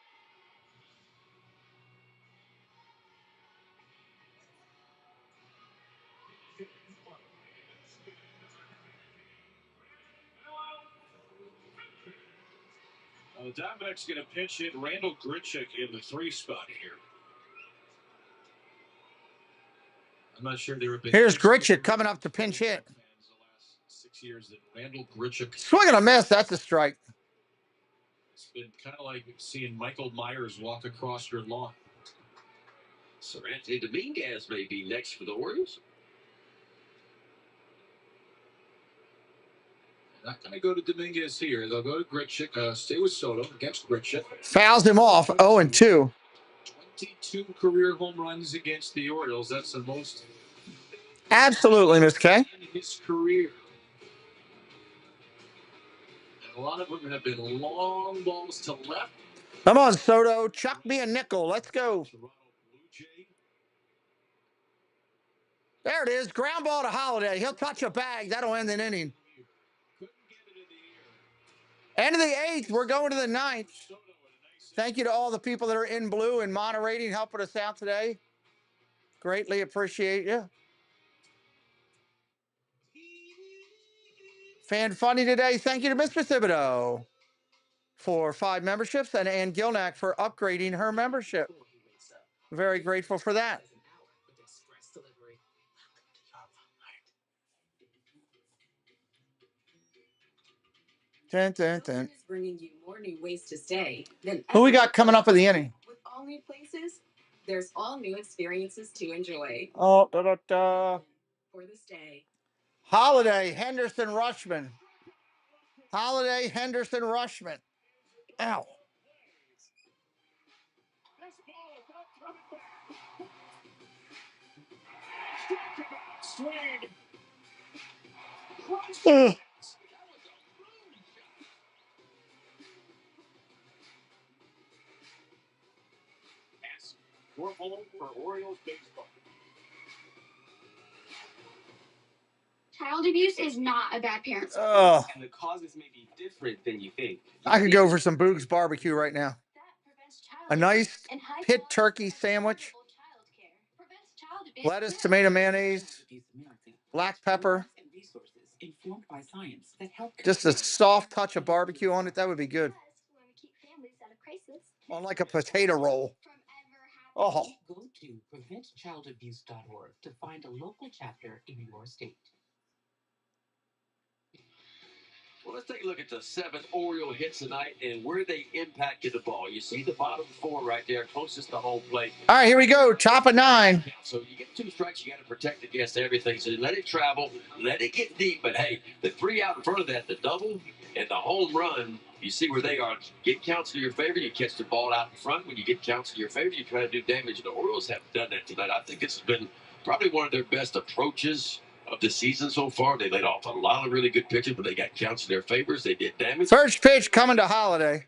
The Diamondbacks going to pinch hit Randall Grichuk in the 3 spot here. I'm not sure there have been. Here's Grichuk coming up to pinch hit. The last 6 years that Randall Grichuk. Swing and a miss. That's a strike. It's been kind of like seeing Michael Myers walk across your lawn. So Anthony Dominguez may be next for the Orioles. Not going to go to Dominguez here. They'll go to Grichuk. Stay with Soto against Grichuk. Fouls him off, 0-2. 22 career home runs against the Orioles. That's the most. Absolutely, Miss K. In his career. And a lot of them have been long balls to left. Come on, Soto. Chuck me a nickel. Let's go. There it is. Ground ball to Holiday. He'll touch a bag. That'll end an inning. End of the 8th. We're going to the 9th. Thank you to all the people that are in blue and moderating, helping us out today. Greatly appreciate you. Fan funny today. Thank you to Mr. Thibodeau for 5 memberships and Ann Gilnack for upgrading her membership. Very grateful for that. Dun, dun, dun. Bringing you more new ways to stay than Who we got coming up in the inning? With all new places, there's all new experiences to enjoy. Oh, da, da, da. For this day. Holiday, Henderson, Rushman. Holiday, Henderson, Rushman. Ow. Ugh. Your home for Orioles baseball. Child abuse is not a bad parent. And the causes may be different than you think. I could go for some Boog's barbecue right now. A nice pit turkey sandwich, lettuce, tomato, mayonnaise, black pepper, just a soft touch of barbecue on it. That would be good. On like a potato roll. Oh. Go to preventchildabuse.org to find a local chapter in your state. Well, let's take a look at the 7 Oriole hits tonight and where they impacted the ball. You see the bottom 4 right there, closest to home plate. All right, here we go. Top of 9. So you get 2 strikes, you got to protect against everything. So let it travel, let it get deep. But hey, the 3 out in front of that, the double and the home run, you see where they are. Get counts to your favor, you catch the ball out in front. When you get counts to your favor, you try to do damage. The Orioles haven't done that tonight. I think this has been probably one of their best approaches of the season so far. They laid off a lot of really good pitches, but they got counts in their favors. They did damage. First pitch coming to Holiday.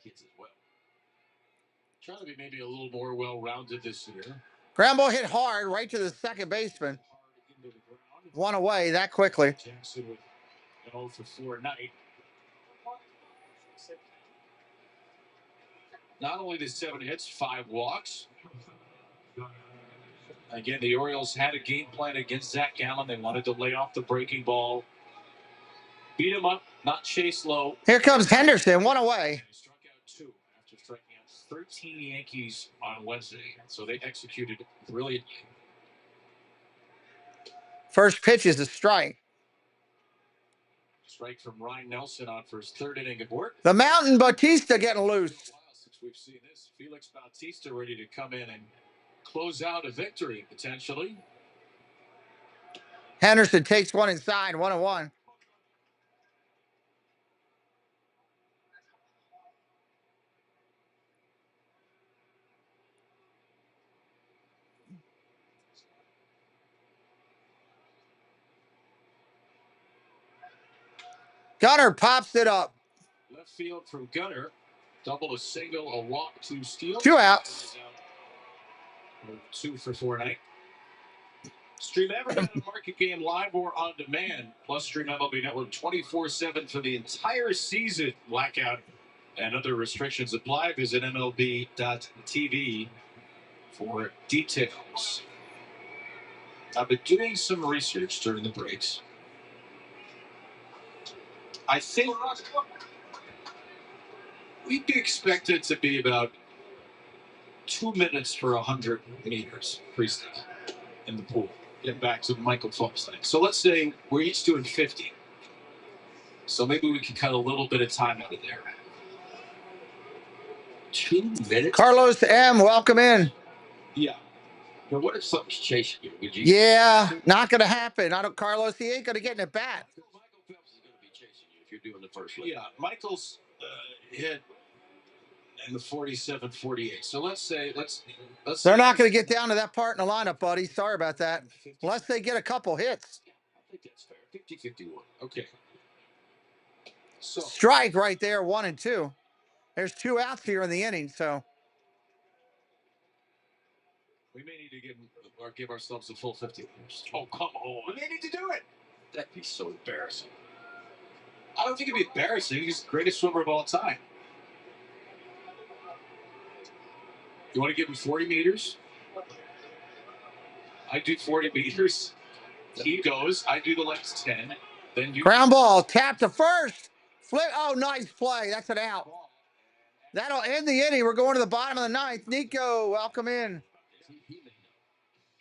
Trying to be maybe a little more well-rounded this year. Ground ball hit hard right to the second baseman. One away that quickly. Jackson with 0 for 4 night. Not only the 7 hits, 5 walks. Again, the Orioles had a game plan against Zach Gallen. They wanted to lay off the breaking ball, beat him up, not chase low. Here comes Henderson, one away. He struck out 2 after striking out 13 Yankees on Wednesday. So they executed brilliantly. First pitch is a strike. Strike from Ryan Nelson on for his 3rd inning of work. The Mountain Bautista getting loose. Since we've seen this, Felix Bautista ready to come in and close out a victory potentially. Henderson takes one inside, 1-1. Gunner pops it up. Left field from Gunner. Double, a single, a walk, 2 steals. 2 outs. 2 for 4 night. Stream every market game live or on demand. Plus stream MLB Network 24/7 for the entire season. Blackout and other restrictions apply. Visit MLB.tv for details. I've been doing some research during the breaks. I think we'd be expected to be about 2 minutes for 100 meters freestyle in the pool. Get back to the Michael Phelps thing. So let's say we're each doing 50. So maybe we can cut a little bit of time out of there. 2 minutes? Carlos M., welcome in. Yeah. But what if something's chasing you? Would you? Yeah, not going to happen. Carlos, he ain't going to get in at bat. Michael Phelps is going to be chasing you if you're doing the first one. Yeah, Michael's hit in the 47-48. So let's say They're not going to get down to that part in the lineup, buddy. Sorry about that. Unless they get a couple hits. I think that's fair. 50-51. Okay. So strike right there, 1-2. There's 2 outs here in the inning, so we may need to give ourselves a full 50. Oh, come on. We may need to do it. That'd be so embarrassing. I don't think it'd be embarrassing. He's the greatest swimmer of all time. You want to give him 40 meters? I do 40 meters. He goes. I do the last 10. Then you. Ground ball, tap to first. Flip. Oh, nice play. That's an out. That'll end the inning. We're going to the bottom of the 9th. Nico, welcome in.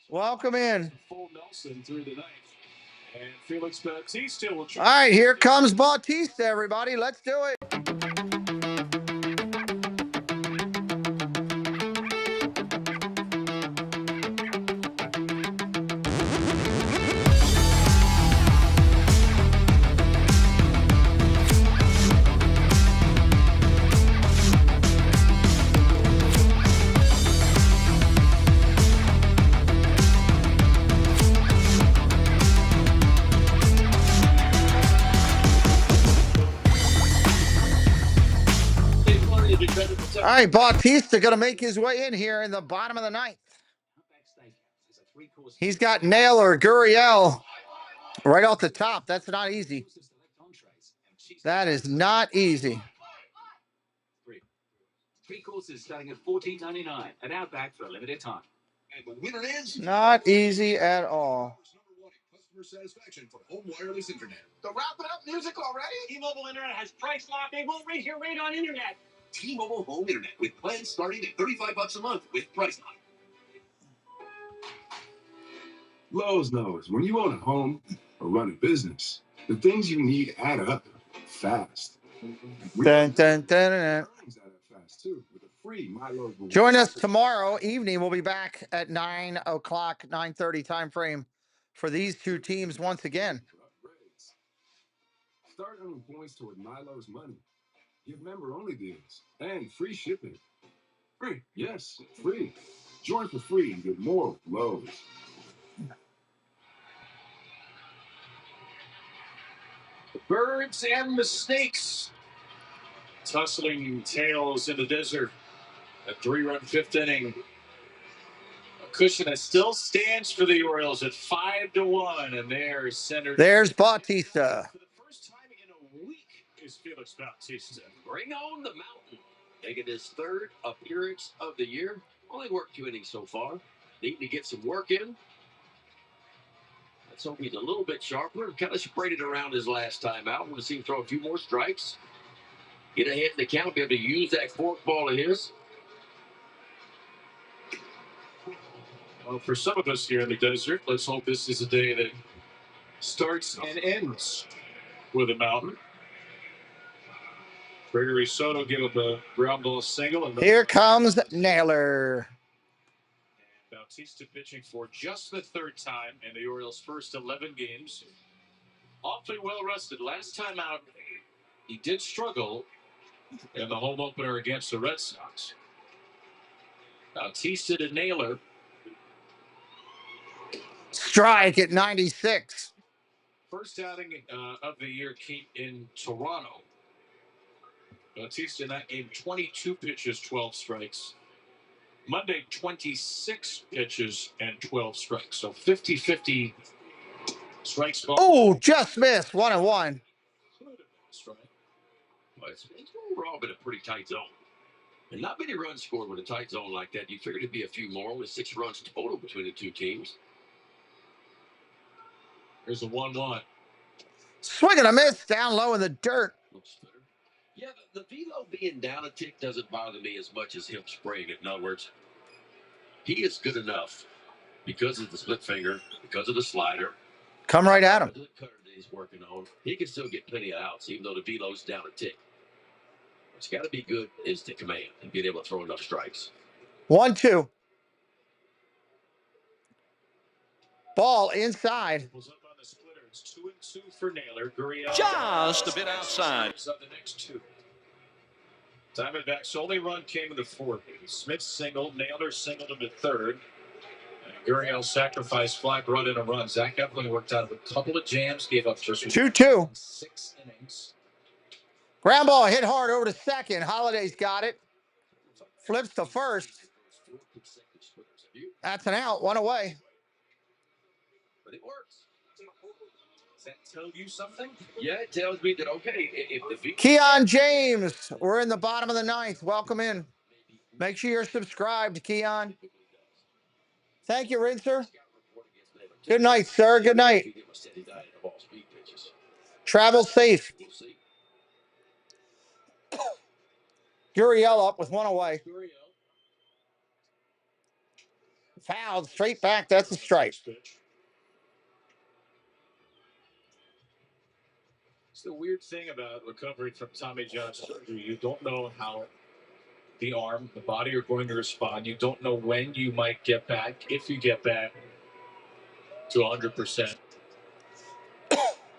Welcome in. Full Nelson through the 9th. And Felix Bautista will try. All right, here comes Bautista, everybody. Let's do it. All right, Bautista going to make his way in here in the bottom of the 9th. He's got Naylor, Gurriel right off the top. That's not easy. That is not easy. 3 courses starting at $14.99 at Outback for a limited time. And the winner is not easy at all. Customer satisfaction for home wireless internet. The wrap it up music already? T-Mobile Internet has price lock. They won't raise your rate on internet. T-Mobile home internet with plans starting at $35 a month with price lock. Lowe's knows when you own a home or run a business, the things you need add up fast. Dun, dun, dun, dun. Fast too, with a free My Lowe's Rewards. Join us tomorrow evening. We'll be back at 9 o'clock, 9:30 time frame for these 2 teams once again. Start earning points toward My Lowe's money. Give member-only deals and free shipping. Free, yes, free. Join for free and get more with Lowe's. The Birds and the Snakes tussling tails in the desert. A 3-run 5th inning. A cushion that still stands for the Orioles at 5-1, and there's center. There's Bautista. For the first time in a week is Felix Bautista. Bring on the mountain. Making his third appearance of the year. Only worked 2 innings so far. Needing to get some work in. Let's hope he's a little bit sharper. Kind of sprayed it around his last time out. Want to see him throw a few more strikes. Get ahead in the count. Be able to use that forkball of his. Well, for some of us here in the desert, let's hope this is a day that starts and ends with a mountain. Gregory Soto gave up a ground ball single. And here comes Naylor. Bautista pitching for just the third time in the Orioles' first 11 games. Awfully well rested. Last time out, he did struggle in the home opener against the Red Sox. Bautista to Naylor. Strike at 96. First outing of the year came in Toronto. Bautista in that game, 22 pitches, 12 strikes. Monday, 26 pitches and 12 strikes. So 50-50 strikes. Oh, just missed. 1-1. Well, it's overall been a pretty tight zone. And not many runs scored with a tight zone like that. You figured it'd be a few more. Only 6 runs total between the two teams. There's a 1-1. Swing and a miss down low in the dirt. Yeah, the velo being down a tick doesn't bother me as much as him spraying it. In other words, he is good enough because of the split finger, because of the slider. Come right at him. The cutter that he's working on, he can still get plenty of outs, even though the velo's down a tick. What's got to be good is the command and being able to throw enough strikes. 1-2. Ball inside. It's 2-2 for Naylor. Gurriel Just a bit outside. Of the next 2. Diamondbacks' only run came in the 4th. Smith singled, Naylor singled in the 3rd. And Gurriel sacrificed fly, brought in a run. Zach Eflin worked out of a couple of jams, gave up just 2-2. 6 innings. Ground ball hit hard over to second. Holiday's got it. Flips to first. That's an out. 1 away. But it works. Does that tell you something? Yeah, it tells me that, okay, if the Keon James, we're in the bottom of the 9th. Welcome in. Make sure you're subscribed, Keon. Thank you, Rinser. Good night, sir. Good night. Travel safe. Gurriel up with 1 away. Fouled straight back. That's a strike. It's the weird thing about recovering from Tommy John surgery. You don't know how the arm, the body are going to respond. You don't know when you might get back, if you get back to 100%.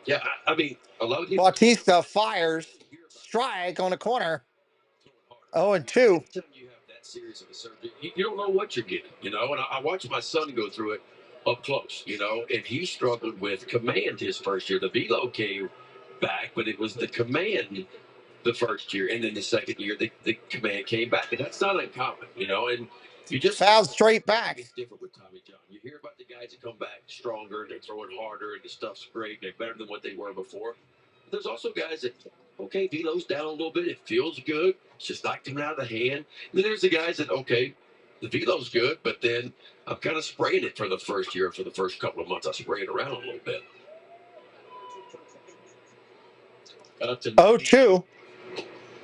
Yeah, I mean, a lot of people. Bautista fires. Strike on the corner. 0-2. You have that series of a surgery. You don't know what you're getting, you know. And I watched my son go through it up close, you know, and he struggled with command his first year. The velo came back, but it was the command the first year, and then the second year the command came back, and that's not uncommon, you know. And you just fouled straight back. It's different with Tommy John. You hear about the guys that come back stronger, and they're throwing harder, and the stuff's great, and they're better than what they were before. But there's also guys that, okay, velo's down a little bit, it feels good, it's just not coming out of the hand. And then there's the guys that, okay, the velo's good, but then I'm kind of spraying it for the first year, for the first couple of months. I spray it around a little bit. 0-2.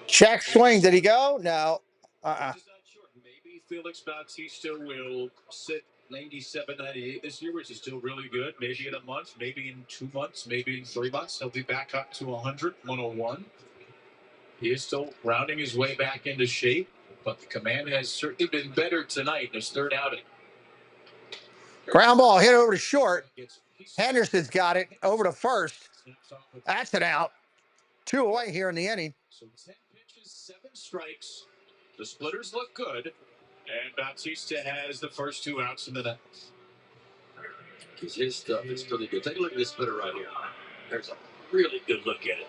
Check swing. Did he go? No. Maybe Felix Bautista will sit 97, 98 this year, which is still really good. Maybe in a month, maybe in 2 months, maybe in 3 months, he'll be back up to 100, 101. He is still rounding his way back into shape, but the command has certainly been better tonight in his 3rd outing. Ground ball hit over to short. Henderson's got it over to first. That's an out. 2 away here in the inning. So 10 pitches, 7 strikes. The splitters look good, and Bautista has the first 2 outs in the 9th. Because his stuff is really good. Take a look at this splitter right here. There's a really good look at it.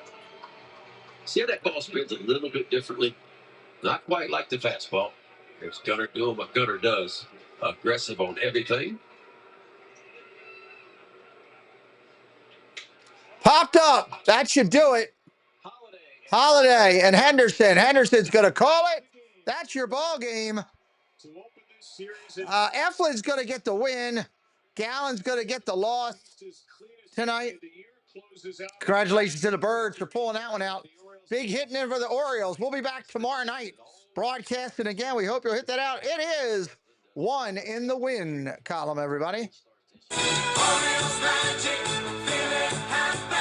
See how that ball spins a little bit differently? Not quite like the fastball. There's Gunner doing what Gunner does. aggressive on everything. Popped up. That should do it. Holiday and Henderson. Henderson's going to call it. That's your ball game. Eflin's going to get the win. Gallen's going to get the loss tonight. Congratulations to the Birds for pulling that one out. Big hitting in for the Orioles. We'll be back tomorrow night broadcasting again. We hope you'll hit that out. It is 1 in the win column, everybody. Orioles magic, feel it happen.